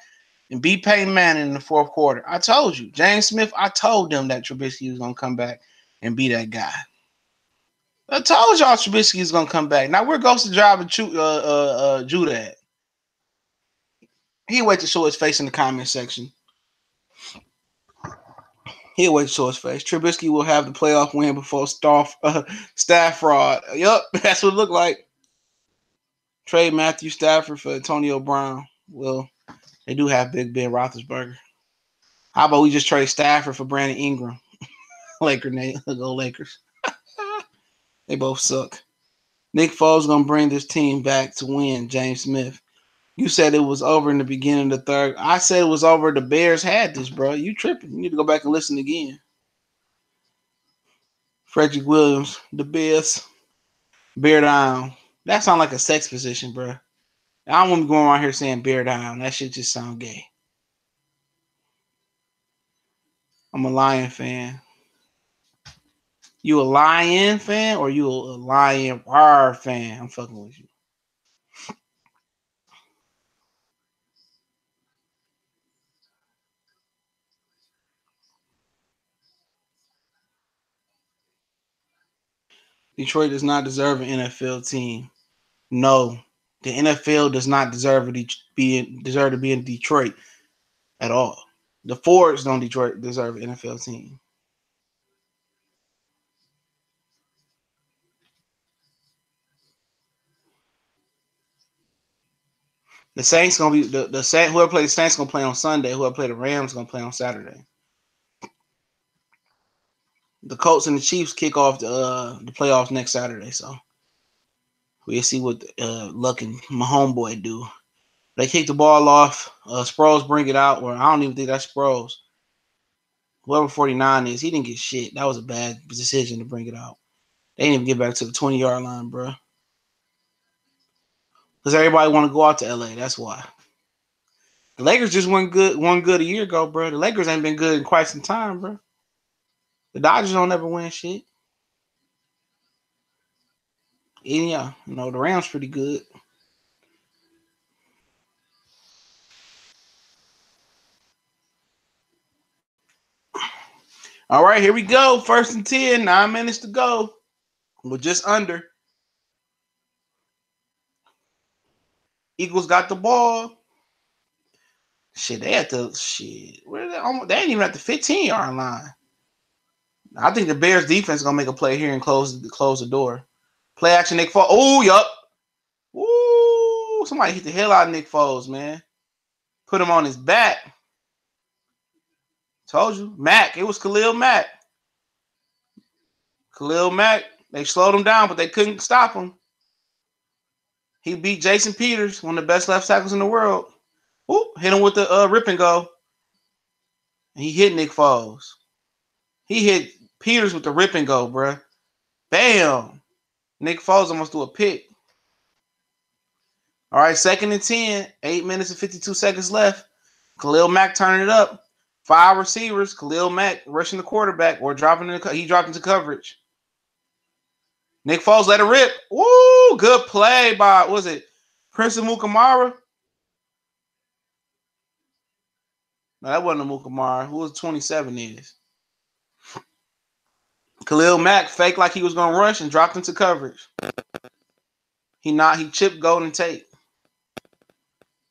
and beat Peyton Manning in the 4th quarter. I told you. James Smith. I told them that Trubisky was gonna come back and be that guy. I told y'all Trubisky is gonna come back. Now where goes the job of Judah at? He'll wait to show his face in the comment section. He'll wait to show his face. Trubisky will have the playoff win before staff fraud. Yup, that's what it looked like. Trade Matthew Stafford for Antonio Brown. Well, they do have Big Ben Roethlisberger. How about we just trade Stafford for Brandon Ingram? Laker Nate, go Lakers. They both suck. Nick Foles gonna bring this team back to win. James Smith. You said it was over in the beginning of the third. I said it was over. The Bears had this, bro. You tripping? You need to go back and listen again. Frederick Williams, the Bears, bear down. That sounds like a sex position, bro. I don't want to be going around here saying bear down. That shit just sound gay. I'm a Lion fan. You a Lion fan or you a Lion War fan? I'm fucking with you. Detroit does not deserve an NFL team. No, the NFL does not deserve to be in Detroit at all. The Fords don't deserve an NFL team. The Saints gonna be the Saints. Whoever play the Saints gonna play on Sunday. Whoever play the Rams gonna play on Saturday. The Colts and the Chiefs kick off the playoffs next Saturday. So we'll see what Luck and my homeboy do. They kick the ball off. Sproles bring it out. Or I don't even think that's Sproles. Whoever 49 is, he didn't get shit. That was a bad decision to bring it out. They didn't even get back to the 20-yard line, bro. Because everybody want to go out to LA. That's why. The Lakers just went good a year ago, bro. The Lakers ain't been good in quite some time, bro. The Dodgers don't ever win shit. And yeah, the Rams pretty good. All right, here we go. 1st and 10, 9 minutes to go. We're just under. Eagles got the ball. Shit, they at the shit. Where they ain't even at the 15-yard line. I think the Bears defense is gonna make a play here and close the door. Play action, Nick Foles. Oh, yup. Ooh, somebody hit the hell out of Nick Foles, man. Put him on his back. Told you. Mack. It was Khalil Mack. Khalil Mack. They slowed him down, but they couldn't stop him. He beat Jason Peters, one of the best left tackles in the world. Ooh, hit him with the rip and go. And he hit Nick Foles. He hit Peters with the rip and go, bruh. Bam. Nick Foles almost threw a pick. All right, 2nd and 10. 8 minutes and 52 seconds left. Khalil Mack turning it up. 5 receivers. Khalil Mack rushing the quarterback or he dropped into coverage. Nick Foles let it rip. Woo! Good play by, was it Prince Amukamara? No, that wasn't Amukamara. Who was 27 is? Khalil Mack faked like he was going to rush and dropped into coverage. He chipped Golden Tate.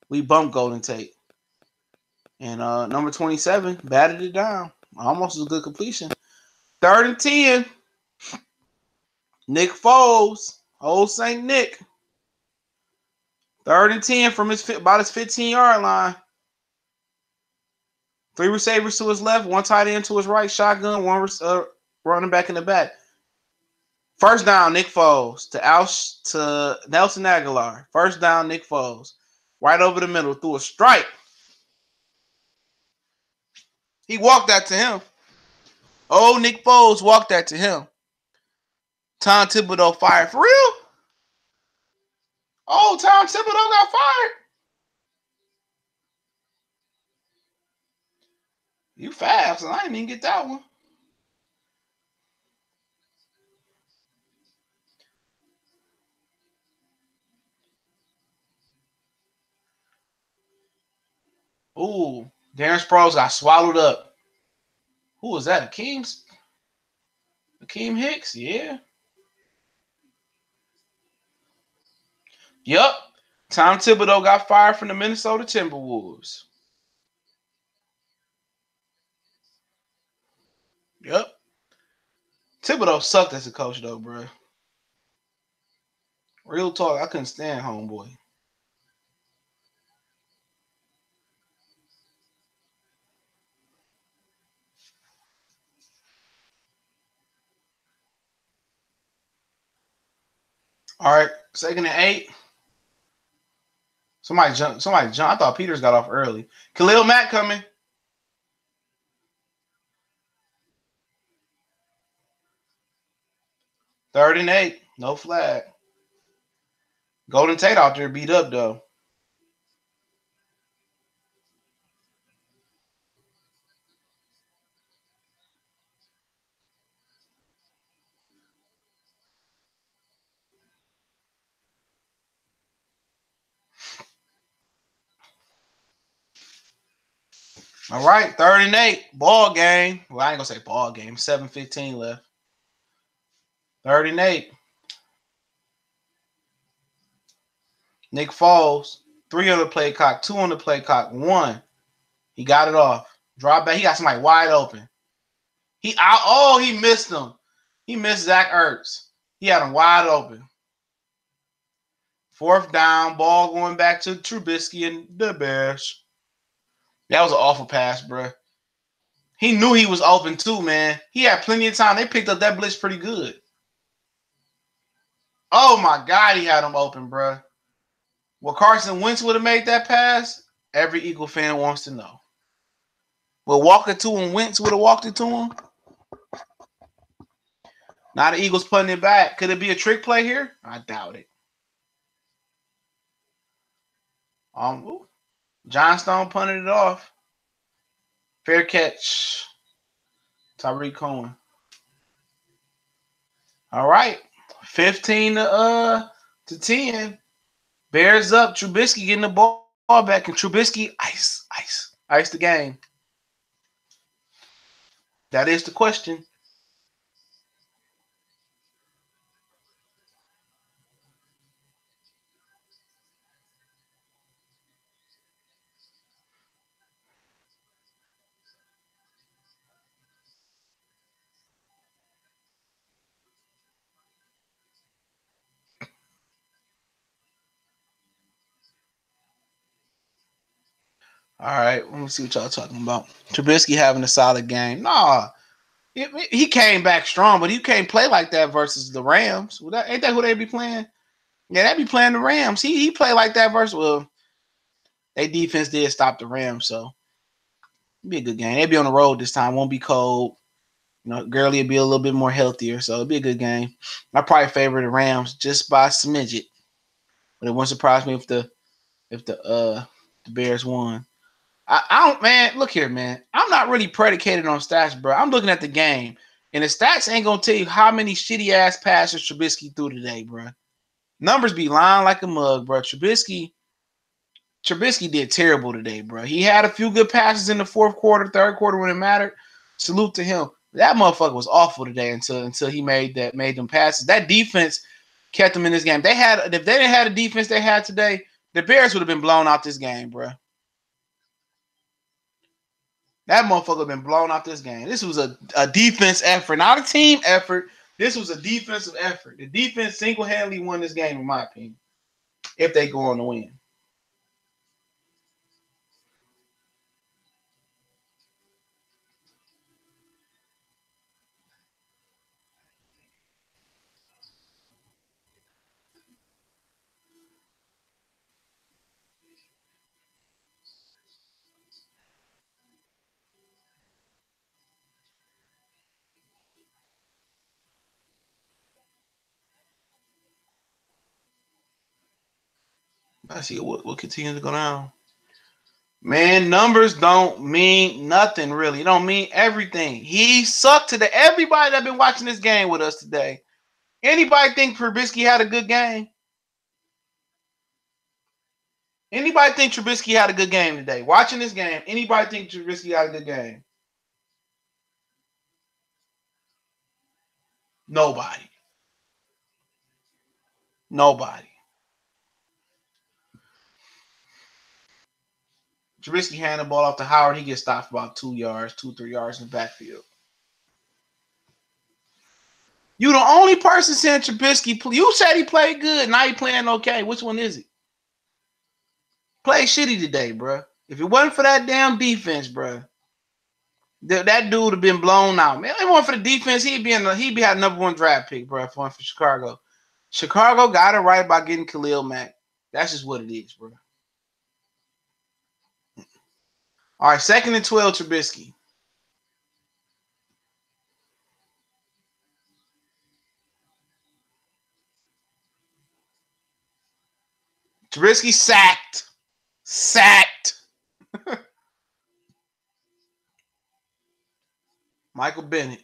We bumped Golden Tate. And number 27 batted it down. Almost as a good completion. 3rd and 10. Nick Foles. Old St. Nick. 3rd and 10 from about his 15-yard line. 3 receivers to his left, 1 tight end to his right, shotgun, 1 running back in the back. 1st down, Nick Foles to Nelson Aguilar. 1st down, Nick Foles. Right over the middle, through a strike. He walked that to him. Oh, Nick Foles walked that to him. Tom Thibodeau fired. For real? Oh, Tom Thibodeau got fired. You fast. I didn't even get that one. Ooh, Darren Sproles got swallowed up. Who was that? Akeem Hicks? Yeah. Yep. Tom Thibodeau got fired from the Minnesota Timberwolves. Yep. Thibodeau sucked as a coach, though, bro. Real talk, I couldn't stand homeboy. All right, 2nd and 8. Somebody jump. I thought Peters got off early. Khalil Mack coming. 3rd and 8. No flag. Golden Tate out there beat up, though. All right, 3rd and 8. Ball game. Well, I ain't going to say ball game. 7:15 left. 3rd and 8. Nick Foles. 3 on the play clock. 2 on the play clock. 1. He got it off. Drop back. He got somebody wide open. He missed him. He missed Zach Ertz. He had him wide open. 4th down. Ball going back to Trubisky and the Bears. That was an awful pass, bro. He knew he was open too, man. He had plenty of time. They picked up that blitz pretty good. Oh my God, he had him open, bro. Well, Carson Wentz would have made that pass. Every Eagle fan wants to know. Will Walker to and Wentz would have walked it to him? Now the Eagles putting it back. Could it be a trick play here? I doubt it. Johnstone punted it off. Fair catch. Tyreek Cohen. All right. 15 to 10. Bears up. Trubisky getting the ball back. And Trubisky ice the game. That is the question. All right, let me see what y'all talking about. Trubisky having a solid game. Nah, he came back strong, but he can't play like that versus the Rams. Ain't that who they be playing? Yeah, they be playing the Rams. He played like that versus, well, their defense did stop the Rams, so it'll be a good game. They'll be on the road this time. Won't be cold. You know, Gurley will be a little bit more healthier, so it'll be a good game. I probably favor the Rams just by a smidget, but it wouldn't surprise me if the Bears won. I don't, man. Look here, man. I'm not really predicated on stats, bro. I'm looking at the game, and the stats ain't gonna tell you how many shitty ass passes Trubisky threw today, bro. Numbers be lying like a mug, bro. Trubisky did terrible today, bro. He had a few good passes in the 4th quarter, 3rd quarter when it mattered. Salute to him. That motherfucker was awful today until he made them passes. That defense kept them in this game. If they didn't have the defense they had today, the Bears would have been blown out this game, bro. That motherfucker been blown out this game. This was a defense effort, not a team effort. This was a defensive effort. The defense single-handedly won this game, in my opinion, if they go on to win. I see what continues to go down. Man, numbers don't mean nothing, really. It don't mean everything. He sucked today. Everybody that been watching this game with us today, anybody think Trubisky had a good game? Anybody think Trubisky had a good game today? Watching this game, anybody think Trubisky had a good game? Nobody. Trubisky handed the ball off to Howard. He gets stopped for about 2 yards, 3 yards in the backfield. You the only person saying Trubisky. You said he played good. Now he playing okay. Which one is it? Play shitty today, bro. If it wasn't for that damn defense, bro, that dude would have been blown out. Man, if it wasn't for the defense, he'd be had number 1 draft pick, bro, for Chicago. Chicago got it right by getting Khalil Mack. That's just what it is, bro. All right, 2nd and 12, Trubisky. Trubisky sacked. Michael Bennett.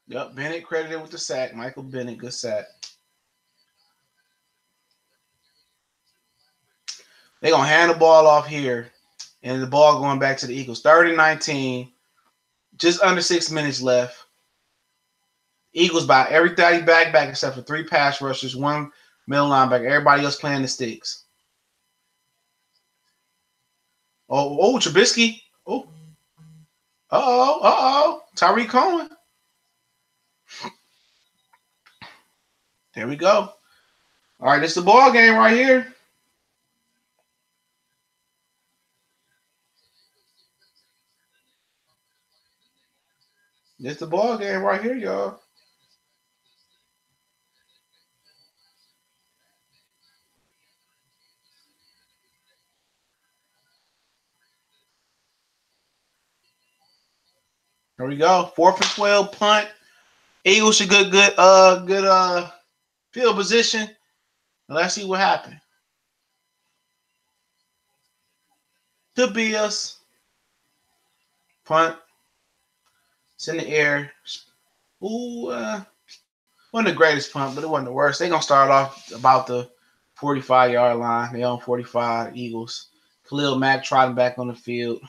Yep, Bennett credited with the sack. Michael Bennett, good sack. They're going to hand the ball off here, and the ball going back to the Eagles. 3rd and 19, just under 6 minutes left. Eagles by everybody back except for 3 pass rushers, 1 middle linebacker. Everybody else playing the sticks. Oh, Trubisky. Oh. Tyreek Cohen. There we go. All right, this is the ball game right here. This is the ball game right here, y'all. Here we go. 4th and 12 punt. Eagles should good field position. Let's see what happened. Could be us. Punt. It's in the air. Ooh, wasn't the greatest punt, but it wasn't the worst. They're going to start off about the 45-yard line. They own 45, Eagles. Khalil Mack trotting back on the field.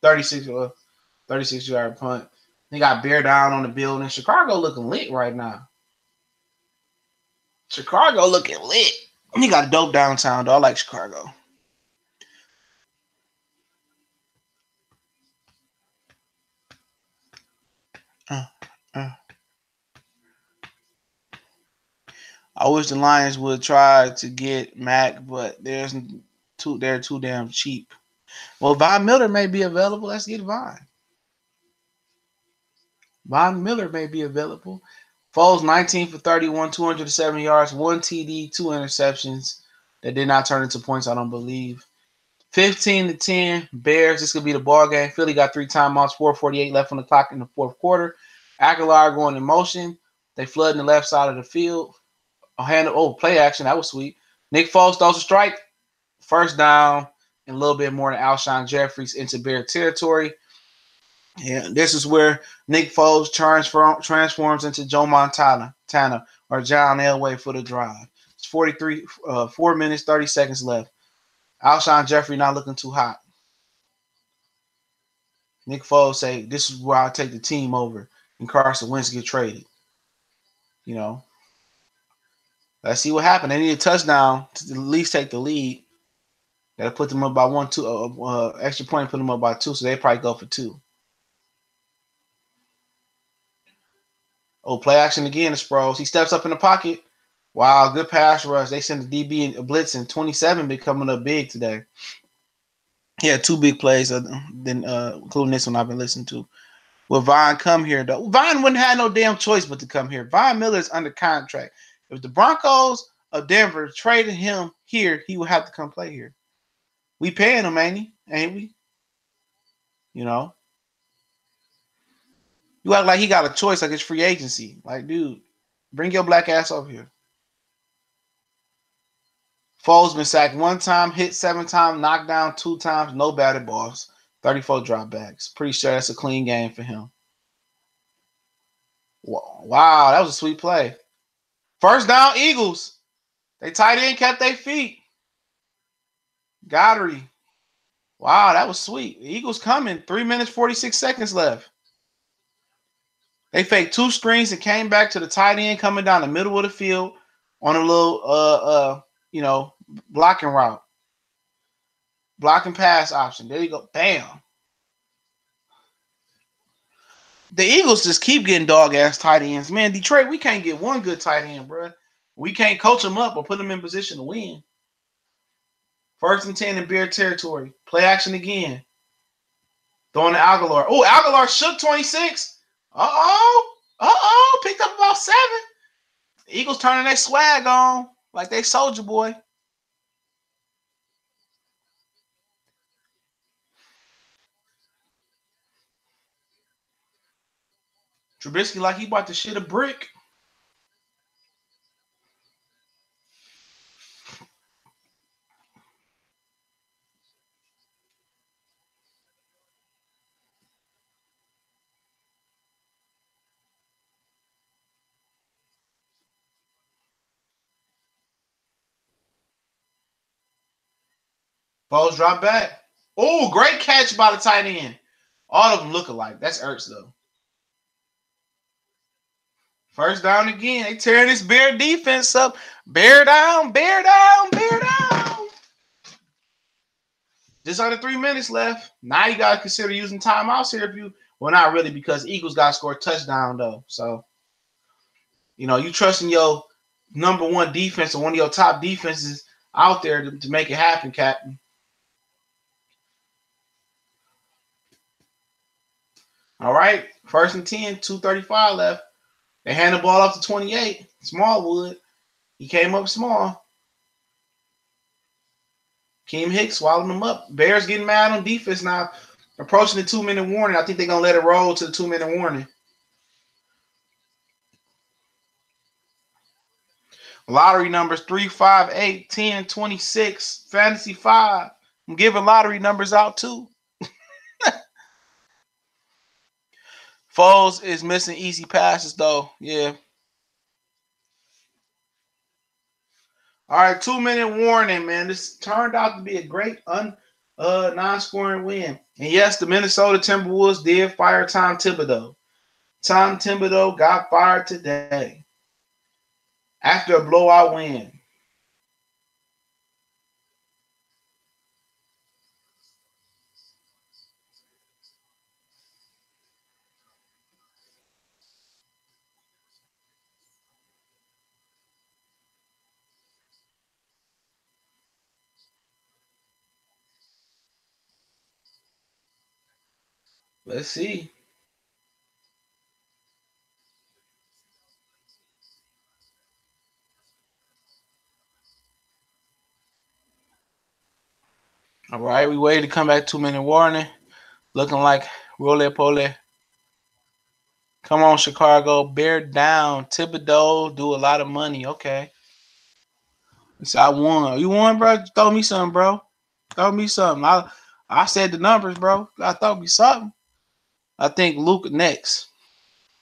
36-yard punt. They got bear down on the building. Chicago looking lit right now. Chicago looking lit. He got a dope downtown, though. I like Chicago. I wish the Lions would try to get Mack, but they're too damn cheap. Well, Von Miller may be available. Let's get Von. Von Miller may be available. Foles 19 for 31, 207 yards, 1 TD, 2 interceptions that did not turn into points, I don't believe. 15-10, Bears. This could be the ball game. Philly got 3 timeouts, 4:48 left on the clock in the 4th quarter. Aguilar going in motion. They flood in the left side of the field. Play action. That was sweet. Nick Foles throws a strike. 1st down and a little bit more than Alshon Jeffries into Bear territory. Yeah, this is where Nick Foles transforms into Joe Montana or John Elway for the drive. It's 4 minutes, 30 seconds left. Alshon Jeffrey not looking too hot. Nick Foles say, this is where I'll take the team over and Carson Wentz get traded. You know, let's see what happened. They need a touchdown to at least take the lead. That'll put them up by 1-2. Extra point put them up by 2, so they probably go for 2. Oh, play action again, Sproles. He steps up in the pocket. Wow, good pass rush. They send the DB in a blitz, and 27 been coming up big today. He had 2 big plays, including this one I've been listening to. Will Von come here, though? Von wouldn't have no damn choice but to come here. Von Miller's under contract. If the Broncos of Denver traded him here, he would have to come play here. We paying him, ain't we? You know? You act like he got a choice, like it's free agency. Like, dude, bring your black ass over here. Foles been sacked 1 time, hit 7 times, knocked down 2 times, no batted balls, 34 dropbacks. Pretty sure that's a clean game for him. Wow, that was a sweet play. 1st down, Eagles. They tight end kept their feet. Goddard. Wow, that was sweet. The Eagles coming. 3 minutes, 46 seconds left. They faked 2 screens and came back to the tight end coming down the middle of the field on a little blocking route. Blocking pass option. There you go. Bam. The Eagles just keep getting dog ass tight ends. Man, Detroit, we can't get one good tight end, bro. We can't coach them up or put them in position to win. 1st and 10 in Bear territory. Play action again. Throwing to Aguilar. Oh, Aguilar shook 26. Picked up about 7. Eagles turning their swag on like they Soldier Boy. Trubisky like he about to shit a brick. Balls drop back. Oh, great catch by the tight end. All of them look alike. That's Ertz, though. 1st down again. They tearing this Bear defense up. Bear down, bear down, bear down. Just under 3 minutes left. Now you got to consider using timeouts here if you – well, not really because Eagles got to score a touchdown, though. So, you trusting your number 1 defense or one of your top defenses out there to make it happen, Captain. All right. 1st and 10, 2:35 left. They hand the ball off to 28. Smallwood. He came up small. Keem Hicks swallowed him up. Bears getting mad on defense now. Approaching the 2-minute warning. I think they're going to let it roll to the 2-minute warning. Lottery numbers 3, 5, 8, 10, 26. Fantasy 5. I'm giving lottery numbers out too. Foles is missing easy passes though. Yeah. All right, 2-minute warning, man. This turned out to be a great non-scoring win. And yes, the Minnesota Timberwolves did fire Tom Thibodeau. Tom Thibodeau got fired today after a blowout win. Let's see. All right, we waited to come back 2-minute warning. Looking like rolle pole. Come on, Chicago. Bear down. Thibodeau do a lot of money. Okay. So I won. You won, bro? Throw me something, bro. Throw me something. I said the numbers, bro. I throw me something. I think Luke next.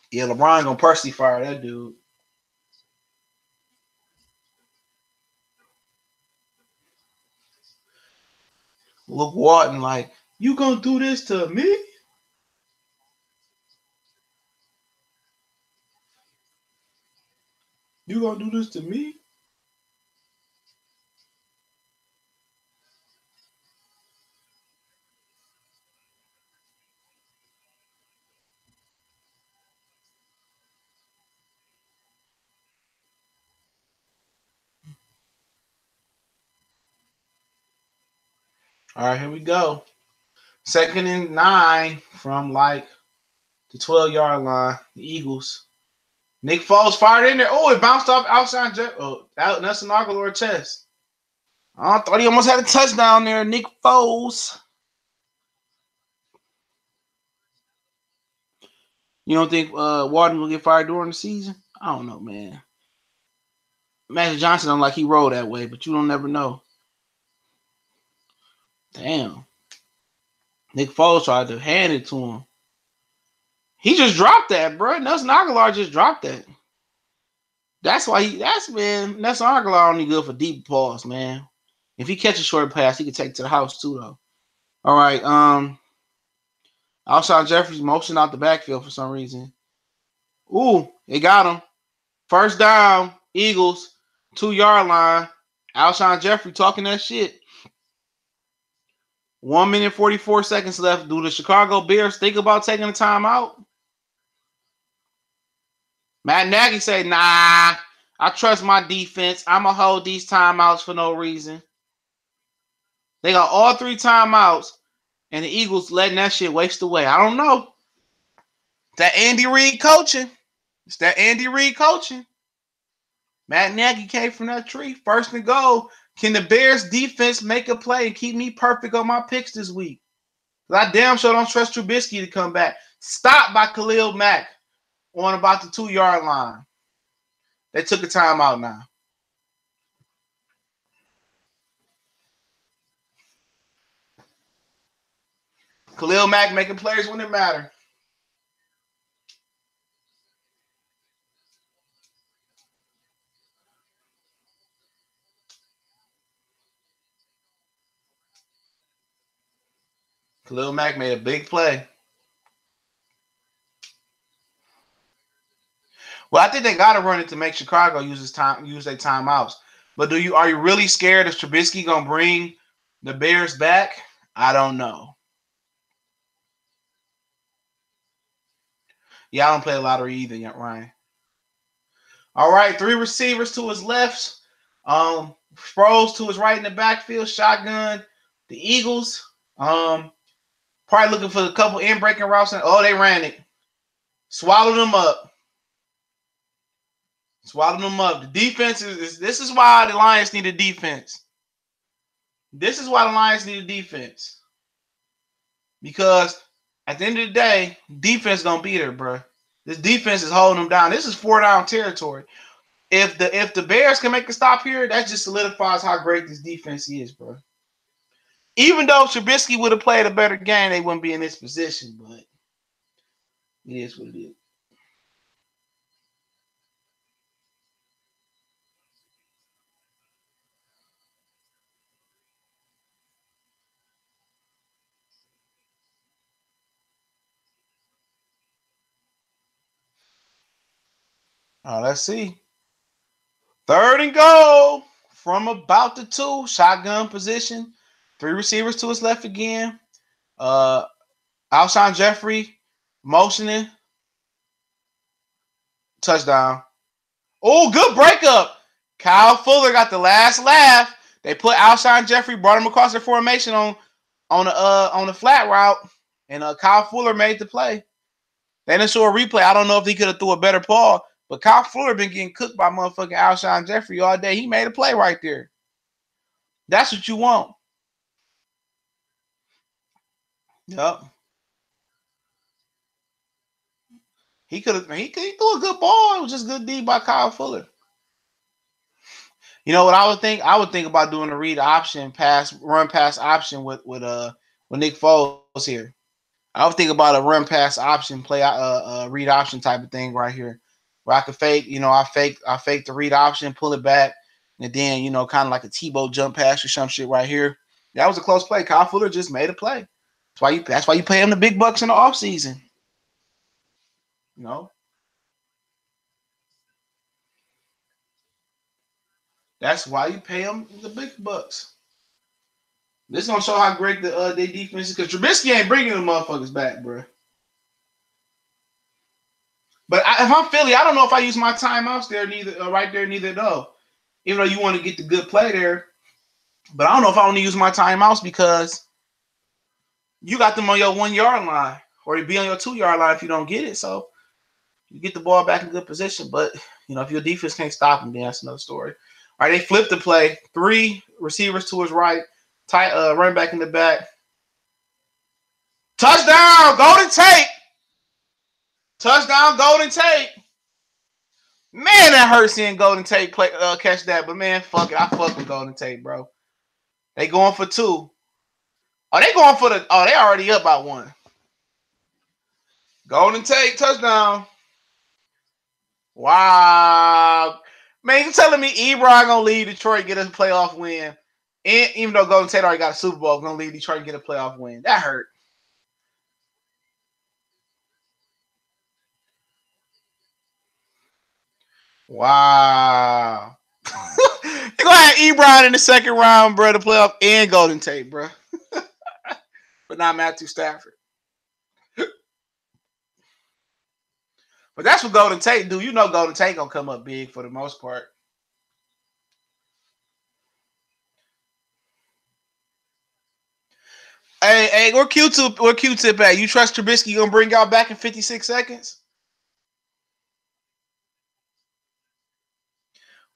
Yeah, LeBron gonna personally fire that dude. Luke Walton, like, you gonna do this to me? You gonna do this to me? All right, here we go. 2nd and 9 from like the 12-yard line. The Eagles. Nick Foles fired in there. Oh, it bounced off outside Nelson Aguilar chest. I thought he almost had a touchdown there, Nick Foles. You don't think Walton will get fired during the season? I don't know, man. Magic Johnson don't like he rolled that way, but you don't never know. Damn. Nick Foles tried to hand it to him. He just dropped that, bro. Nelson Aguilar just dropped that. That's why Nelson Aguilar only good for deep balls, man. If he catches short pass, he can take it to the house too, though. All right. Alshon Jeffrey's motion out the backfield for some reason. Ooh, they got him. First down, Eagles, 2-yard line. Alshon Jeffrey talking that shit. 1 minute 44 seconds left. Do the Chicago Bears think about taking a timeout? Matt Nagy say, nah, I trust my defense. I'm going to hold these timeouts for no reason. They got all 3 timeouts, and the Eagles letting that shit waste away. I don't know. That Andy Reid coaching. It's that Andy Reid coaching. Matt Nagy came from that tree. First and goal. Can the Bears defense make a play and keep me perfect on my picks this week? I damn sure don't trust Trubisky to come back. Stopped by Khalil Mack on about the 2-yard line. They took a timeout now. Khalil Mack making plays when it matter. Khalil Mack made a big play. Well, I think they got to run it to make Chicago use their timeouts. But are you really scared of Trubisky gonna bring the Bears back? I don't know. Yeah, I don't play lottery either yet, Ryan. All right, 3 receivers to his left. Sproles to his right in the backfield. Shotgun. The Eagles. Probably looking for a couple in-breaking routes. They ran it. Swallowed them up. The defense this is why the Lions need a defense. This is why the Lions need a defense. Because at the end of the day, defense gonna be there, bro. This defense is holding them down. This is 4-down territory. If the Bears can make a stop here, that just solidifies how great this defense is, bro. Even though Trubisky would have played a better game, they wouldn't be in this position, but it is what it is. Let's see. 3rd and goal from about the 2, shotgun position. 3 receivers to his left again. Alshon Jeffrey motioning. Touchdown. Oh, good breakup. Kyle Fuller got the last laugh. They put Alshon Jeffrey, brought him across the formation on the flat route, and Kyle Fuller made the play. They didn't show a replay. I don't know if he could have threw a better ball, but Kyle Fuller been getting cooked by motherfucking Alshon Jeffrey all day. He made a play right there. That's what you want. Yep. He threw a good ball. It was just good D by Kyle Fuller. You know what I would think? I would think about doing a read option run pass option with Nick Foles here. I would think about a run pass option play read option type of thing right here, where I could fake. I fake the read option, pull it back, and then kind of like a Tebow jump pass or some shit right here. That was a close play. Kyle Fuller just made a play. That's why you pay him the big bucks in the offseason. That's why you pay them the big bucks. This gonna show how great their defense is, because Trubisky ain't bringing the motherfuckers back, bro. But if I'm Philly, I don't know if I use my timeouts there neither though. Even though you want to get the good play there, but I don't know if I want to use my timeouts because you got them on your 1-yard line, or you be on your 2-yard line if you don't get it. So you get the ball back in good position. But if your defense can't stop them, then that's another story. All right, they flipped the play. 3 receivers to his right, running back in the back. Touchdown, Golden Tate. Touchdown, Golden Tate. Man, that hurts seeing Golden Tate catch that. But man, fuck it. I fuck with Golden Tate, bro. They going for 2. They going for they already up by 1. Golden Tate, touchdown. Wow. Man, you telling me Ebron gonna leave Detroit, get us a playoff win? And even though Golden State already got a Super Bowl, gonna leave Detroit and get a playoff win. That hurt. Wow. You're gonna have Ebron in the second round, bro, to playoff and Golden Tate, bro. But not Matthew Stafford. But that's what Golden Tate do. You know Golden Tate gonna come up big for the most part. Hey, where Q-Tip at? You trust Trubisky gonna bring y'all back in 56 seconds?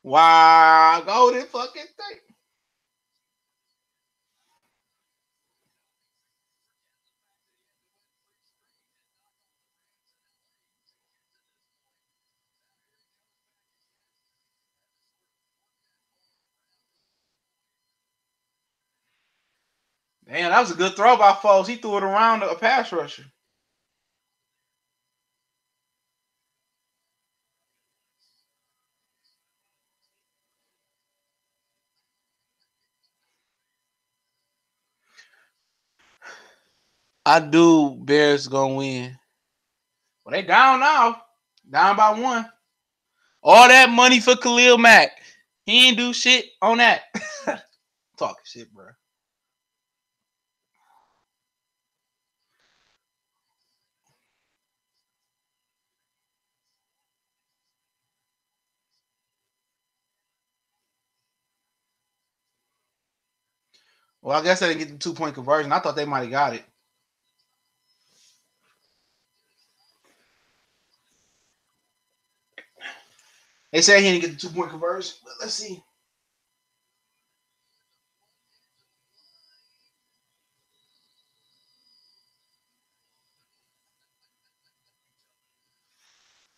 Wow, Golden fucking Tate. Damn, that was a good throw by Foles. He threw it around a pass rusher. I do Bears gonna win. Well, they down now. Down by one. All that money for Khalil Mack. He ain't do shit on that. Talking shit, bro. Well, I guess they didn't get the 2-point conversion. I thought they might have got it. They said he didn't get the 2-point conversion. But let's see.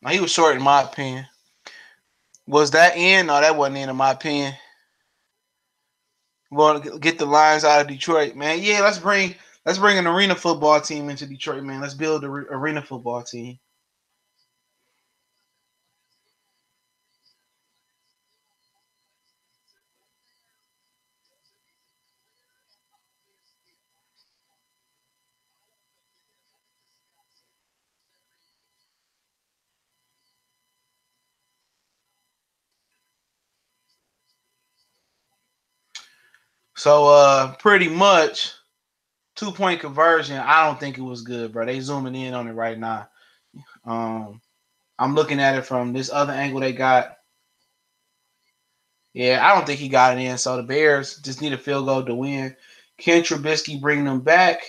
Now, he was short in my opinion. Was that in? No, that wasn't in my opinion. We want to get the Lions out of Detroit, man. Yeah, let's bring an arena football team into Detroit, man. Let's build an arena football team. So pretty much 2-point conversion. I don't think it was good, bro. They zooming in on it right now. I'm looking at it from this other angle they got. Yeah, I don't think he got it in. So the Bears just need a field goal to win. Can Trubisky bring them back?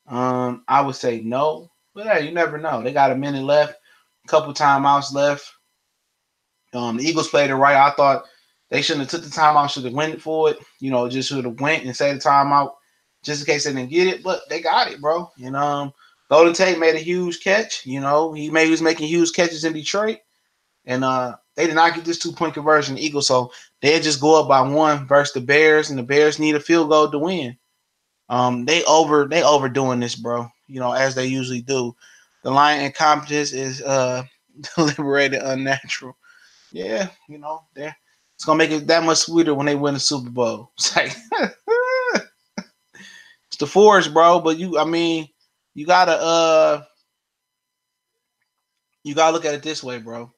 I would say no. But hey, you never know. They got a minute left, a couple timeouts left. The Eagles played it right. I thought they shouldn't have took the timeout, should have went for it. Just should have went and saved the timeout just in case they didn't get it. But they got it, bro. Golden Tate made a huge catch. He was making huge catches in Detroit. And they did not get this 2-point conversion, the Eagles. So they just go up by one versus the Bears, and the Bears need a field goal to win. They overdoing this, bro. As they usually do. The line incompetence is deliberated unnatural. Yeah, it's gonna make it that much sweeter when they win the Super Bowl. It's like it's the Force, bro. But you gotta look at it this way, bro.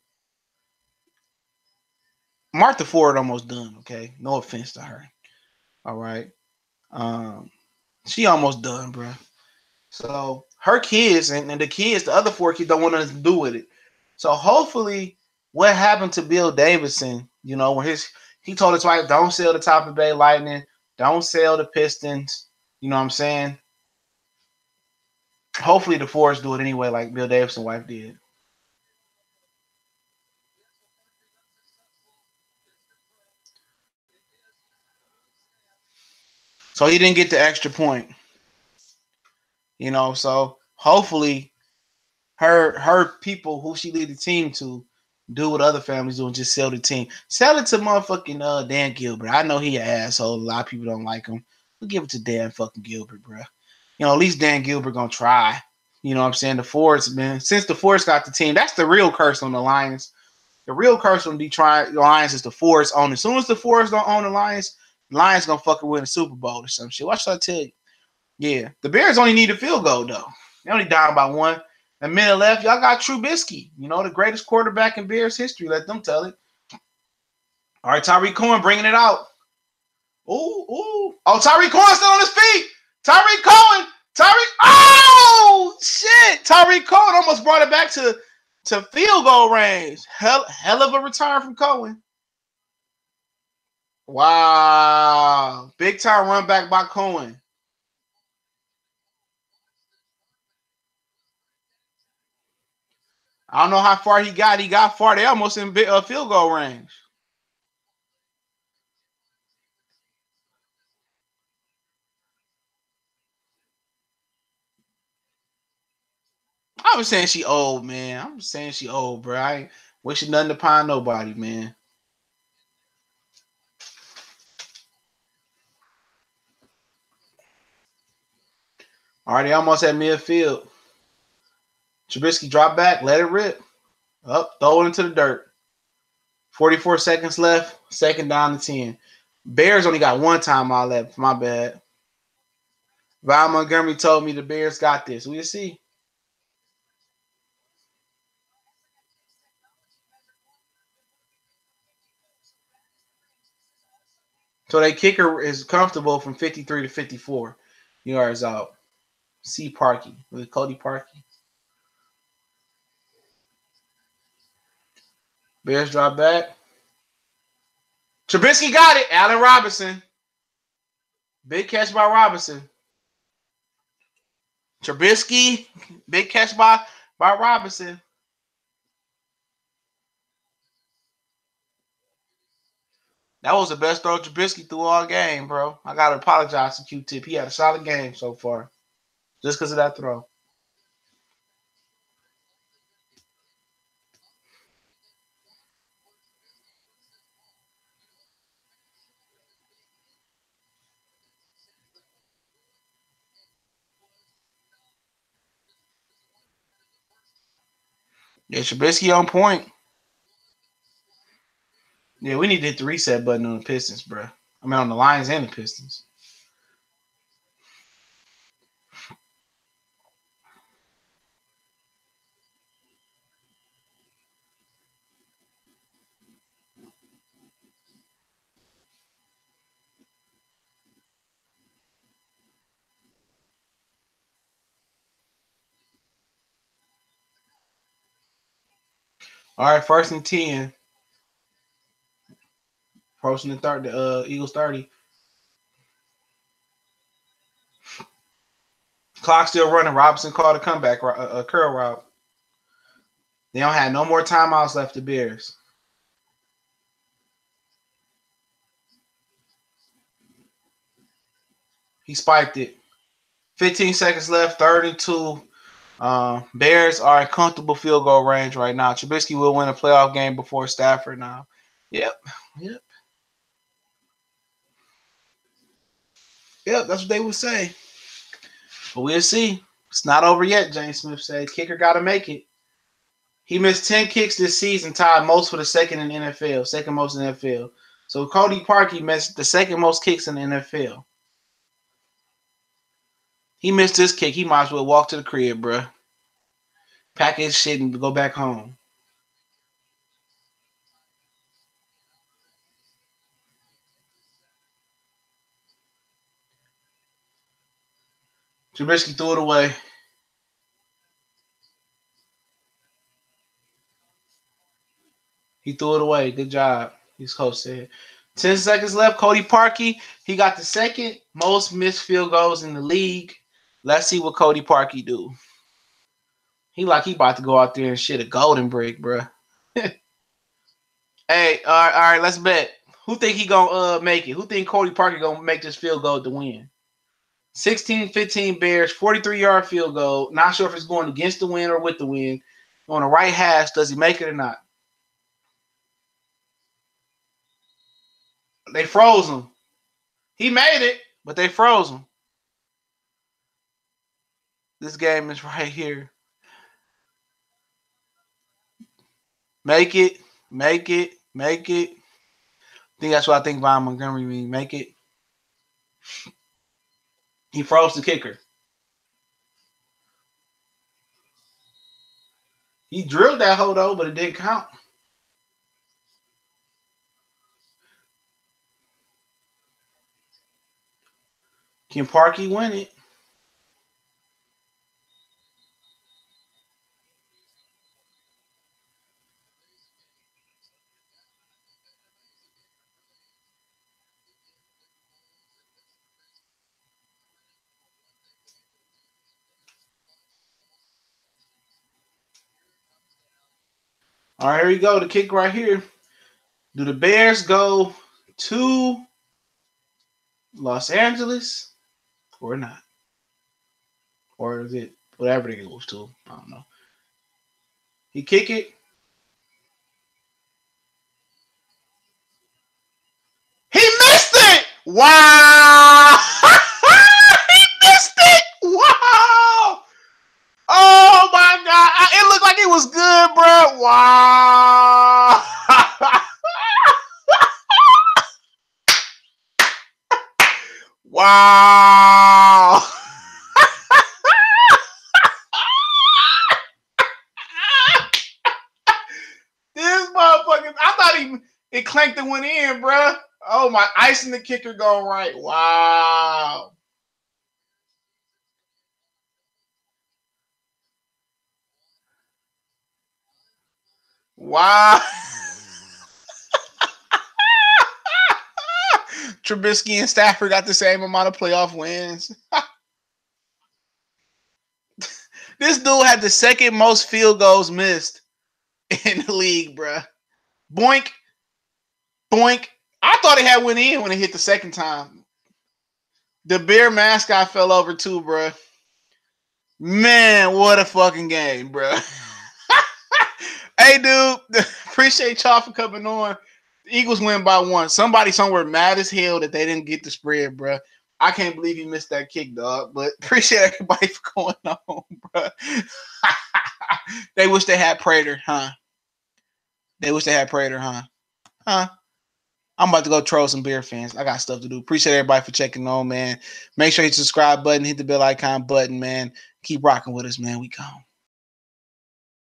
Martha Ford almost done. Okay, no offense to her. All right, she almost done, bro. So her kids and the other 4 kids don't want nothing to do with it. So hopefully, what happened to Bill Davidson? When he told his wife, "Don't sell the Tampa Bay Lightning, don't sell the Pistons." You know what I'm saying? Hopefully, the Fords do it anyway, like Bill Davidson's wife did. So he didn't get the extra point. So hopefully her people who she lead the team to do what other families do and just sell the team. Sell it to motherfucking Dan Gilbert. I know he an asshole. A lot of people don't like him. We'll give it to Dan fucking Gilbert, bro. At least Dan Gilbert gonna try. You know what I'm saying? The Fords, man. Since the Fords got the team, that's the real curse on the Lions. The real curse on Detroit Lions is the Fords own. As soon as the Fords don't own the Lions, Lions gonna fucking win a Super Bowl or some shit. What should I tell you? Yeah, the Bears only need a field goal though. They only down by one. A minute left. Y'all got Trubisky. You know, the greatest quarterback in Bears history. Let them tell it. All right, Tyreek Cohen bringing it out. Ooh, ooh. Oh, Tyreek Cohen still on his feet. Tyreek Cohen. Tyreek. Oh, shit. Tyreek Cohen almost brought it back to field goal range. Hell of a return from Cohen. Wow. Big time run back by Cohen. I don't know how far he got. He got far. They almost in field goal range. I was saying she old, man. I'm just saying she old, bro. I ain't wishing nothing upon nobody, man. All right, they almost at midfield. Trubisky drop back, let it rip. Up, throw it into the dirt. 44 seconds left. Second down to 10. Bears only got one timeout left. My bad. Val Montgomery told me the Bears got this. We'll see. So their kicker is comfortable from 53 to 54 yards out. C. Parkey. With Cody Parkey. Bears drop back. Trubisky got it. Allen Robinson. Big catch by Robinson. Trubisky. Big catch by Robinson. That was the best throw Trubisky threw all game, bro. I got to apologize to Q-Tip. He had a solid game so far. Just because of that throw. Yeah, Trubisky on point. Yeah, we need to hit the reset button on the Pistons, bro. I mean, on the Lions and the Pistons. All right, first and 10. Approaching the Eagles 30. Clock still running. Robinson called a comeback, a curl route. They don't have no more timeouts left, the Bears. He spiked it. 15 seconds left, 32. Bears are in comfortable field goal range right now. Trubisky will win a playoff game before Stafford now. Yep. Yep, that's what they would say. But we'll see. It's not over yet, James Smith said. Kicker got to make it. He missed 10 kicks this season, tied most for the second in the NFL, second most in the NFL. So Cody Parkey missed the second most kicks in the NFL. He missed this kick. He might as well walk to the crib, bro. Pack his shit and go back home. Trubisky threw it away. He threw it away. Good job, his coach said. 10 seconds left. Cody Parkey, he got the second most missed field goals in the league. Let's see what Cody Parkey do. He about to go out there and shit a golden brick, bro. Hey, all right, let's bet. Who think he gonna make it? Who think Cody Parkey gonna make this field goal to win? 16-15 Bears, 43-yard field goal. Not sure if it's going against the wind or with the wind. On the right hash, does he make it or not? They froze him. He made it, but they froze him. This game is right here. Make it. I think that's what I think Von Montgomery mean. Make it. He froze the kicker. He drilled that hole though, but it didn't count. Can Parkey win it? All right, here we go. The kick right here. Do the Bears go to Los Angeles or not? Or is it whatever they goes to? I don't know. He kick it. He missed it! Wow! He missed it! Wow! Oh my God! It looked like it was good, bro. Wow! Wow! This motherfucker! I thought it clanked and went in, bro. Oh my! Icing the kicker going right. Wow! Wow! Trubisky and Stafford got the same amount of playoff wins. This dude had the second most field goals missed in the league, bruh. Boink. Boink. I thought it had went in when it hit the second time. The Bear mascot fell over too, bruh. Man, what a fucking game, bruh. Hey, dude. Appreciate y'all for coming on. The Eagles win by 1. Somebody somewhere mad as hell that they didn't get the spread, bruh. I can't believe he missed that kick, dog. But appreciate everybody for going on, bruh. They wish they had Prater, huh? They wish they had Prater, huh? Huh? I'm about to go troll some Bear fans. I got stuff to do. Appreciate everybody for checking on, man. Make sure you subscribe button, hit the bell icon button, man. Keep rocking with us, man. We gone.